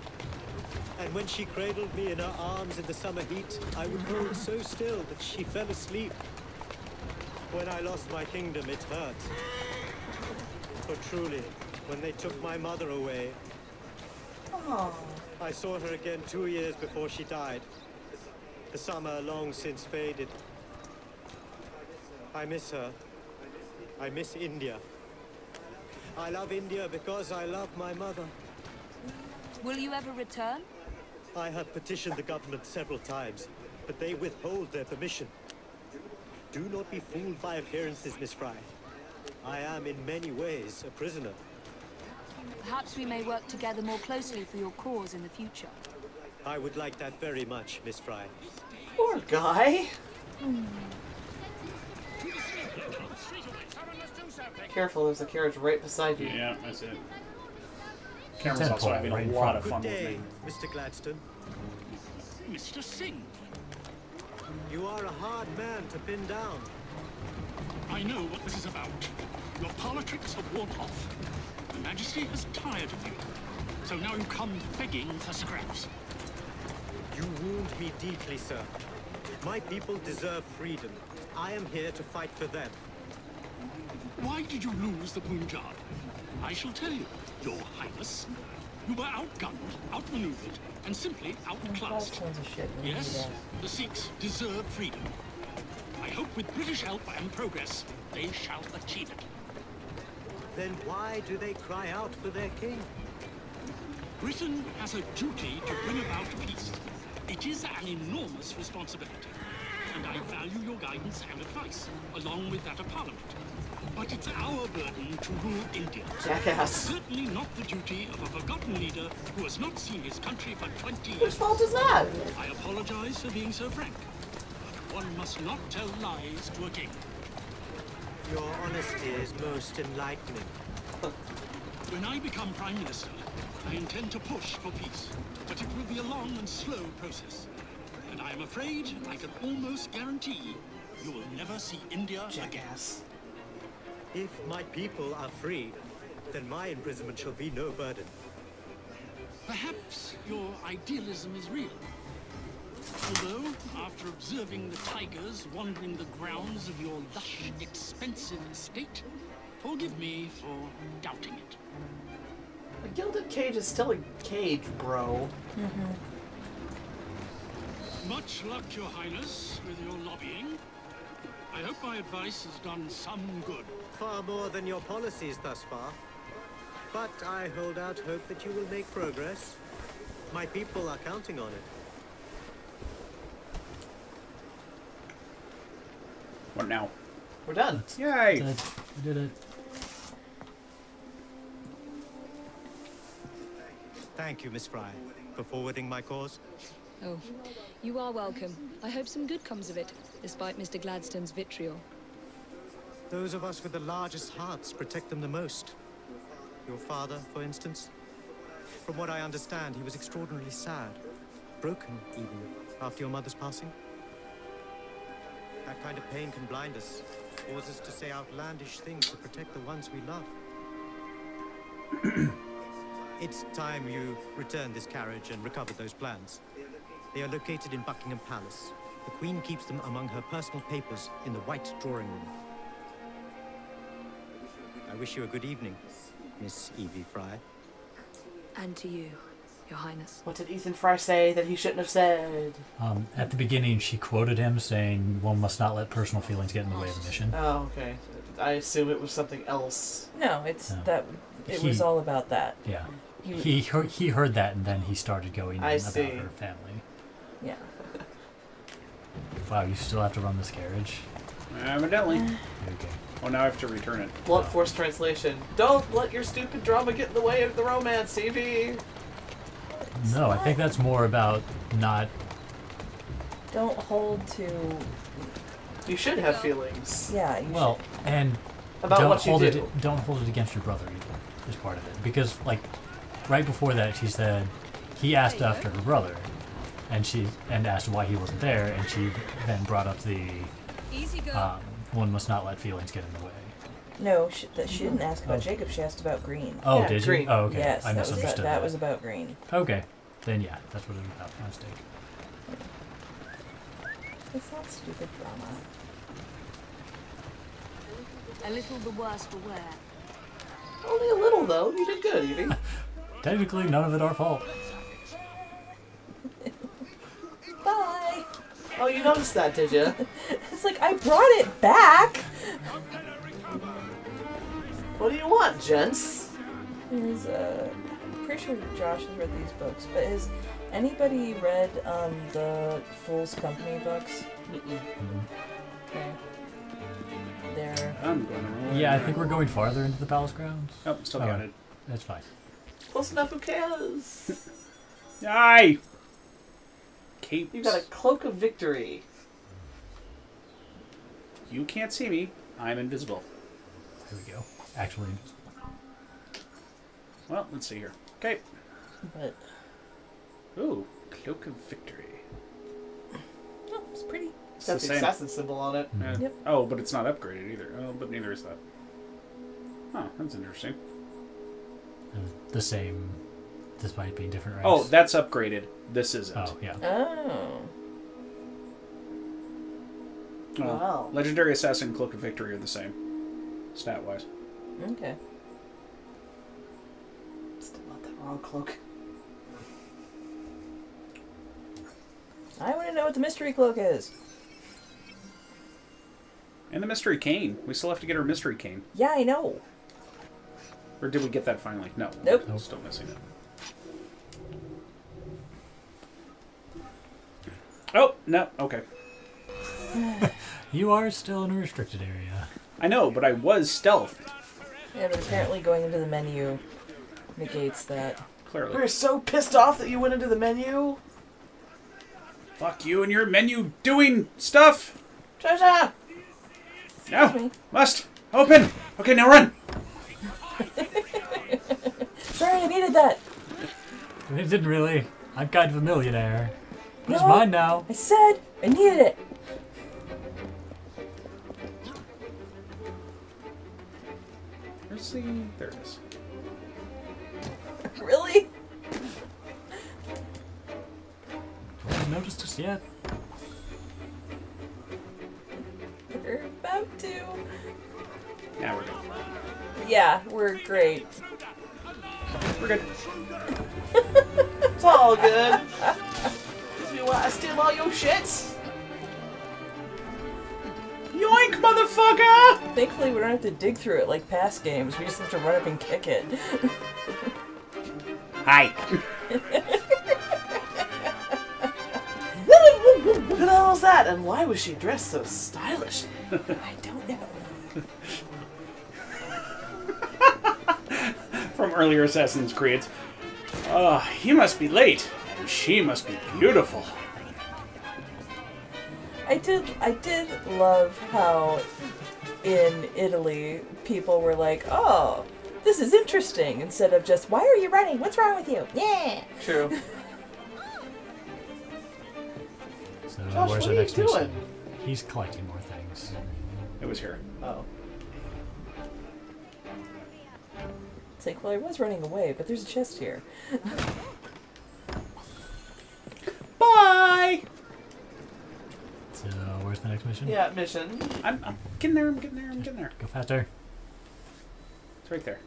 And when she cradled me in her arms in the summer heat, I would hold so still that she fell asleep. When I lost my kingdom, it hurt. For truly, when they took my mother away, I saw her again 2 years before she died. The summer long since faded. I miss her. I miss India. I love India because I love my mother. Will you ever return? I have petitioned the government several times, but they withhold their permission. Do not be fooled by appearances, Miss Fry. I am in many ways a prisoner. Perhaps we may work together more closely for your cause in the future. I would like that very much, Miss Fry. Poor guy. Careful, there's a carriage right beside you. Yeah, that's it. Cameron's also having a lot of fun Good with day, me. Mr. Gladstone. Mr. Singh. You are a hard man to pin down. I know what this is about. Your politics have worn off. Her Majesty has tired of you. So now you come begging for scraps. You wound me deeply, sir. My people deserve freedom. I am here to fight for them. Why did you lose the Punjab? I shall tell you, Your Highness. You were outgunned, outmaneuvered, and simply outclassed. Yes, the Sikhs deserve freedom. I hope with British help and progress, they shall achieve it. Then why do they cry out for their king? Britain has a duty to bring about peace. It is an enormous responsibility, and I value your guidance and advice, along with that of Parliament. But it's our burden to rule India. Jackass. Certainly not the duty of a forgotten leader who has not seen his country for 20 years. Whose fault is that? I apologize for being so frank, but one must not tell lies to a king. Your honesty is most enlightening. When I become Prime Minister, I intend to push for peace, but it will be a long and slow process. And I am afraid I can almost guarantee you will never see India Jackass. If my people are free, then my imprisonment shall be no burden. Perhaps your idealism is real. Although, after observing the tigers wandering the grounds of your lush, expensive estate, forgive me for doubting it. A gilded cage is still a cage, bro. Much luck, Your Highness, with your lobbying. I hope my advice has done some good. Far more than your policies thus far. But I hold out hope that you will make progress. My people are counting on it. What now? We're done. Yay! We did it. Thank you, Miss Fry, for forwarding my cause. Oh, you are welcome. I hope some good comes of it, despite Mr. Gladstone's vitriol. Those of us with the largest hearts protect them the most. Your father, for instance. From what I understand, he was extraordinarily sad. Broken, even, after your mother's passing. That kind of pain can blind us, cause us to say outlandish things to protect the ones we love. It's time you return this carriage and recover those plans. They are located in Buckingham Palace. The Queen keeps them among her personal papers in the White Drawing Room. I wish you a good evening, Miss Evie Fry. And to you, Your Highness. What did Ethan Fry say that he shouldn't have said? At the beginning, she quoted him saying, "One must not let personal feelings get in the way of a mission." Oh, okay. I assume it was something else. No, it's No. that. It was all about that. Yeah. He heard that, and then he started going on about see. her family. Yeah. Wow, you still have to run this carriage? Evidently. Okay. Oh, now I have to return it. Blunt Force translation. Don't let your stupid drama get in the way of the romance, CV. No, I think that's more about not... Don't hold to. You should have feelings. Yeah. You Well, and About don't what you hold do. it. Don't hold it against your brother either. Is part of it, because like right before that, she said he asked after her brother, and asked why he wasn't there, and she then brought up the one must not let feelings get in the way. No, she didn't ask about Jacob. She asked about Green. Oh, did you? Green. Oh, okay. Yes, I that was misunderstood. that was about Green. Okay, then yeah, that's what it was about. My mistake. It's not stupid drama. A little the worse for wear. Only a little, though. You did good, Evie. Technically, none of it our fault. Oh, you noticed that, did you? It's like, I brought it back! What do you want, gents? I'm pretty sure Josh has read these books, but has anybody read the Fool's Company books? Okay. They're... I'm going to roll. Yeah, I think we're going farther into the palace grounds. Oh, still got it. That's fine. Close enough, who cares? Aye! Capes. You got a cloak of victory. You can't see me. I'm invisible. There we go. Actually. Well, let's see here. Okay. But... Ooh, cloak of victory. Oh, it's pretty. It's got the assassin symbol on it. Yeah. Yep. Oh, but it's not upgraded either. Oh, but neither is that. Oh, that's interesting. The same, despite being different ranks. Oh, that's upgraded. This isn't. Oh, yeah. Oh. Wow. Legendary Assassin and Cloak of Victory are the same, stat-wise. Okay. Still not that wrong cloak. I want to know what the mystery cloak is. And the Mystery Cane. We still have to get our Mystery Cane. Yeah, I know. Or did we get that finally? No. Nope. We're still missing it. Oh, no. Okay. You are still in a restricted area. I know, but I was stealth. Yeah, but apparently going into the menu negates that. Clearly. We're so pissed off that you went into the menu. Fuck you and your menu doing stuff. Treasure! No. Must. Open. Okay, now run. Sorry, I needed that. It didn't really. I'm kind of a millionaire. But it's No, mine now. I said I needed it. Where's the... There it is. Really? Haven't noticed us yet. We're about to. Now we're good. Yeah, we're great. We're good. It's all good. You want to steal all your shits? Yoink, motherfucker! Thankfully, we don't have to dig through it like past games. We just have to run up and kick it. Hi. Who the hell was that? And why was she dressed so stylish? I don't know. From earlier Assassin's Creed. He must be late. And she must be beautiful. I did love how in Italy people were like, oh, this is interesting, instead of just, why are you running? What's wrong with you? Yeah. True. So Josh, where's what our are you next doing? mission? He's collecting more things. It was here. Oh. It's like, well, I was running away, but there's a chest here. Bye! So where's the next mission? Yeah, mission. I'm getting there, I'm getting there, I'm getting there. Go faster. It's right there.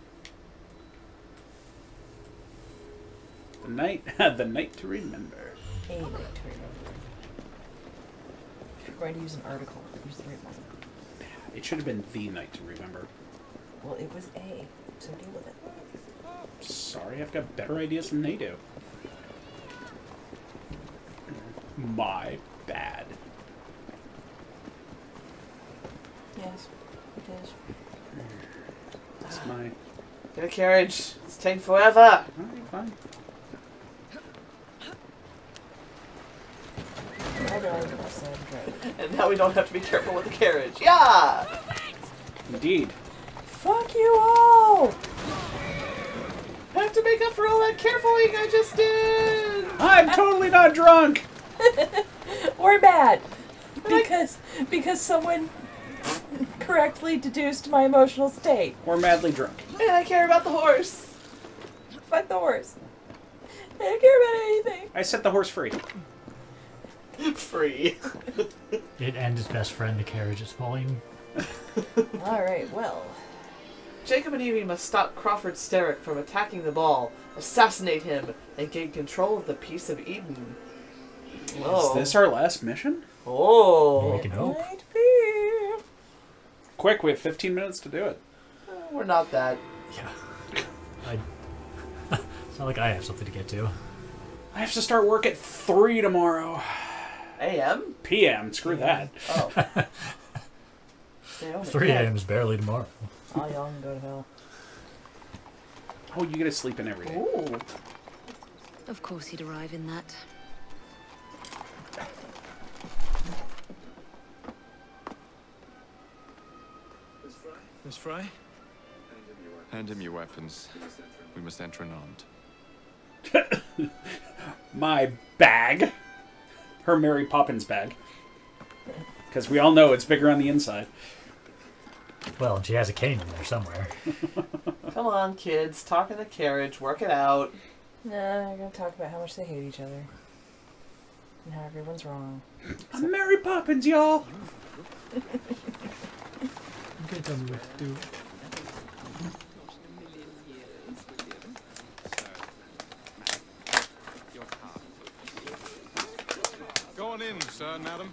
The night to remember. A night to remember. If you're going to use an article, use the right one. It should have been the night to remember. Well, it was A, so deal with it. Sorry, I've got better ideas than they do. My bad. Yes, it is. That's my... Get a carriage. It's taking forever. Alright, fine. And now we don't have to be careful with the carriage. Yeah! Indeed. Fuck you all! I have to make up for all that carefully I just did! I'm totally not drunk! Or bad. Because someone correctly deduced my emotional state. Or madly drunk. And I care about the horse. Fuck the horse. I don't care about anything. I set the horse free. Free. It and his best friend, the carriage is pulling. Alright, well. Jacob and Evie must stop Crawford Sterrick from attacking the ball, assassinate him, and gain control of the Piece of Eden. Whoa. Is this our last mission? Oh. We can hope. Might be. Quick, we have 15 minutes to do it. We're not that. Yeah. It's not like I have something to get to. I have to start work at 3 tomorrow. A.M.? P.M. Screw that. Oh. Stay home 3 again. a.m. is barely tomorrow. Oh, y'all can go to hell. Oh, you get to sleep in every day. Ooh. Of course he'd arrive in that. Miss Fry? Hand him your weapons. We must enter an armed. My bag. Her Mary Poppins bag. Because we all know it's bigger on the inside. Well, and she has a cane in there somewhere. Come on, kids. Talk in the carriage. Work it out. Nah, they're gonna talk about how much they hate each other. And how everyone's wrong. I'm Mary Poppins, y'all. You can't tell me what to do. Go on in, sir, madam.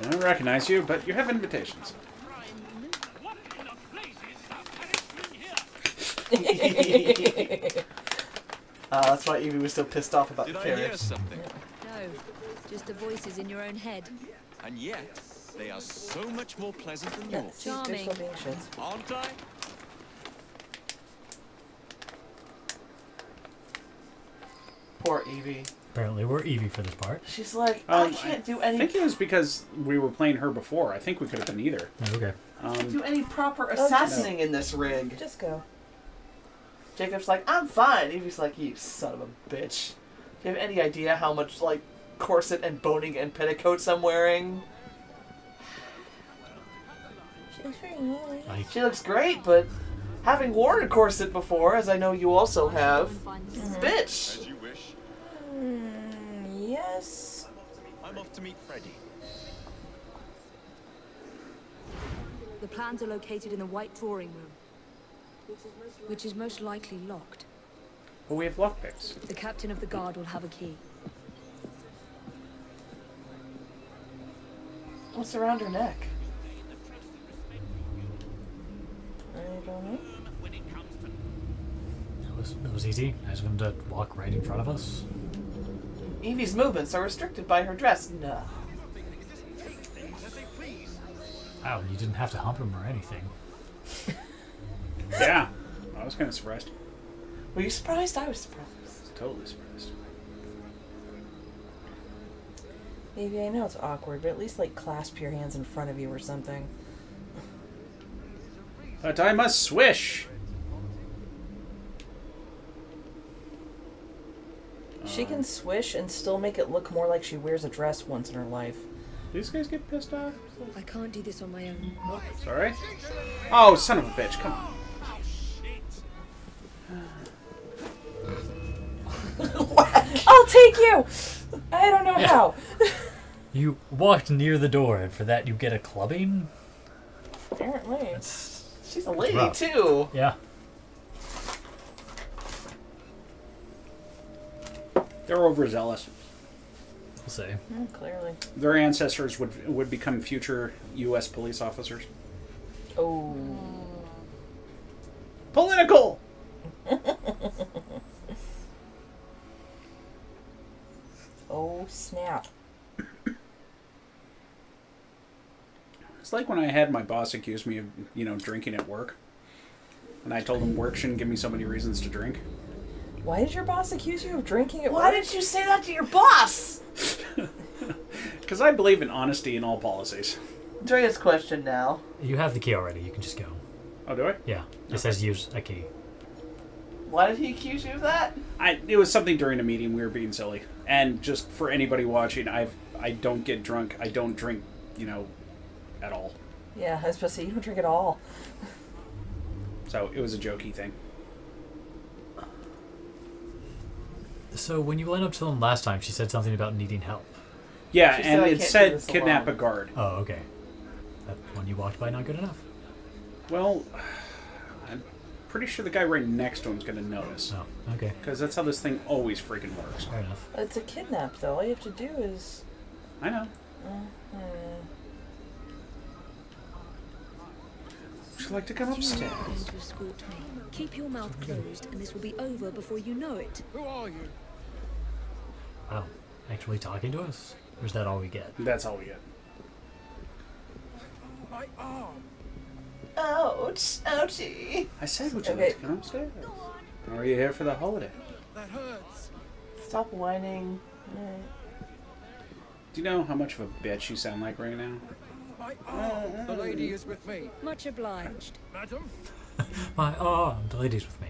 I don't recognize you, but you have invitations. That's why Evie was so pissed off about Did the I carriage. hear something? No, just the voices in your own head. And yet, they are so much more pleasant than Yeah, yours. see, they're still being shit. Aren't I? Poor Evie. Apparently we're Evie for this part. She's like, I can't do any. I think it was because we were playing her before. I think we could have been either. Okay. Do any proper assassinating in this rig. Just go. Jacob's like, I'm fine. Evie's like, you son of a bitch. Do you have any idea how much, like, corset and boning and petticoats I'm wearing? She looks very nice. She looks great, but having worn a corset before, as I know you also have, bitch. As you wish. Yes. I'm off to meet Freddy. The plans are located in the White Drawing Room, which is most likely locked. But we have lockpicks. The captain of the guard will have a key. What's around her neck? I don't know. That was easy. I just wanted to walk right in front of us. Evie's movements are restricted by her dress. No. Wow, you didn't have to hump him or anything. Yeah. I was kind of surprised. Were you surprised? I was surprised. Totally surprised. Maybe I know it's awkward, but at least like clasp your hands in front of you or something. But I must swish. She can swish and still make it look more like she wears a dress once in her life. These guys get pissed off? I can't do this on my own. Sorry? Oh, son of a bitch, come on. I'll take you! I don't know how. You walked near the door, and for that you get a clubbing? Apparently. She's a lady, rough. too. Yeah. They're overzealous. We'll say. Clearly. Their ancestors would become future U.S. police officers. Oh. Political! Oh, snap. It's like when I had my boss accuse me of, drinking at work. And I told him work shouldn't give me so many reasons to drink. Why did your boss accuse you of drinking at Why work? did you say that to your boss? Because I believe in honesty in all policies. Drea's question now. You have the key already. You can just go. Oh, do I? Yeah. It says use a key. Why did he accuse you of that? It was something during a meeting. We were being silly. And just for anybody watching, I don't get drunk. I don't drink, at all. Yeah, I was supposed to say, you don't drink at all. So it was a jokey thing. So when you went up to them last time, she said something about needing help. Yeah, She and said, "I it can't do said this kidnap alone." a guard. Oh, okay. That one you walked by not good enough? Well, I'm pretty sure the guy right next to him's going to notice. Oh, okay. Because that's how this thing always freaking works. Fair enough. It's a kidnap, though. All you have to do is I know. Would you like to come upstairs? You are going to escort me. Keep your mouth closed, and this will be over before you know it. Who are you? Wow. Actually talking to us? Or is that all we get? That's all we get. My arm. Ouch. Ouchie. I said, would you like to come upstairs? Or are you here for the holiday? That hurts. Stop whining. Do you know how much of a bitch you sound like right now? My arm. The lady is with me. Much obliged. Madam? My arm. The lady's with me.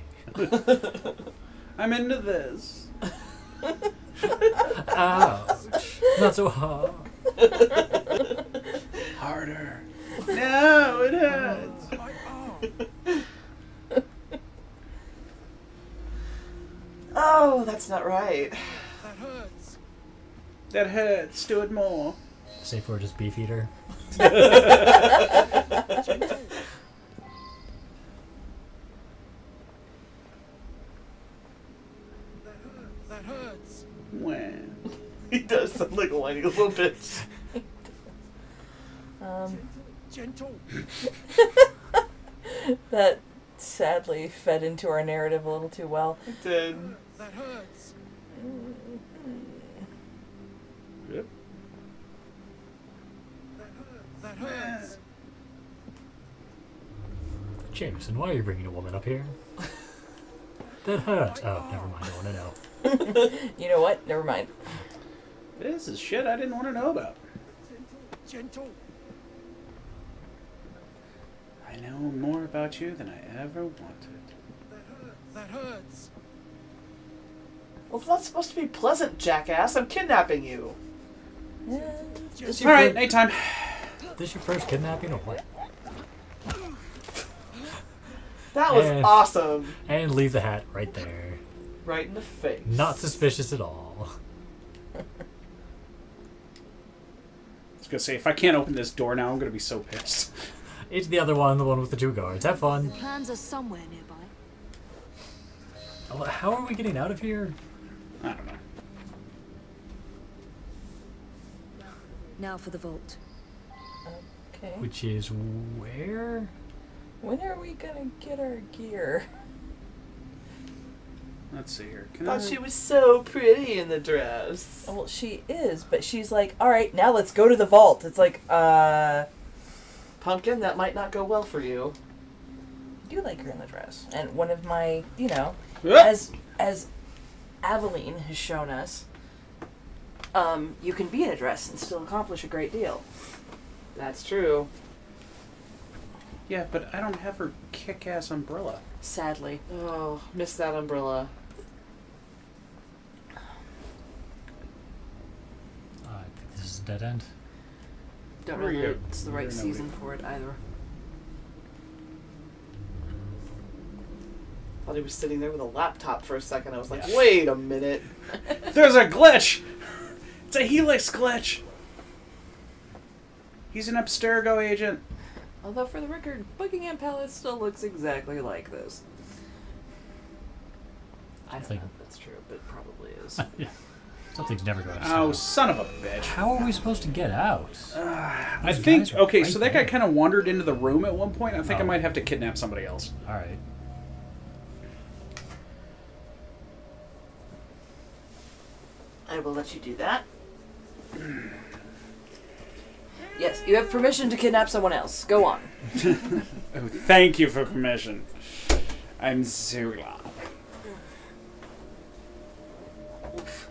I'm into this. Ouch. Not so hard. Harder. No, it hurts. My arm. Oh, that's not right. That hurts. That hurts. Do it more. Safe word is beefeater. That hurts. When? He does sound like whining a little bit. Gentle. That sadly fed into our narrative a little too well. It did. That hurts. Yep. That hurts. Jameson, why are you bringing a woman up here? That hurt. Oh, never mind. I want to know. You know what? Never mind. This is shit I didn't want to know about. Gentle. I know more about you than I ever wanted. That hurts. Well, it's not supposed to be pleasant, jackass. I'm kidnapping you. Alright, nighttime. This your first kidnapping or what? That was awesome. And leave the hat right there. Right in the face. Not suspicious at all. I was gonna say, if I can't open this door now, I'm gonna be so pissed. It's the other one, the one with the 2 guards. Have fun. The plans are somewhere nearby. How are we getting out of here? I don't know. Now for the vault. Okay. Which is where? When are we gonna get our gear? Let's see here. I thought she was so pretty in the dress. Well, she is, but she's like, all right, now let's go to the vault. It's like, Pumpkin, that might not go well for you. I do like her in the dress. And one of my, you know, Yep. as Aveline has shown us, you can be in a dress and still accomplish a great deal. That's true. Yeah, but I don't have her kick-ass umbrella. Sadly. Oh, missed that umbrella. I think this is a dead end. Don't Where know are that you? it's the Where right are season we? for it either. Thought he was sitting there with a laptop for a second. I was like, Yeah. wait a minute. There's a glitch! It's a Helix glitch! He's an Abstergo agent. Although, for the record, Buckingham Palace still looks exactly like this. I don't know if that's true, but it probably is. Yeah. Something's never going to Oh, stop. son of a bitch. How are we supposed to get out? I Those think, guys are okay, right so that guy there. kind of wandered into the room at one point. I think I Oh. might have to kidnap somebody else. Alright. I will let you do that. Yes, you have permission to kidnap someone else. Go on. Oh, thank you for permission. I'm so glad. Oof.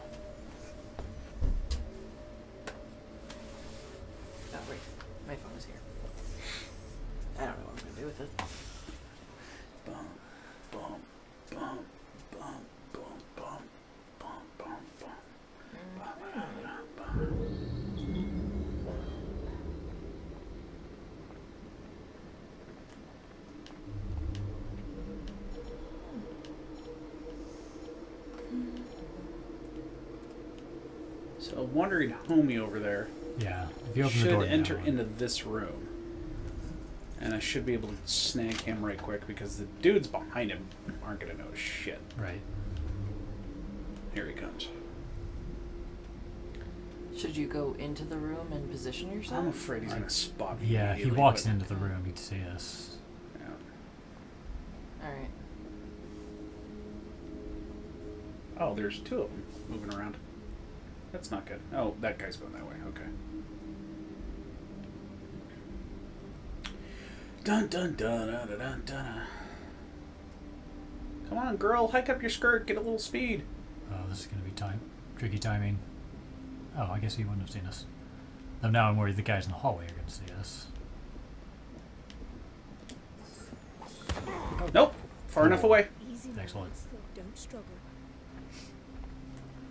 Oh, wait. My phone is here. I don't know what I'm going to do with it. Bum, bum, bum, bum, bum, bum, bum, bum, bum. So, wandering homie over there Yeah. If you open the should door enter now. into this room. And I should be able to snag him right quick because the dudes behind him aren't going to know shit. Right. Here he comes. Should you go into the room and position yourself? I'm afraid he's gonna spot me. Yeah, he immediately, walks but- into the room, he'd see us. Yeah. Alright. Oh, there's two of them moving around. That's not good. Oh, that guy's going that way. Okay. Dun dun dun dun dun dun dun. Come on, girl, hike up your skirt, get a little speed. Oh, this is gonna be tricky timing. Oh, I guess he wouldn't have seen us. Though now I'm worried the guys in the hallway are gonna see us. Nope, far enough away. Excellent. Don't struggle.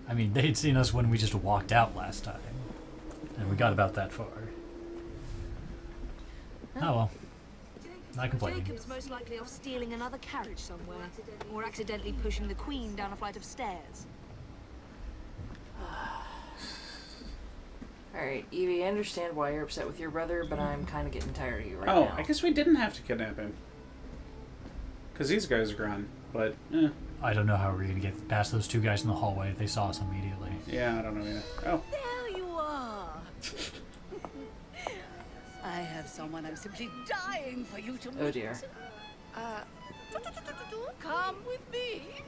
I mean, they'd seen us when we just walked out last time. And we got about that far. Oh well. Not complaining. Jacob's most likely off stealing another carriage somewhere, or accidentally pushing the Queen down a flight of stairs. Alright, Evie, I understand why you're upset with your brother, but I'm kind of getting tired of you right Oh, now. I guess we didn't have to kidnap him. Because these guys are gone, but, I don't know how we're gonna get past those two guys in the hallway. They saw us immediately. Yeah, I don't know either. Oh. There you are. I have someone I'm simply dying for you to meet. Oh dear. Come with me.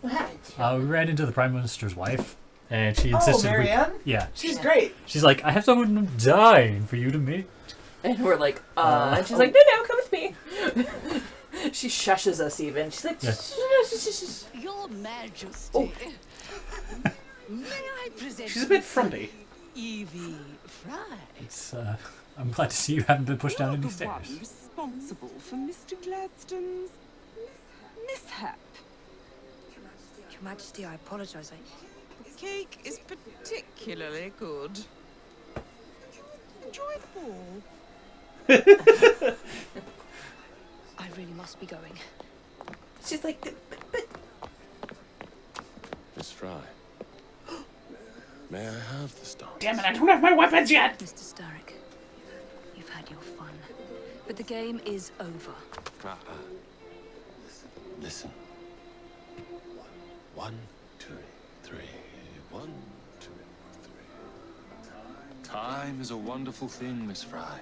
We ran into the Prime Minister's wife, and she insisted. Marianne? Yeah. She's great. She's like, I have someone dying for you to meet. And we're like, and she's like, no, come with me. She shushes us even. She's like, Your Majesty. May I present She's a bit frumpy. Evie Fry. It's, I'm glad to see you haven't been pushed down any The stairs. one responsible for Mr. Gladstone's mishap. Your Majesty, I apologize. The cake is particularly good. Enjoy the ball. I really must be going. She's like, Miss Fry. May I have the star? Damn it, I don't have my weapons yet! Mr. Starrick, you've had your fun, but the game is over. Listen. 1, 2, 3. 1, 2, 3. Time is a wonderful thing, Miss Fry.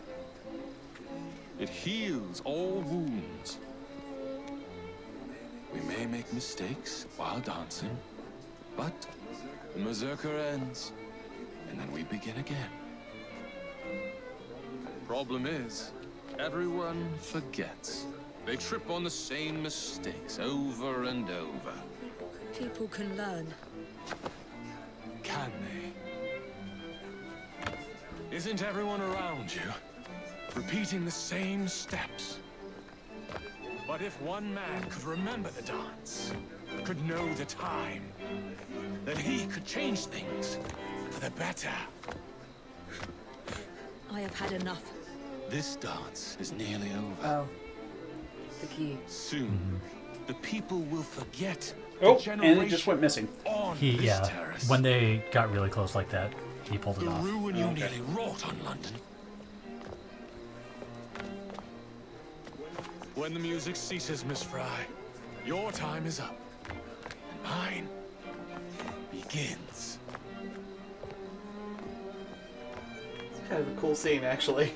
It heals all wounds. We may make mistakes while dancing, but the Berserker ends, and then we begin again. Problem is, everyone forgets. They trip on the same mistakes over and over. People can learn. Can they? Isn't everyone around you repeating the same steps? But if one man could remember the dance, could know the time, then he could change things for the better. I have had enough. This dance is nearly over. Oh. The key. Soon, the people will forget Oh, the and it just went missing. on He, this yeah. terrace. When they got really close like that, he pulled it The off. ruin you nearly wrought on London. When the music ceases, Miss Fry, your time is up. And mine begins. It's kind of a cool scene, actually.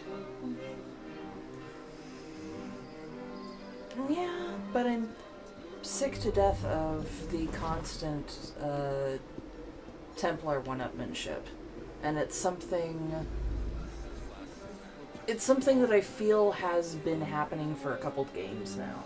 Yeah, but I'm sick to death of the constant Templar one-upmanship. And it's something that I feel has been happening for a couple games now.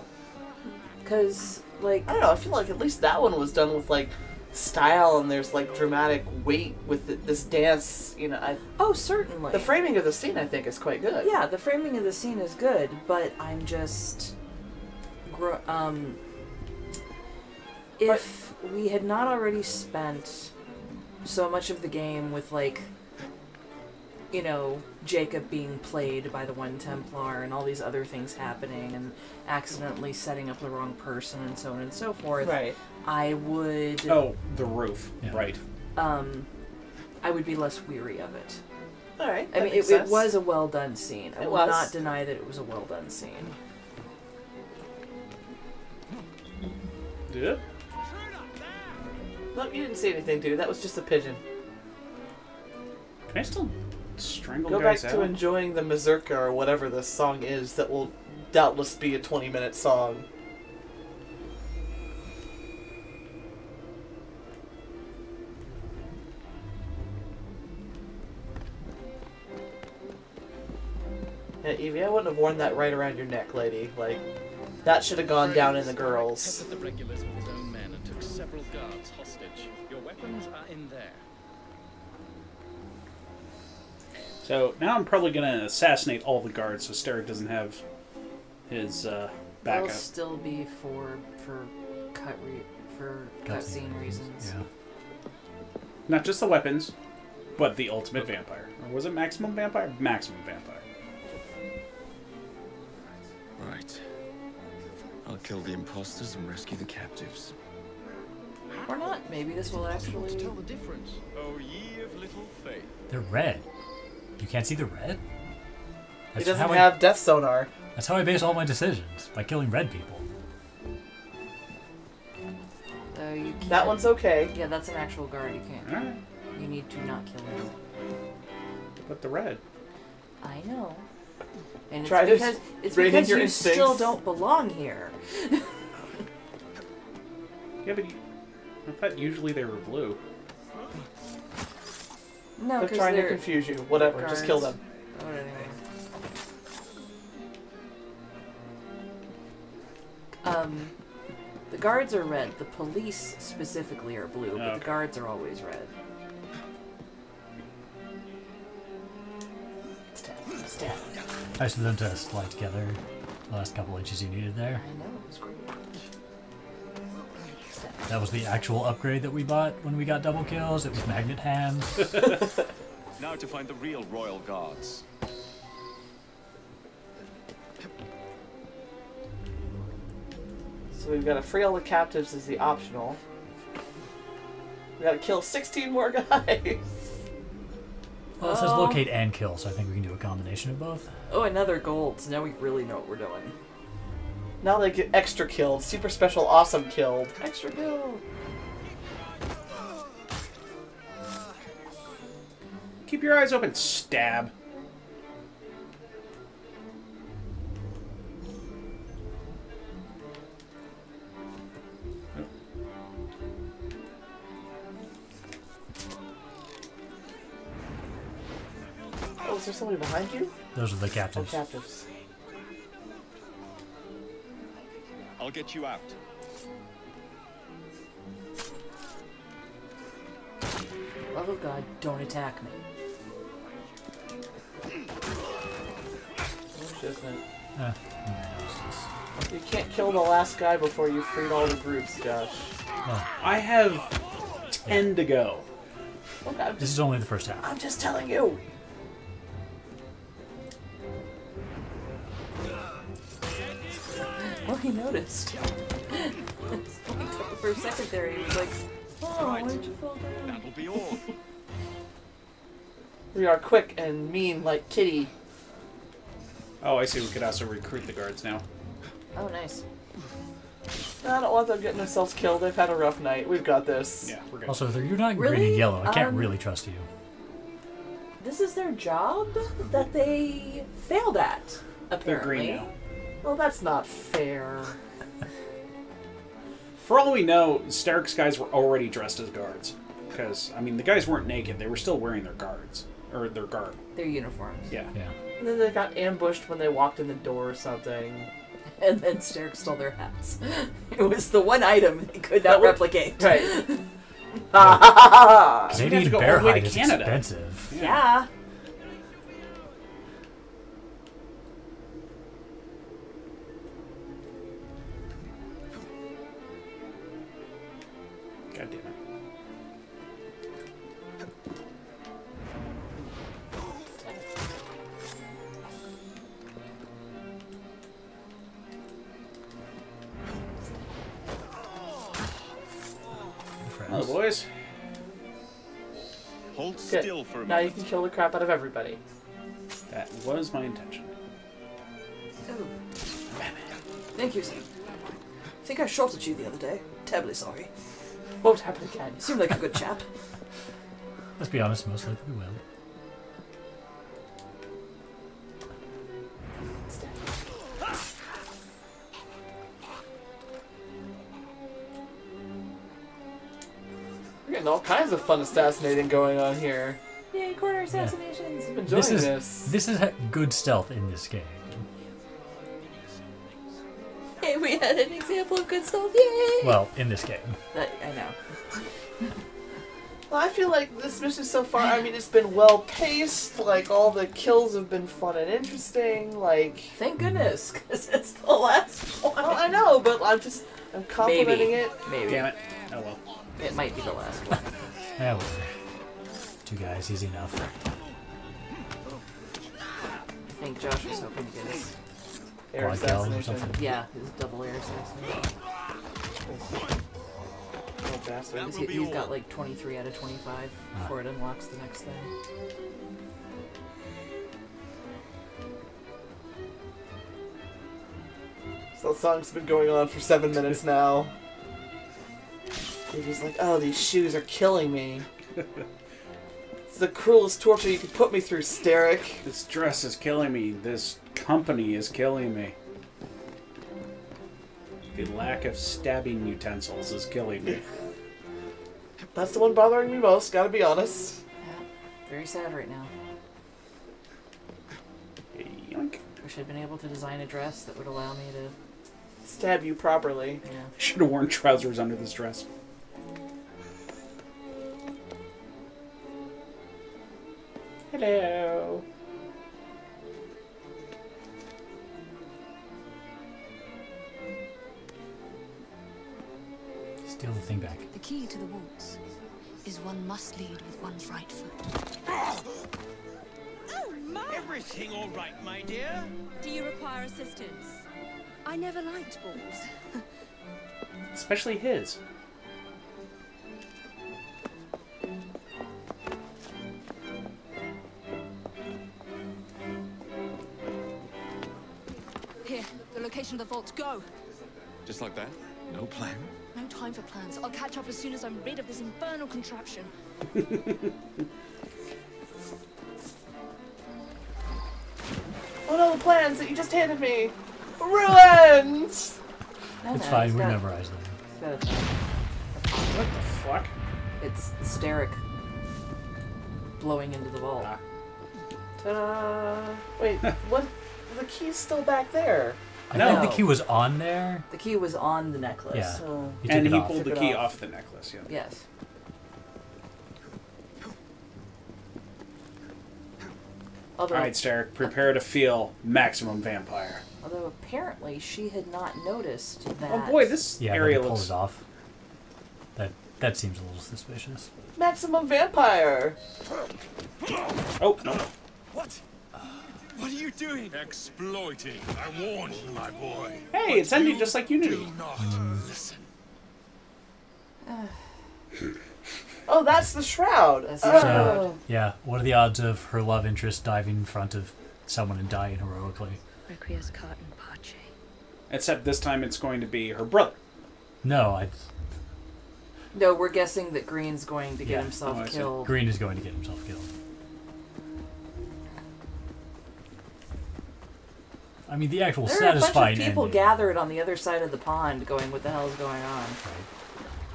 Because, like, I don't know, I feel like at least that one was done with, like, style and there's, like, dramatic weight with this dance, you know. Oh, certainly. The framing of the scene, I think, is quite good. Yeah, the framing of the scene is good, but I'm just... if we had not already spent so much of the game with, like, you know, Jacob being played by the one Templar and all these other things happening and accidentally setting up the wrong person and so on and so forth, right. I would... Oh, the roof. Yeah. Right. I would be less weary of it. Alright, I mean, it was a well-done scene. I will not deny that it was a well-done scene. Yeah. Nope, you didn't see anything, dude. That was just a pigeon. Can I still strangle Go back guys to out? enjoying the mazurka or whatever this song is that will doubtless be a 20-minute song. Yeah, Evie, I wouldn't have worn that right around your neck, lady. Like, that should have gone down in the girls. Peppered the regulars with his own men and took several guards hostage. Your weapons are in there. So now I'm probably going to assassinate all the guards so Sterrick doesn't have his That'll backup. still be for cutscene reasons. Yeah. Not just the weapons, but the ultimate vampire. Or was it maximum vampire? Maximum vampire. Right. I'll kill the imposters and rescue the captives. Or not. Maybe this will actually tell the difference. Oh, ye of little faith. They're red. You can't see the red? He doesn't have death sonar. That's how I base all my decisions, by killing red people. You that one's okay. Yeah, that's an actual guard. You can't. Alright. You need to not kill him. But the red. I know. And Try to it's rein in because your you instincts. still don't belong here. Yeah, but I thought usually they were blue. No, They're trying to confuse you. Whatever, just kill them. Oh, anyway. The guards are red. The police specifically are blue, but the guards are always red. Stab. Nice for them to slide together the last couple inches you needed there. I know, it was great. That was the actual upgrade that we bought when we got double kills. It was magnet hands. Now to find the real royal guards. So we've got to free all the captives as the optional. We got to kill 16 more guys. Well, it says locate and kill, so I think we can do a combination of both. Oh, another gold. So now we really know what we're doing. Now they get extra killed. Super special awesome killed. Extra kill. Keep your eyes open, stab. Oh, is there somebody behind you? Those are the captives. Oh, captives. I'll get you out. Love of God, don't attack me. You can't kill the last guy before you've freed all the groups, Josh. I have 10 to go. Okay, This is only the first half. I'm just telling you. Well, he noticed. For a second there, he was like, "Oh, why did you fall down?" That'll be all. We are quick and mean like Kitty. Oh, I see. We could also recruit the guards now. Oh, nice. I don't want them getting themselves killed. They've had a rough night. We've got this. Yeah, we're good. Also, if you're not Really? green and yellow, I can't really trust you. This is their job that they failed at, apparently. They're green now. Well, that's not fair. For all we know, Sterrick's guys were already dressed as guards. Because, I mean, the guys weren't naked. They were still wearing their guards. Or their garb. Their uniforms. Yeah. And then they got ambushed when they walked in the door or something. And then Sterrick stole their hats. It was the one item they could not replicate. Right. Canadian bear hide is expensive. Yeah. God damn it. Oh, boys. Hold Good. still for a Now you moment. can kill the crap out of everybody. That was my intention. Oh. Thank you, sir. I think I shot at you the other day. Terribly sorry. Won't happen again. You seem like a good chap. Let's be honest, most likely we will. We're getting all kinds of fun assassinating going on here. Yay, corner assassinations. I'm enjoying This is good stealth in this game. Hey, we had an example of good stealth. Yay! Well, in this game. I know. Well, I feel like this mission so far, I mean, it's been well paced. Like, all the kills have been fun and interesting. Like, thank goodness, because it's the last one. Well, I know, but I'm complimenting it. Maybe. Damn it. Oh well. It might be the last one. Yeah, well, 2 guys, easy enough. I think Josh was hoping to get his air Quad kill or assassination. something. Yeah, his double air assassination. Oh, bastard. He's got like 23 out of 25 before it unlocks the next thing. So the song's been going on for 7 minutes now. You're just like, oh, these shoes are killing me. It's the cruelest torture you could put me through, Steric. This dress is killing me. This company is killing me. The lack of stabbing utensils is killing me. That's the one bothering me most, gotta be honest. Yeah, very sad right now. Yoink. Wish I'd been able to design a dress that would allow me to stab you properly. Yeah. Should have worn trousers under this dress. Hello. Steal the thing back. The key to the waltz is one must lead with one's right foot. Oh, my! Everything all right, my dear? Do you require assistance? I never liked balls. Especially his. Here, the location of the vault. Go! Just like that? No plan? No time for plans. I'll catch up as soon as I'm rid of this infernal contraption. Oh no, the plans that you just handed me! Ruined! It's fine, we memorized them. What the fuck? It's Steric blowing into the vault. Ta-da! Wait, what? The key's still back there. I think the key was on there. The key was on the necklace. Yeah. So And he pulled the key off the necklace, yeah. Yes. Although, Alright, Steric, prepare to feel maximum vampire. Although apparently she had not noticed that. Oh boy, this area pull looks... it off. That seems a little suspicious. Maximum vampire! Oh, no. What? What are you doing? Exploiting. I warned you, my boy. Hey, it's ending just like Unity. Do not listen. Oh, that's the shroud! That's Oh. the shroud. Yeah, what are the odds of her love interest diving in front of someone and dying heroically? Requiescat in pace. Except this time it's going to be her brother. No, No, we're guessing that Green's going to get Yeah. himself Oh, I see. killed. Green is going to get himself killed. I mean, the actual There are a bunch satisfying of people ending. gathered on the other side of the pond going, what the hell is going on?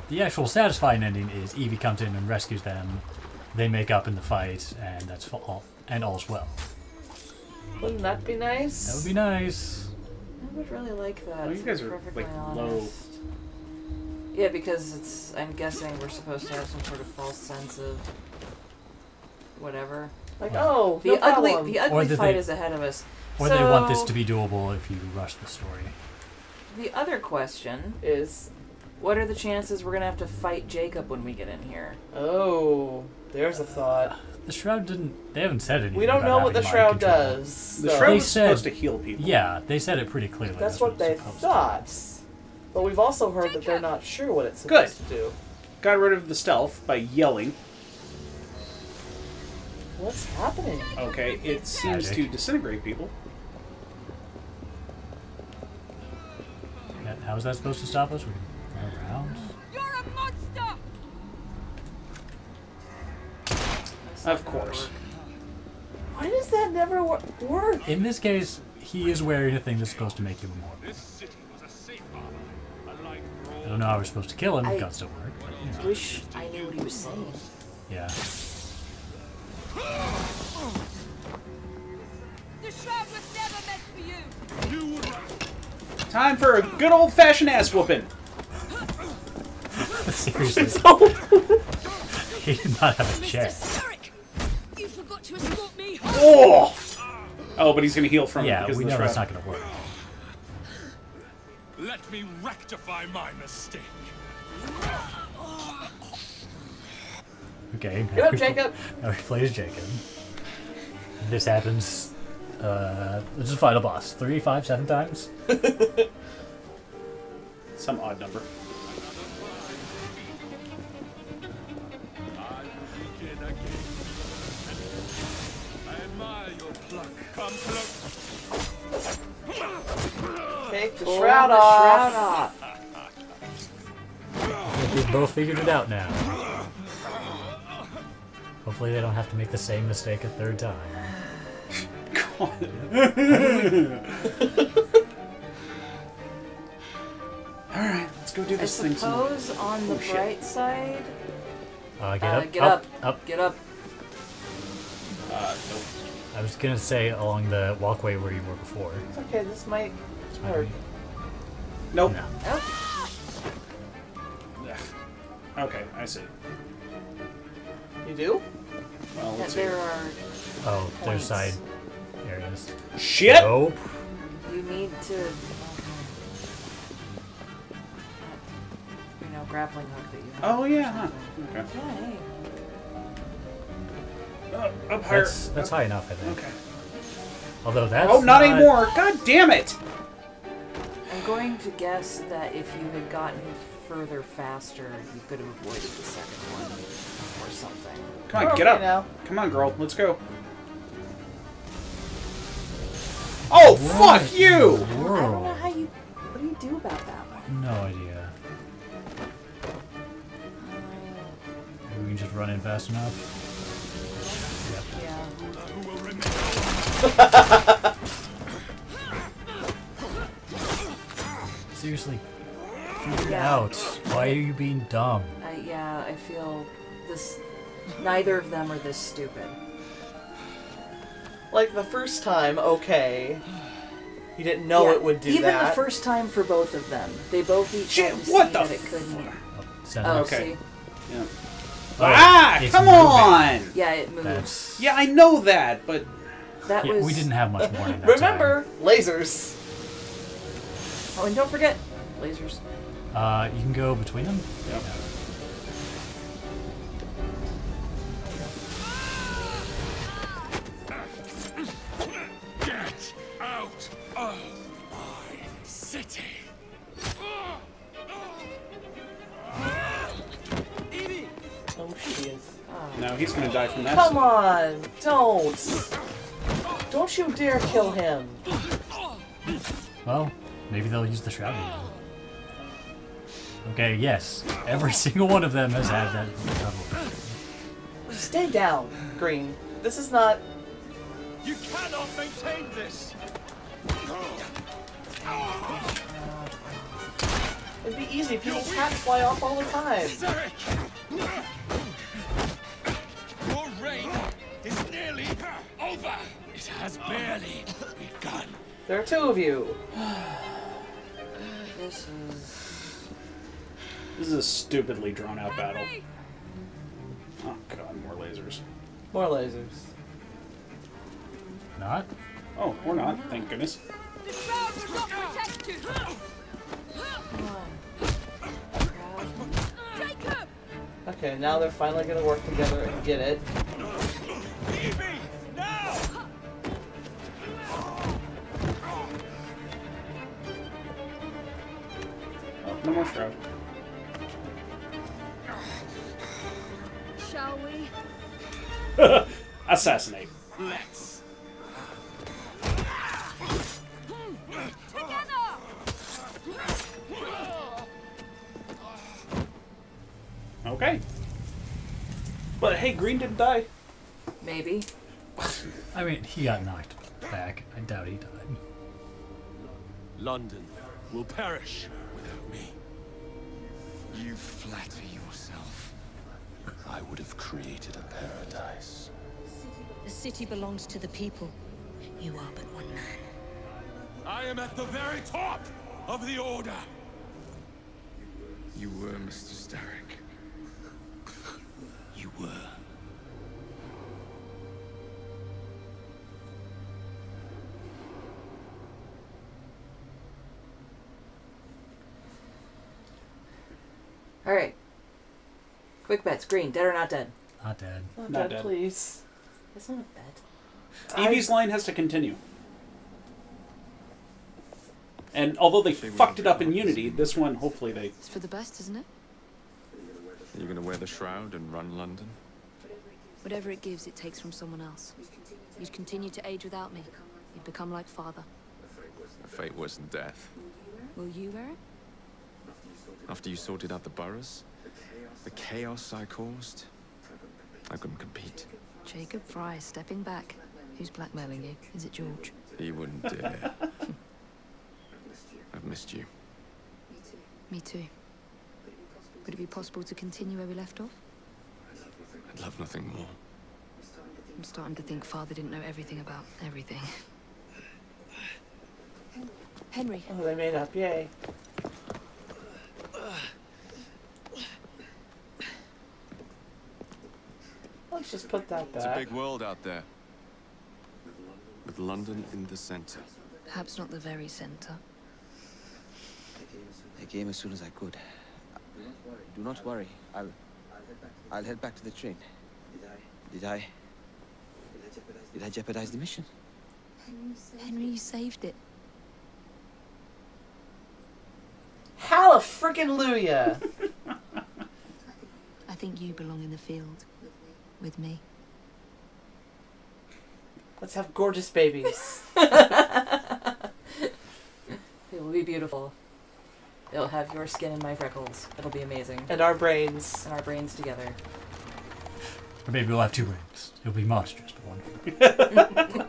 The actual satisfying ending is Evie comes in and rescues them. They make up in the fight, and that's all. And all's well. Wouldn't that be nice? That would be nice. I would really like that. Oh, you to guys be are, perfectly like, honest. low. Yeah, because it's. I'm guessing we're supposed to have some sort of false sense of whatever. Like, oh, the no ugly, problem. the ugly fight is ahead of us. Or they want this to be doable if you rush the story. The other question is, what are the chances we're gonna have to fight Jacob when we get in here? Oh, there's a thought. The Shroud didn't... They haven't said anything We don't about know what the having Shroud mind control. does. The so- Shroud They is said- supposed to heal people. Yeah, they said it pretty clearly. That's what they it's supposed thought. But we've also heard that they're not sure what it's supposed to do. Got rid of the stealth by yelling. What's happening? Okay, it seems Magic. to disintegrate people. Yeah, how is that supposed to stop us? We can go around. You're a monster! Of course. Why does that never work? In this case, he is wearing a thing that's supposed to make him immortal. I don't know how we're supposed to kill him. It doesn't work. But, you know. Wish I knew what he was saying. Yeah. The shroud was never meant for you. Time for a good old-fashioned ass whooping. Seriously. He did not have a chance. You forgot to escort me home. Oh! Oh, but he's gonna heal from it. Yeah, because we of the know that's shroud. not gonna work. Let me rectify my mistake. Okay. Get up, Jacob. Now he plays Jacob. This happens. This is the final boss. 3, 5, 7 times. Some odd number. Take the Pull shroud the off. shroud off. We've both figured it out now. Hopefully they don't have to make the same mistake a third time. Alright, let's go do this I thing. suppose on the Oh, shit. bright side. Get up. Get up. Get up. Nope. I was gonna say along the walkway where you were before. It's okay, this might hurt. Nope. No. Oh. Ugh. Okay, I see. You do? Well, let's see. There are. Oh, there's points. side areas. Shit! Nope. You need to. You know, grappling hook that you have. Oh, yeah, huh. Okay. Yeah, hey. Up higher. That's high enough, I think. Okay. Although that's Oh, not anymore! God damn it! I'm going to guess that if you had gotten further faster, you could have avoided the second one or something. Come on, We're get okay up. now. Come on, girl. Let's go. Oh, fuck you! I don't know how you. What do you do about that one? No idea. Maybe we can just run in fast enough. Seriously, figure it out. Why are you being dumb? Yeah, I feel this. Neither of them are this stupid. Like the first time, okay. You didn't know it would do even that. Even the first time for both of them, they both each Shit, had to what see the that it couldn't. Oh, Okay. see? Yeah. Oh, it's come moving. on! Yeah, it moves. That's... Yeah, I know that, but... That Yeah, was. we didn't have much warning that Remember, lasers. Oh, and don't forget lasers. time. You can go between them? Yep. Get out of my city! Oh, she is. No, he's gonna die from that. Come on, don't. Don't you dare kill him. Well, maybe they'll use the shroud again. Okay, yes. Every single one of them has had that trouble. Stay down, Green. This is not... You cannot maintain this! It'd be easy. People's hats fly off all the time. Your reign is nearly over! It has barely begun. There are two of you. This is. This is a stupidly drawn-out battle. Oh, God, more lasers. More lasers. Not? Oh, we're not. Thank goodness. The shroud will not protect you. Jacob! Okay, now they're finally gonna work together and get it. Evie! Now! Oh, no more shroud. Shall we? Assassinate. Let's. Okay. But hey, Green didn't die. Maybe. I mean, he got knocked back. I doubt he died. London will perish without me. You flatter yourself. I would have created a paradise. The city belongs to the people. You are but one man. I am at the very top of the Order. You were, Mr. Starrick. You were. Alright. Quick bets. Green, dead or not dead? Not dead. Not dead, please. That's not a bet. Evie's line has to continue. And although they fucked it up in Unity, this one, hopefully they... It's for the best, isn't it? Are you going to wear the shroud and run London? Whatever it gives, it takes from someone else. You'd continue to age without me. You'd become like father. A fate worse than death. Will you wear it? After you sorted out the boroughs, the chaos I caused, I couldn't compete. Jacob Fry stepping back. Who's blackmailing you? Is it George? He wouldn't dare. I've missed you. Me too. Would it be possible to continue where we left off? I'd love nothing more. I'm starting to think Father didn't know everything about everything. Henry. Oh, they made up. Yay. Let's just put that back. It's a big world out there. With London in the center. Perhaps not the very center. I came as soon as I could. Do not worry. I'll head back to the train. Did I jeopardize the mission? Henry, you saved it. Hallelujah! I think you belong in the field. With me. Let's have gorgeous babies. It will be beautiful. It'll have your skin and my freckles. It'll be amazing. And our brains. And our brains together. Or maybe we'll have two brains. It'll be monstrous, but wonderful.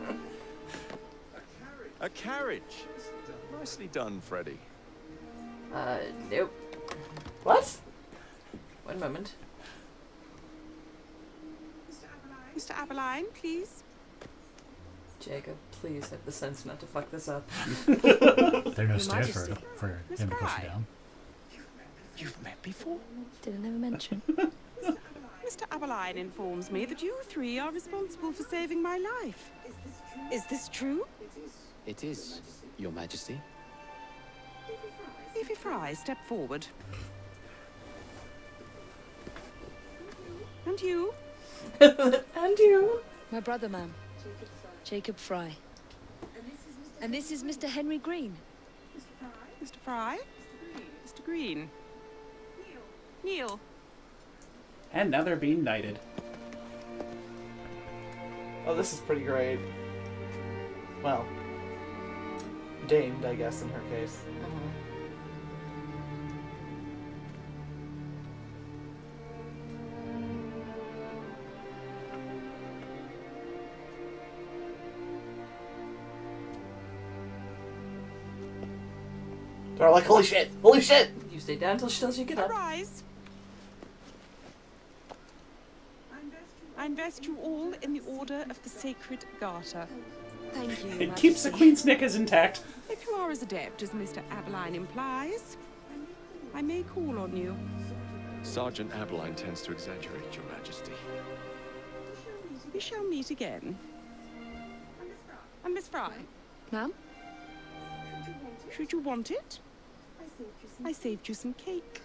A carriage. Nicely done, Freddy. Nope. What? One moment. Mr. Aberline, please. Jacob, please have the sense not to fuck this up. There are no stairs for him to push you down. You've met before? Did I never mention? Mr. Aberline informs me that you three are responsible for saving my life. Is this true? It is, Your Majesty. Evie Fry, step forward. And you? And you? My brother, ma'am. Jacob Fry. And this is Mr. Henry Green. Mr. Fry? Mr. Green. Neil. And now they're being knighted. Oh, this is pretty great. Well, damed, I guess, in her case. They're like, holy shit! Holy shit! You stay down until she tells you to get up. Arise. I invest you all in the Order of the Sacred Garter. Thank you, It keeps the Queen's knickers intact. If you are as adept as Mr. Aberline implies, I may call on you. Sergeant Aberline tends to exaggerate, Your Majesty. We shall meet again. And Miss Fry. Ma'am? Should you want it? I saved you some cake.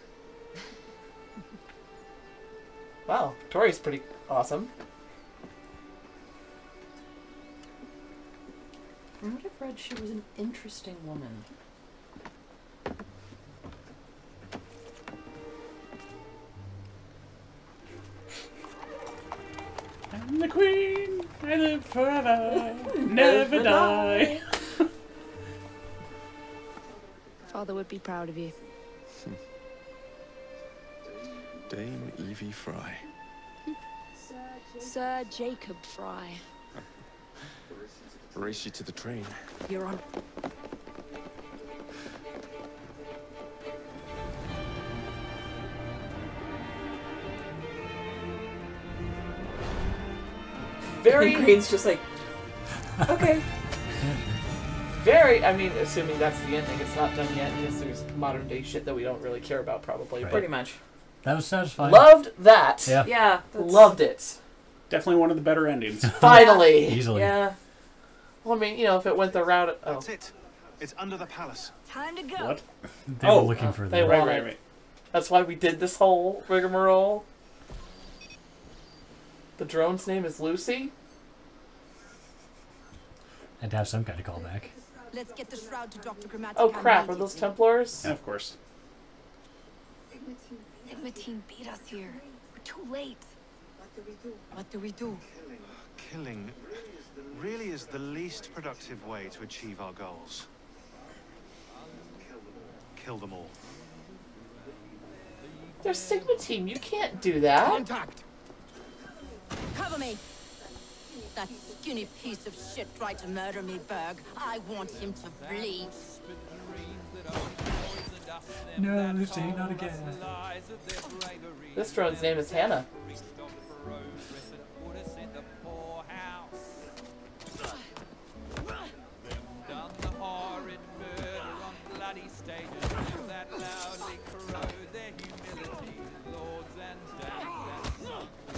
Wow, Tori's pretty awesome. I would have read she was an interesting woman. I'm the Queen. I live forever. Never die. Father would be proud of you. Dame Evie Fry. Sir Jacob Fry. Race you to the train. You're on. Very. Green's just like, okay. Very. I mean, assuming that's the ending, it's not done yet because there's modern day shit that we don't really care about, probably. Right. But Pretty much. That was satisfying. loved that. Yeah. Yeah. Loved it. Definitely one of the better endings. Finally. Easily. Yeah. Well, I mean, you know, if it went the route. Oh. That's it. It's under the palace. Time to go. What? They were looking for they the want it. That's why we did this whole rigmarole. The drone's name is Lucy. Had to have some kind of callback. Let's get the shroud to Dr. Grammatica. Oh crap! Are those Templars? Yeah, of course. Sigmatine beat us here. We're too late. What do we do? Killing really is the least productive way to achieve our goals. Kill them all. They're Sigma Team. You can't do that. Contact! Cover me! That skinny piece of shit tried to murder me, Berg. I want him to bleed. No, Lucy, not again. This drone's name is Hannah.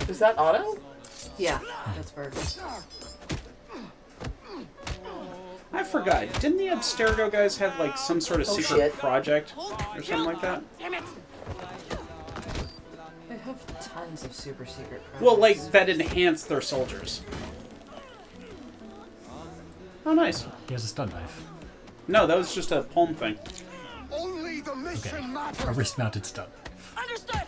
Is that Otto? Yeah, that's Berg. I forgot. Didn't the Abstergo guys have like some sort of secret shit. project or something like that? They have tons of super secret projects. Well, like that enhanced their soldiers. Oh, nice. He has a stun knife. No, that was just a palm thing. Only the mission Okay. matters. A wrist-mounted stun. Understood!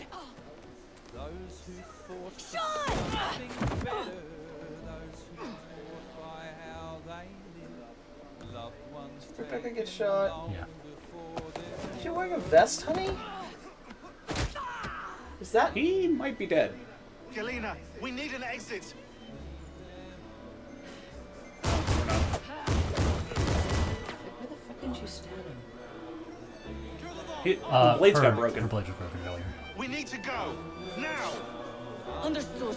Rebecca gets shot. Yeah. Is she wearing a vest, honey? Is that... He might be dead. Galena, we need an exit. Where the fuck didn't you stab him? The blades got broken. Her blades were broken earlier. We need to go. Now! Understood.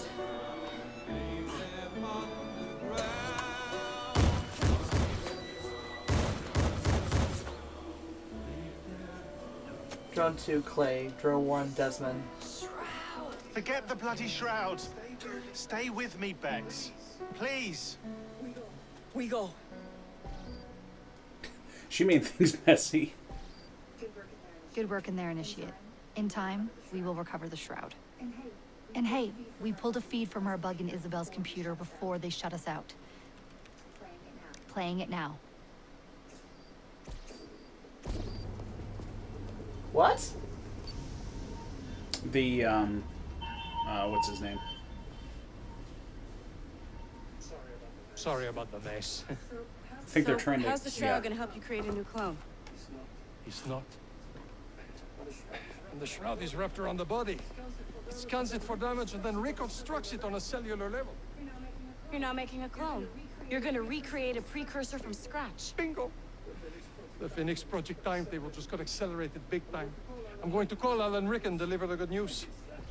Drone 2, Clay. Drone 1, Desmond. Forget the bloody shrouds. Stay with me, Bex. Please. We go. She made things messy. Good work in there, Initiate. In time, we will recover the shroud. And hey, we pulled a feed from our bug in Isabel's computer before they shut us out. Playing it now. What? The, what's his name? Sorry about the mess. I think they're trying to... How's the shroud gonna help you create a new clone? It's not. And the shroud is wrapped around the body. It scans it for damage and then reconstructs it on a cellular level. You're not making a clone. You're gonna recreate a precursor from scratch. Bingo! The Phoenix Project timetable just got accelerated big time. I'm going to call Alan Rick and deliver the good news.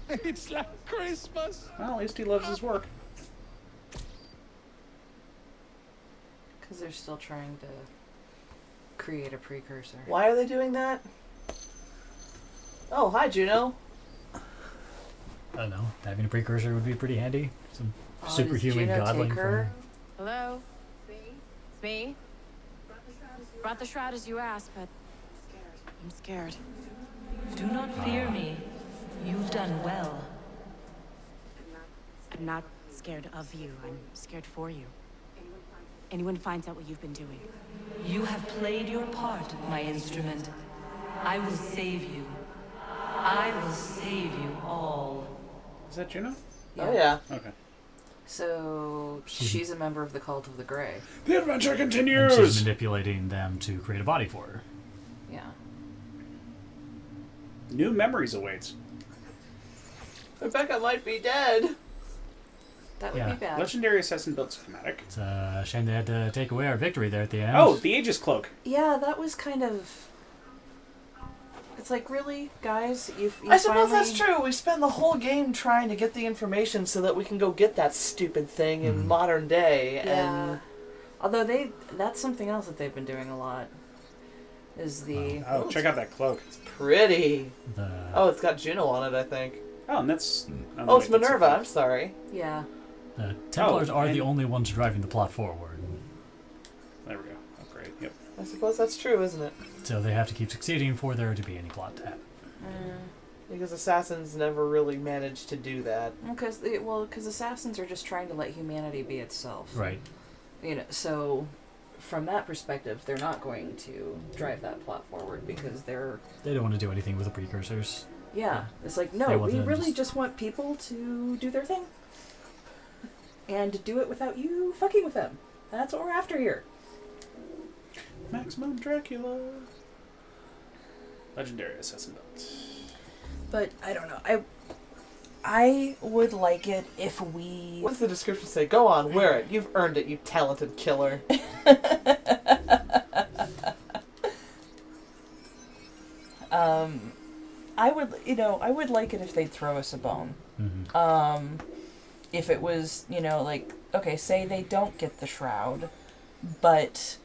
It's like Christmas! Well, at least he loves his work. Because they're still trying to create a precursor. Why are they doing that? Oh, hi, Juno. I don't know. Having a precursor would be pretty handy. Some does superhuman Juno godling take her? from... Hello? It's me? Brought the shroud as you asked, but I'm scared. Do not fear me. You've done well. I'm not scared of you. I'm scared for you. Anyone finds out what you've been doing. You have played your part, my instrument. I will save you. I will save you all. Is that Juno? Oh, yeah. Okay. So she's a member of the Cult of the Grey. The adventure And continues! she's manipulating them to create a body for her. Yeah. New memories awaits. Rebecca might be dead. That would be bad. Legendary Assassin built schematic. It's a shame they had to take away our victory there at the end. Oh, the Aegis Cloak. Yeah, that was kind of... It's like, really, guys? You I suppose that's true. We spend the whole game trying to get the information so that we can go get that stupid thing in modern day. Yeah. And Although that's something else that they've been doing a lot. Is the... Oh, check out that cloak. It's pretty. The... Oh, it's got Juno on it, I think. Oh, and that's... Oh, it's Minerva. I'm sorry. Yeah. The Templars are the only ones driving the plot forward. There we go. Oh, great. Yep. I suppose that's true, isn't it? So they have to keep succeeding for there to be any plot to happen. Because Assassins never really managed to do that. Because Assassins are just trying to let humanity be itself. Right. You know, so from that perspective, they're not going to drive that plot forward because they're... They don't want to do anything with the precursors. Yeah. It's like, no, we really just want people to do their thing. And do it without you fucking with them. That's what we're after here. Maximum Dracula. Legendary Assassin built. But, I don't know. I would like it if we... What's the description say? Go on, wear it. You've earned it, you talented killer. I would like it if they'd throw us a bone. If it was, like, okay, say they don't get the shroud, but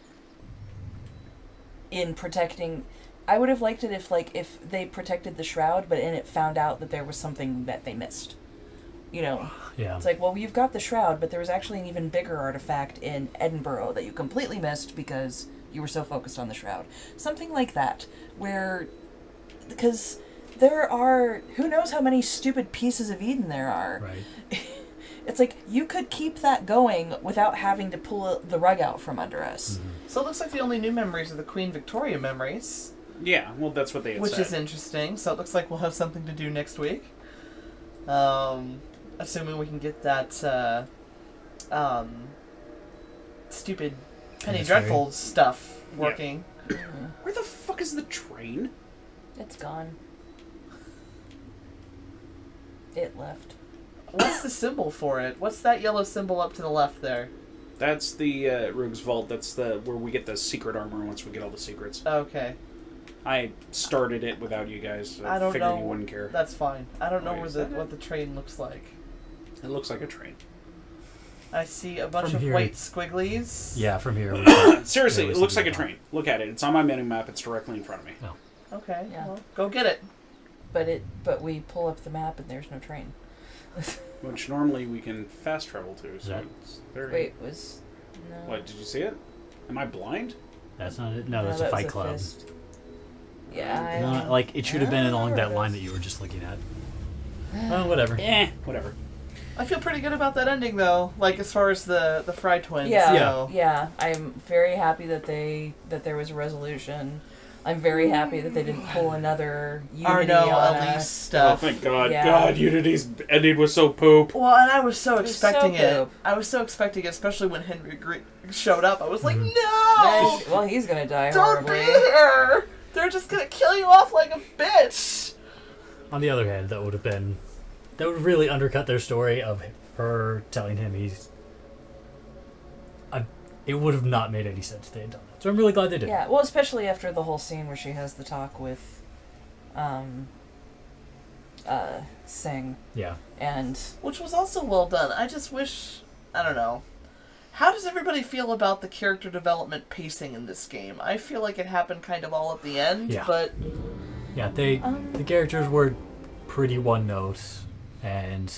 in protecting... I would have liked it if they protected the shroud, but in it found out that there was something that they missed. Yeah. It's like, well, you've got the shroud, but there was actually an even bigger artifact in Edinburgh that you completely missed because you were so focused on the shroud. Something like that, where... Because there are... Who knows how many stupid pieces of Eden there are. Right. It's like, you could keep that going without having to pull the rug out from under us. So it looks like the only new memories are the Queen Victoria memories. Yeah, well, that's what they had Which said. is interesting. So it looks like we'll have something to do next week. Assuming we can get that stupid Penny Dreadful stuff working. Yeah. Where the fuck is the train? It's gone. It left. What's the symbol for it? What's that yellow symbol up to the left there? That's the Rogue's Vault. That's where we get the secret armor once we get all the secrets. Okay. I started it without you guys. So I don't figured know. you wouldn't care. That's fine. I don't know Wait, what the train looks like. It looks like a train. I see a bunch From of here- white squigglies. Yeah, from here. Seriously, it looks like a train. Look at it. It's on my mini map. It's directly in front of me. Oh. Okay. Yeah. Well, go get it. But we pull up the map and there's no train. Which normally we can fast travel to. So it's very... Wait, was... No. What, did you see it? Am I blind? That's not it. No, that's that a was Fight Club. fist. Yeah, No, like, it should have been along that line that you were just looking at. Oh, whatever. Whatever. I feel pretty good about that ending, though. Like, as far as the Fry twins. Yeah, so. yeah. I'm very happy that there was a resolution. I'm very happy that they didn't pull another Unity Arno, on Elise us. stuff. Oh, thank God. Yeah. God, Unity's ending was so poop. Well, and I was so was expecting so it. poop. I was so expecting it, especially when Henry showed up. I was like, no! Well, he's gonna die Don't horribly. be here! They're just gonna kill you off like a bitch! On the other hand, that would really undercut their story of her telling him it would have not made any sense if they had done that. So I'm really glad they did. Yeah, well, especially after the whole scene where she has the talk with, Singh. Yeah. And... Which was also well done. I just wish... I don't know. How does everybody feel about the character development pacing in this game? I feel like it happened kind of all at the end, but... Yeah, the characters were pretty one note, and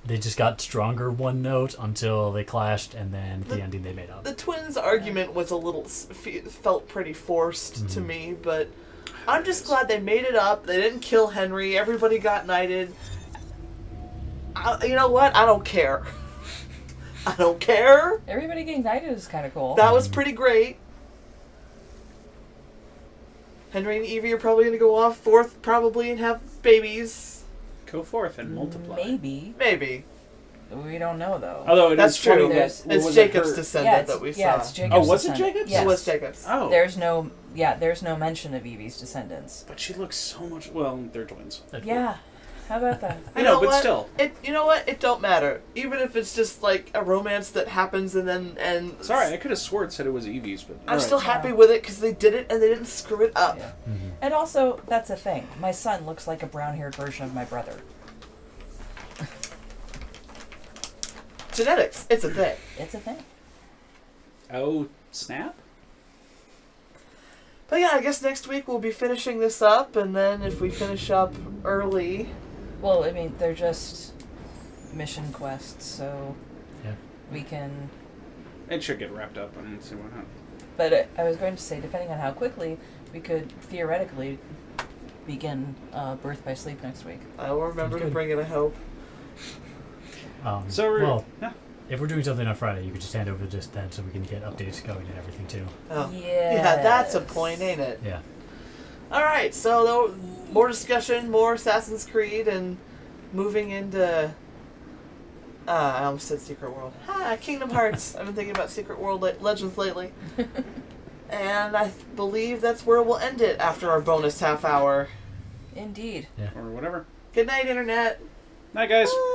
they just got stronger one note until they clashed, and then at the ending they made up. The twins' argument was a little... felt pretty forced to me, but... I'm just glad they made it up. They didn't kill Henry. Everybody got knighted. You know what? I don't care. I don't care. Everybody getting knighted is kind of cool. That was pretty great. Henry and Evie are probably going to go off forth, probably, and have babies. Go forth and multiply. Maybe. Maybe. We don't know, though. Although That's is funny true. that- It's was Jacob's her- descendant that we saw. Yeah, it's Jacob's Oh, was it descendant. Jacob's? Yes. It was Jacob's. Oh. There's no mention of Evie's descendants. But she looks so much... Well, they're twins. Yeah. How about that? I know, but what? still. You know what? It don't matter. Even if it's just like a romance that happens and Sorry, I could have swore it said it was Evie's, but I'm still happy with it because they did it and they didn't screw it up. Yeah. And also, that's a thing. My son looks like a brown-haired version of my brother. Genetics. It's a thing. It's a thing. Oh, snap? But yeah, I guess next week we'll be finishing this up, and then if we finish up early... Well, I mean, they're just mission quests, so we can... It should get wrapped up, I don't see why not. But I was going to say, depending on how quickly, we could theoretically begin Birth by Sleep next week. I will remember to bring it, I hope. If we're doing something on Friday, you could just hand over this then so we can get updates going and everything too. Oh. Yeah, that's a point, ain't it? Yeah. Alright, so more discussion, more Assassin's Creed, and moving into... I almost said Secret World. Kingdom Hearts. I've been thinking about Secret World Legends lately. And I believe that's where we'll end it after our bonus half hour. Indeed. Or whatever. Good night, Internet. Night, guys. Bye.